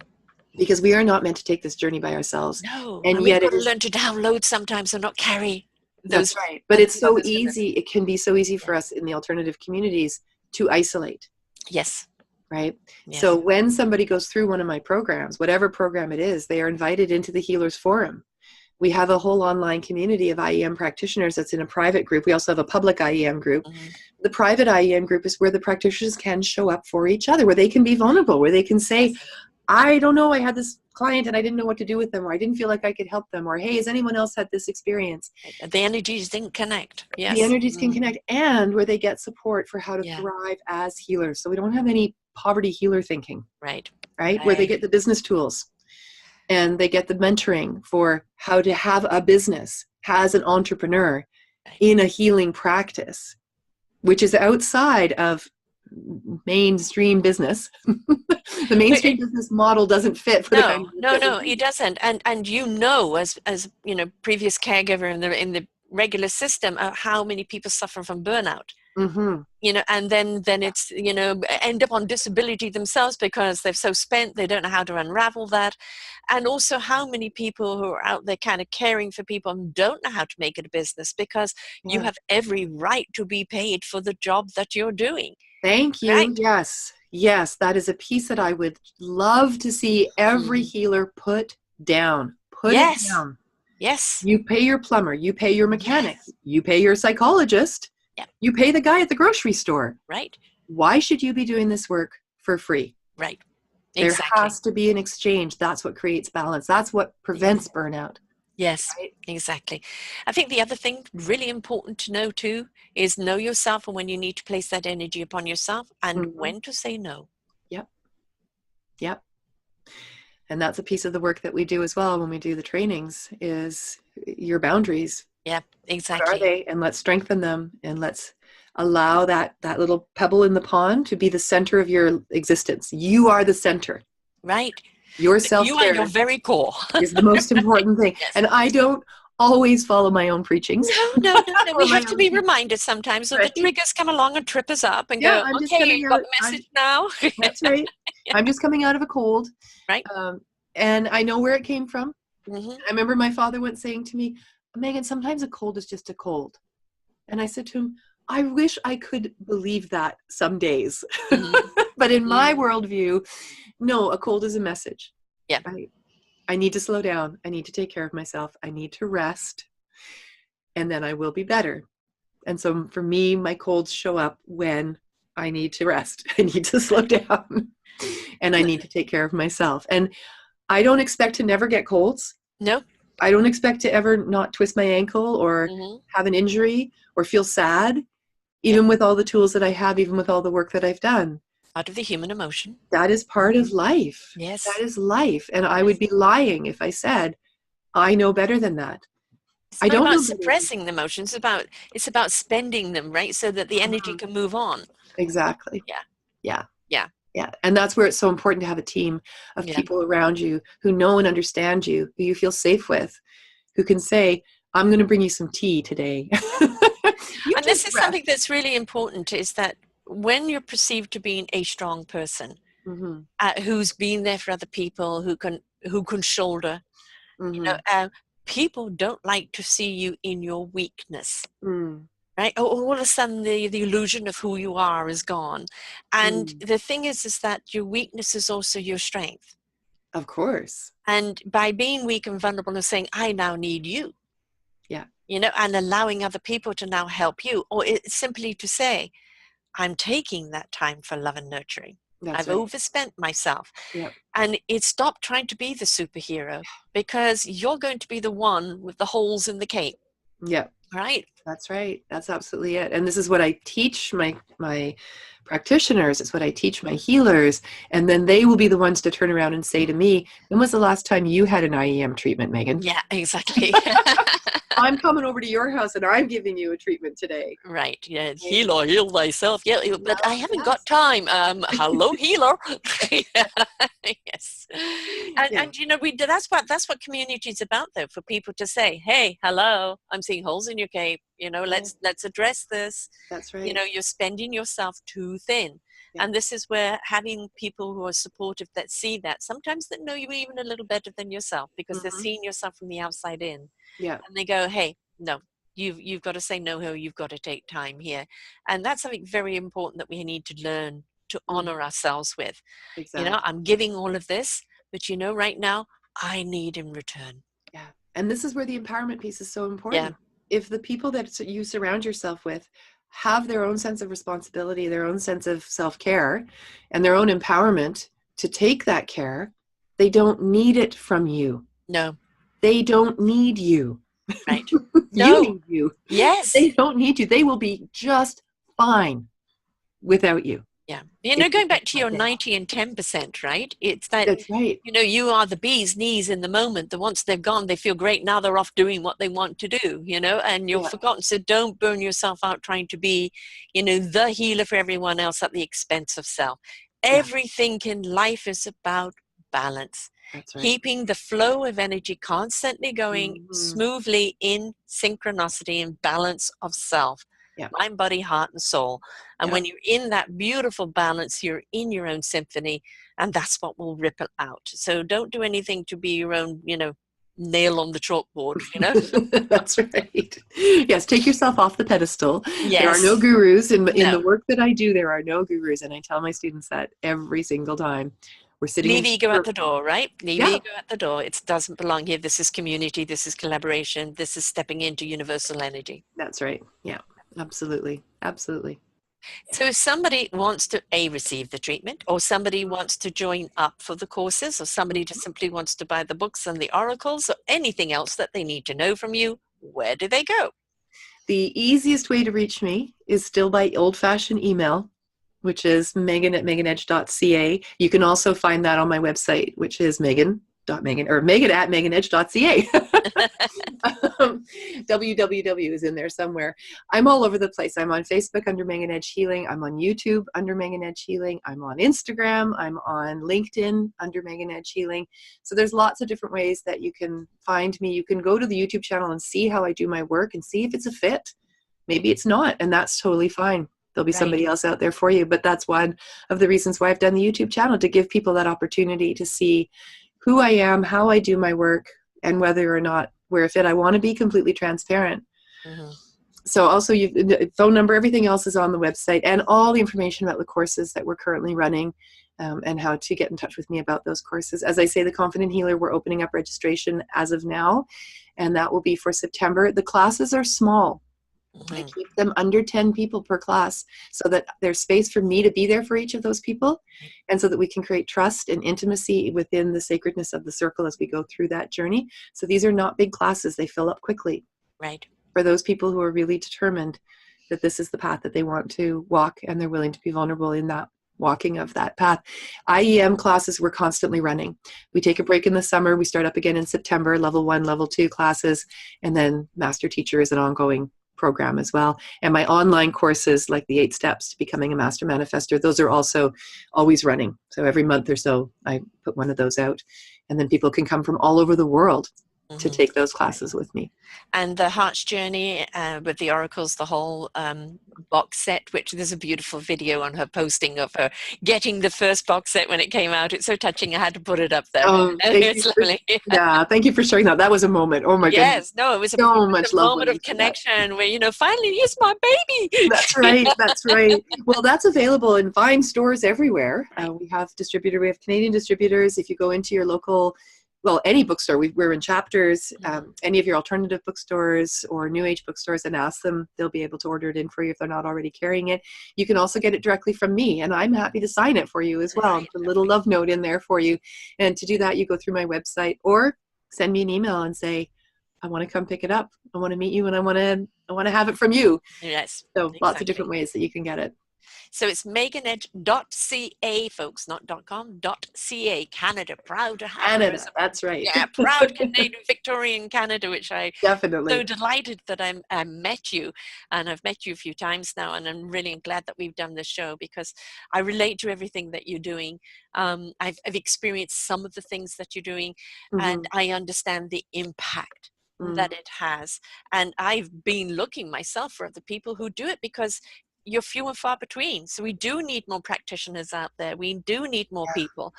[SPEAKER 2] because we are not meant to take this journey by ourselves.
[SPEAKER 1] No.
[SPEAKER 2] And
[SPEAKER 1] And we've
[SPEAKER 2] yet
[SPEAKER 1] got
[SPEAKER 2] it
[SPEAKER 1] to
[SPEAKER 2] is.
[SPEAKER 1] learn to download sometimes and not carry
[SPEAKER 2] That's
[SPEAKER 1] those
[SPEAKER 2] right. But
[SPEAKER 1] burdens
[SPEAKER 2] it's
[SPEAKER 1] of
[SPEAKER 2] so
[SPEAKER 1] others with us.
[SPEAKER 2] easy. It can be so easy
[SPEAKER 1] Yeah.
[SPEAKER 2] for us in the alternative communities to isolate.
[SPEAKER 1] Yes.
[SPEAKER 2] Right?
[SPEAKER 1] Yes.
[SPEAKER 2] So when somebody goes through one of my programs, whatever program it is, they are invited into the Healers Forum. We have a whole online community of IEM practitioners that's in a private group. We also have a public IEM group.
[SPEAKER 1] Mm-hmm.
[SPEAKER 2] The private IEM group is where the practitioners can show up for each other, where they can be vulnerable, where they can say,
[SPEAKER 1] Yes.
[SPEAKER 2] I don't know, I had this client and I didn't know what to do with them, or I didn't feel like I could help them, or hey, has anyone else had this experience?
[SPEAKER 1] The energies didn't connect. Yes.
[SPEAKER 2] The energies can
[SPEAKER 1] Mm.
[SPEAKER 2] connect, and where they get support for how to
[SPEAKER 1] Yeah.
[SPEAKER 2] thrive as healers. So we don't have any poverty healer thinking,
[SPEAKER 1] Right.
[SPEAKER 2] right? Where they
[SPEAKER 1] Right.
[SPEAKER 2] get the business tools and they get the mentoring for how to have a business as an entrepreneur in a healing practice, which is outside of mainstream business. The mainstream business model doesn't fit for the kind of work that
[SPEAKER 1] No,
[SPEAKER 2] we
[SPEAKER 1] it
[SPEAKER 2] do.
[SPEAKER 1] doesn't. And you know, as you know, previous caregiver in the regular system, how many people suffer from burnout.
[SPEAKER 2] Mm-hmm.
[SPEAKER 1] And then it's, end up on disability themselves because they're so spent, they don't know how to unravel that. And also how many people who are out there kind of caring for people and don't know how to make it a business, because you
[SPEAKER 2] Yeah.
[SPEAKER 1] have every right to be paid for the job that you're doing,
[SPEAKER 2] Thank you.
[SPEAKER 1] right?
[SPEAKER 2] Yes. Yes. That is a piece that I would love to see every
[SPEAKER 1] Mm.
[SPEAKER 2] healer put down. Put it
[SPEAKER 1] Yes.
[SPEAKER 2] down.
[SPEAKER 1] Yes.
[SPEAKER 2] You pay your plumber. You pay your mechanic.
[SPEAKER 1] Yes.
[SPEAKER 2] You pay your psychologist.
[SPEAKER 1] Yeah.
[SPEAKER 2] You pay the guy at the grocery store.
[SPEAKER 1] Right.
[SPEAKER 2] Why should you be doing this work for free?
[SPEAKER 1] Right.
[SPEAKER 2] There
[SPEAKER 1] Exactly.
[SPEAKER 2] has to be an exchange. That's what creates balance. That's what prevents burnout.
[SPEAKER 1] Yes,
[SPEAKER 2] Right?
[SPEAKER 1] exactly. I think the other thing really important to know too is know yourself, and when you need to place that energy upon yourself, and
[SPEAKER 2] Mm-hmm.
[SPEAKER 1] when to say no.
[SPEAKER 2] Yep. Yep. And that's a piece of the work that we do as well when we do the trainings is your boundaries.
[SPEAKER 1] Yeah,
[SPEAKER 2] What are
[SPEAKER 1] exactly.
[SPEAKER 2] they? And let's strengthen them, and let's allow that little pebble in the pond to be the center of your existence. You are the center.
[SPEAKER 1] Right.
[SPEAKER 2] Your
[SPEAKER 1] You are your
[SPEAKER 2] self-care
[SPEAKER 1] very core.
[SPEAKER 2] is the most important thing.
[SPEAKER 1] Yes.
[SPEAKER 2] And I don't always follow my own preachings
[SPEAKER 1] No.
[SPEAKER 2] or
[SPEAKER 1] We
[SPEAKER 2] my
[SPEAKER 1] have to
[SPEAKER 2] own
[SPEAKER 1] be
[SPEAKER 2] teachings,
[SPEAKER 1] reminded sometimes that the
[SPEAKER 2] right?
[SPEAKER 1] triggers come along and trip us up and
[SPEAKER 2] Yeah,
[SPEAKER 1] go,
[SPEAKER 2] I'm just
[SPEAKER 1] okay,
[SPEAKER 2] coming
[SPEAKER 1] you got
[SPEAKER 2] out.
[SPEAKER 1] the message now.
[SPEAKER 2] That's right.
[SPEAKER 1] Yeah.
[SPEAKER 2] I'm just coming out of a cold.
[SPEAKER 1] Right.
[SPEAKER 2] And I know where it came from.
[SPEAKER 1] Hmm.
[SPEAKER 2] I remember my father once saying to me, Megan, sometimes a cold is just a cold. And I said to him, I wish I could believe that some days.
[SPEAKER 1] Hmm.
[SPEAKER 2] But in my
[SPEAKER 1] Hmm.
[SPEAKER 2] worldview, no, a cold is a message.
[SPEAKER 1] Yeah.
[SPEAKER 2] I need to slow down. I need to take care of myself. I need to rest. And then I will be better. And so for me, my colds show up when I need to rest. I need to slow down. And I need to take care of myself. And I don't expect to never get colds.
[SPEAKER 1] No.
[SPEAKER 2] I don't expect to ever not twist my ankle or
[SPEAKER 1] Hmm.
[SPEAKER 2] have an injury or feel sad,
[SPEAKER 1] Yeah.
[SPEAKER 2] even with all the tools that I have, even with all the work that I've done.
[SPEAKER 1] Out of the human emotion.
[SPEAKER 2] That is part of life. That
[SPEAKER 1] Yes.
[SPEAKER 2] is life. And I would
[SPEAKER 1] Yes.
[SPEAKER 2] be lying if I said, I know better than that.
[SPEAKER 1] It's
[SPEAKER 2] I
[SPEAKER 1] not
[SPEAKER 2] don't
[SPEAKER 1] about
[SPEAKER 2] know better than
[SPEAKER 1] suppressing the emotions. It's about spending them, right? So that the
[SPEAKER 2] that.
[SPEAKER 1] energy can move on.
[SPEAKER 2] Exactly.
[SPEAKER 1] Yeah.
[SPEAKER 2] Yeah.
[SPEAKER 1] Yeah.
[SPEAKER 2] Yeah. And that's where it's so important to have a team of
[SPEAKER 1] Yeah.
[SPEAKER 2] people around you who know and understand you, who you feel safe with, who can say, I'm going to bring you some tea today. You
[SPEAKER 1] And
[SPEAKER 2] just
[SPEAKER 1] this is
[SPEAKER 2] rest.
[SPEAKER 1] something that's really important, is that when you're perceived to be a strong person,
[SPEAKER 2] Mm-hmm.
[SPEAKER 1] who's been there for other people, who can shoulder, you know,
[SPEAKER 2] Mm-hmm.
[SPEAKER 1] people don't like to see you in your weakness.
[SPEAKER 2] Mm.
[SPEAKER 1] Right? All of a sudden, the illusion of who you are is gone. And
[SPEAKER 2] Mm.
[SPEAKER 1] the thing is that your weakness is also your strength.
[SPEAKER 2] Of course.
[SPEAKER 1] And by being weak and vulnerable and saying, I now need you,
[SPEAKER 2] Yeah.
[SPEAKER 1] and allowing other people to now help you, or it's simply to say, I'm taking that time for love and nurturing.
[SPEAKER 2] That's
[SPEAKER 1] I've
[SPEAKER 2] right.
[SPEAKER 1] overspent myself.
[SPEAKER 2] Yep.
[SPEAKER 1] And it's stop trying to be the superhero, because you're going to be the one with the holes in the cape,
[SPEAKER 2] Yep.
[SPEAKER 1] right?
[SPEAKER 2] That's right. That's absolutely it. And this is what I teach my practitioners. It's what I teach my healers. And then they will be the ones to turn around and say to me, when was the last time you had an IEM treatment, Megan?
[SPEAKER 1] Yeah, exactly.
[SPEAKER 2] I'm coming over to your house and I'm giving you a treatment today.
[SPEAKER 1] Right. Yeah.
[SPEAKER 2] Right?
[SPEAKER 1] Heal thyself. Yeah. But I
[SPEAKER 2] Well,
[SPEAKER 1] haven't got
[SPEAKER 2] yes.
[SPEAKER 1] time. Hello, healer. Yes. And
[SPEAKER 2] Yeah.
[SPEAKER 1] that's what community is about, though, for people to say, hey, hello, I'm seeing holes in your cape.
[SPEAKER 2] Yeah.
[SPEAKER 1] Let's address this.
[SPEAKER 2] That's right.
[SPEAKER 1] You're spending yourself too thin.
[SPEAKER 2] Yeah.
[SPEAKER 1] And this is where having people who are supportive, that see that, sometimes that know you even a little better than yourself, because they're
[SPEAKER 2] Mm-hmm.
[SPEAKER 1] seeing yourself from the outside in,
[SPEAKER 2] Yeah.
[SPEAKER 1] and they go, hey, no, you've got to say no here, you've got to take time here. And that's something very important that we need to learn to
[SPEAKER 2] Mm-hmm.
[SPEAKER 1] honor ourselves with.
[SPEAKER 2] Exactly.
[SPEAKER 1] I'm giving all of this, but right now I need in return.
[SPEAKER 2] Yeah. And this is where the empowerment piece is so
[SPEAKER 1] Yeah.
[SPEAKER 2] important. If the people that you surround yourself with have their own sense of responsibility, their own sense of self-care, and their own empowerment to take that care, they don't need it from you.
[SPEAKER 1] No.
[SPEAKER 2] They don't need you.
[SPEAKER 1] Right.
[SPEAKER 2] You
[SPEAKER 1] No.
[SPEAKER 2] need you.
[SPEAKER 1] Yes.
[SPEAKER 2] They don't need you. They will be just fine without you.
[SPEAKER 1] Yeah.
[SPEAKER 2] If you
[SPEAKER 1] Going back
[SPEAKER 2] take
[SPEAKER 1] to
[SPEAKER 2] that
[SPEAKER 1] your
[SPEAKER 2] day.
[SPEAKER 1] 90 and 10%, right? It's that,
[SPEAKER 2] That's right.
[SPEAKER 1] you are the bee's knees in the moment. The once they've gone, they feel great. Now they're off doing what they want to do, and you're
[SPEAKER 2] Yeah.
[SPEAKER 1] forgotten. So don't burn yourself out trying to be, the healer for everyone else at the expense of self.
[SPEAKER 2] Yeah.
[SPEAKER 1] Everything in life is about balance,
[SPEAKER 2] That's right.
[SPEAKER 1] keeping the flow of energy constantly going
[SPEAKER 2] Mm-hmm.
[SPEAKER 1] smoothly in synchronicity and balance of self.
[SPEAKER 2] Yeah.
[SPEAKER 1] mind, body, heart, and soul. And
[SPEAKER 2] Yeah.
[SPEAKER 1] when you're in that beautiful balance, you're in your own symphony, and that's what will ripple out. So don't do anything to be your own, nail on the chalkboard,
[SPEAKER 2] That's right. Yes, take yourself off the pedestal. There are no
[SPEAKER 1] Yes.
[SPEAKER 2] gurus in
[SPEAKER 1] No.
[SPEAKER 2] the work that I do. There are no gurus, and I tell my students that every single time. We're sitting
[SPEAKER 1] Leave
[SPEAKER 2] in.
[SPEAKER 1] ego at the door, right? Leave
[SPEAKER 2] Yeah,
[SPEAKER 1] ego at the door. It doesn't belong here. This is community. This is collaboration. This is stepping into universal energy.
[SPEAKER 2] that's right. Yeah, absolutely, absolutely.
[SPEAKER 1] So if somebody wants to receive the treatment, or somebody wants to join up for the courses, or somebody just simply wants to buy the books and the oracles, or anything else that they need to know from you, where do they go?
[SPEAKER 2] The easiest way to reach me is still by old-fashioned email, which is megan@meganedge.ca. You can also find that on my website, which is megan@meganedge.ca. www is in there somewhere. I'm all over the place. I'm on Facebook under Megan Edge Healing. I'm on YouTube under Megan Edge Healing. I'm on Instagram. I'm on LinkedIn under Megan Edge Healing. So there's lots of different ways that you can find me. You can go to the YouTube channel and see how I do my work and see if it's a fit. Maybe it's not, and that's totally fine. There'll be somebody else out there for you. But that's one of the reasons why I've done the YouTube channel, to give people that opportunity to see who I am, how I do my work, and whether or not we're a fit. I want to be completely transparent.
[SPEAKER 1] Mm-hmm.
[SPEAKER 2] So also, phone number, everything else is on the website, and all the information about the courses that we're currently running, and how to get in touch with me about those courses. As I say, the Confident Healer, we're opening up registration as of now, and that will be for September. The classes are small. I keep them under 10 people per class, so that there's space for me to be there for each of those people, and so that we can create trust and intimacy within the sacredness of the circle as we go through that journey. So these are not big classes. They fill up quickly.
[SPEAKER 1] Right.
[SPEAKER 2] For those people who are really determined that this is the path that they want to walk, and they're willing to be vulnerable in that walking of that path. IEM classes we're constantly running. We take a break in the summer. We start up again in September, level 1, level 2 classes, and then Master Teacher is an ongoing program as well. And my online courses, like the 8 steps to becoming a master manifestor, those are also always running. So every month or so I put one of those out, and then people can come from all over the world to take those classes with me.
[SPEAKER 1] And the Heart's Journey with the oracles, the whole box set, which there's a beautiful video on her posting of her getting the first box set when it came out. It's so touching. I had to put it up there. It's lovely.
[SPEAKER 2] Yeah, thank you for sharing that. That was a moment. Oh my goodness.
[SPEAKER 1] Yes, no, it was
[SPEAKER 2] so much
[SPEAKER 1] a moment of connection where, finally, here's my baby.
[SPEAKER 2] That's right. That's right. Well, that's available in fine stores everywhere. We have Canadian distributors. If you go into your local, any bookstore, we're in Chapters, any of your alternative bookstores or New Age bookstores, and ask them. They'll be able to order it in for you if they're not already carrying it. You can also get it directly from me, and I'm happy to sign it for you as well. Put a little love note in there for you. And to do that, you go through my website or send me an email and say, I want to come pick it up. I want to meet you, and I want to have it from you.
[SPEAKER 1] Yes.
[SPEAKER 2] So lots of different ways that you can get it.
[SPEAKER 1] So it's meganedge.ca, folks, not .com, .ca, Canada. Proud to have
[SPEAKER 2] Canada, that's right.
[SPEAKER 1] Yeah, proud Canadian, Victorian Canada, which I
[SPEAKER 2] definitely
[SPEAKER 1] so delighted that I met you, and I've met you a few times now, and I'm really glad that we've done this show, because I relate to everything that you're doing. I've experienced some of the things that you're doing, and I understand the impact that it has. And I've been looking myself for other people who do it, because you're few and far between. So we do need more practitioners out there. We do need more people,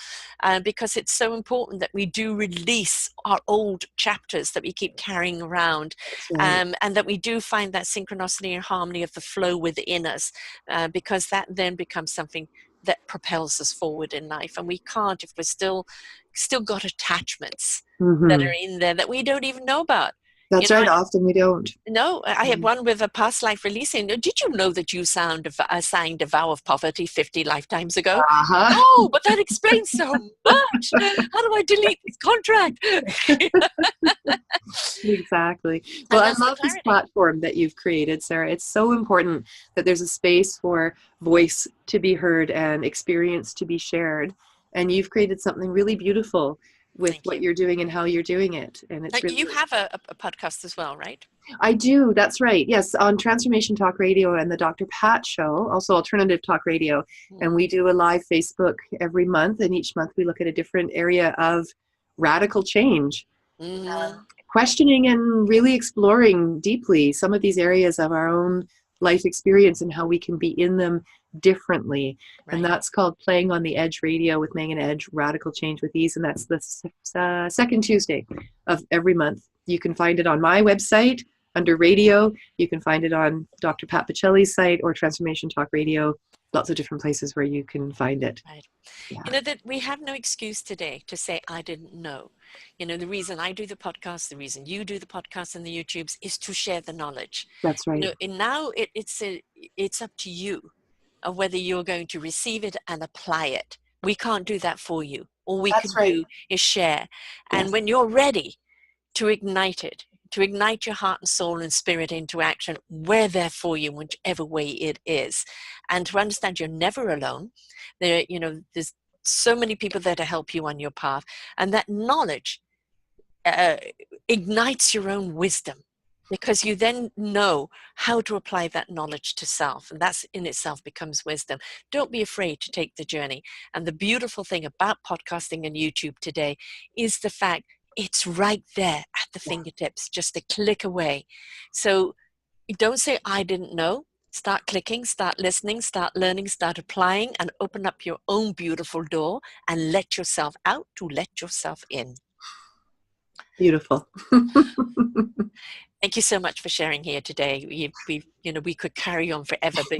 [SPEAKER 1] because it's so important that we do release our old chapters that we keep carrying around, and that we do find that synchronicity and harmony of the flow within us, because that then becomes something that propels us forward in life. And we can't if we're still got attachments that are in there that we don't even know about.
[SPEAKER 2] That's right. Often we don't.
[SPEAKER 1] No, I had one with a past life releasing. Did you know that you signed a vow of poverty 50 lifetimes ago? Oh, but that explains so much. How do I delete this contract?
[SPEAKER 2] Exactly. Well, I love this platform that you've created, Sarah. It's so important that there's a space for voice to be heard and experience to be shared. And you've created something really beautiful with what you're doing and how you're doing it. And it's really,
[SPEAKER 1] you have a podcast as well, right?
[SPEAKER 2] I do. That's right. Yes. On Transformation Talk Radio and the Dr. Pat Show, also Alternative Talk Radio. And we do a live Facebook every month. And each month we look at a different area of radical change, questioning and really exploring deeply some of these areas of our own life experience and how we can be in them differently. And
[SPEAKER 1] Right.
[SPEAKER 2] that's called Playing on the Edge Radio with Megan Edge, Radical Change with Ease. And that's the second Tuesday of every month. You can find it on my website under radio. You can find it on Dr. Pat Pacelli's site or Transformation Talk Radio. Lots of different places where you can find it.
[SPEAKER 1] Right.
[SPEAKER 2] Yeah.
[SPEAKER 1] You know, that we have no excuse today to say, I didn't know. You know, the reason I do the podcast, the reason you do the podcast and the YouTubes is to share the knowledge.
[SPEAKER 2] That's right.
[SPEAKER 1] You know, and now it's up to you of whether you're going to receive it and apply it. We can't do that for you. All we can
[SPEAKER 2] That's right.
[SPEAKER 1] do is share. And
[SPEAKER 2] Yes.
[SPEAKER 1] when you're ready to ignite it, to ignite your heart and soul and spirit into action, we're there for you, whichever way it is. And to understand you're never alone. There, you know, there's so many people there to help you on your path. And that knowledge ignites your own wisdom, because you then know how to apply that knowledge to self. And that's in itself becomes wisdom. Don't be afraid to take the journey. And the beautiful thing about podcasting and YouTube today is the fact it's right there at the fingertips, just a click away. So don't say, I didn't know. Start clicking, start listening, start learning, start applying, and open up your own beautiful door and let yourself out to let yourself in.
[SPEAKER 2] Beautiful.
[SPEAKER 1] Thank you so much for sharing here today. We could carry on forever, but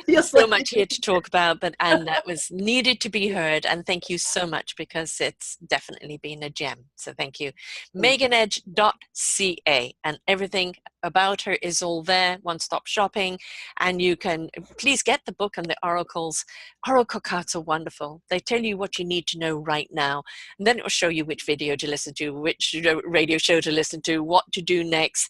[SPEAKER 2] Yes,
[SPEAKER 1] so much here to talk about, and that was needed to be heard. And thank you so much, because it's definitely been a gem. So thank you. meganedge.ca, and everything about her is all there, one-stop shopping. And you can please get the book and the oracles. Oracle cards are wonderful. They tell you what you need to know right now, and then it will show you which video to listen to, which radio show to listen to, what to do next,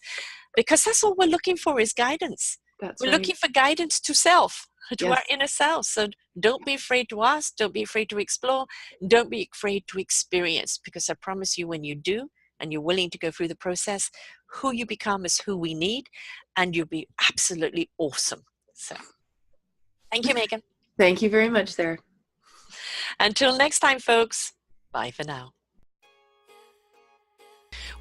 [SPEAKER 1] because that's all we're looking for is guidance. We're looking for guidance to self, to our inner self. So don't be afraid to ask, don't be afraid to explore, don't be afraid to experience, because I promise you, when you do and you're willing to go through the process, who you become is who we need, and you'll be absolutely awesome. So thank you, Megan.
[SPEAKER 2] Thank you very much, Sarah.
[SPEAKER 1] Until next time, folks, bye for now.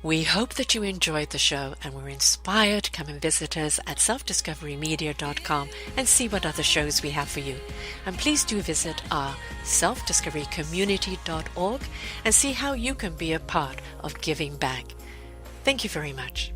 [SPEAKER 1] We hope that you enjoyed the show and were inspired to come and visit us at selfdiscoverymedia.com and see what other shows we have for you. And please do visit our selfdiscoverycommunity.org and see how you can be a part of giving back. Thank you very much.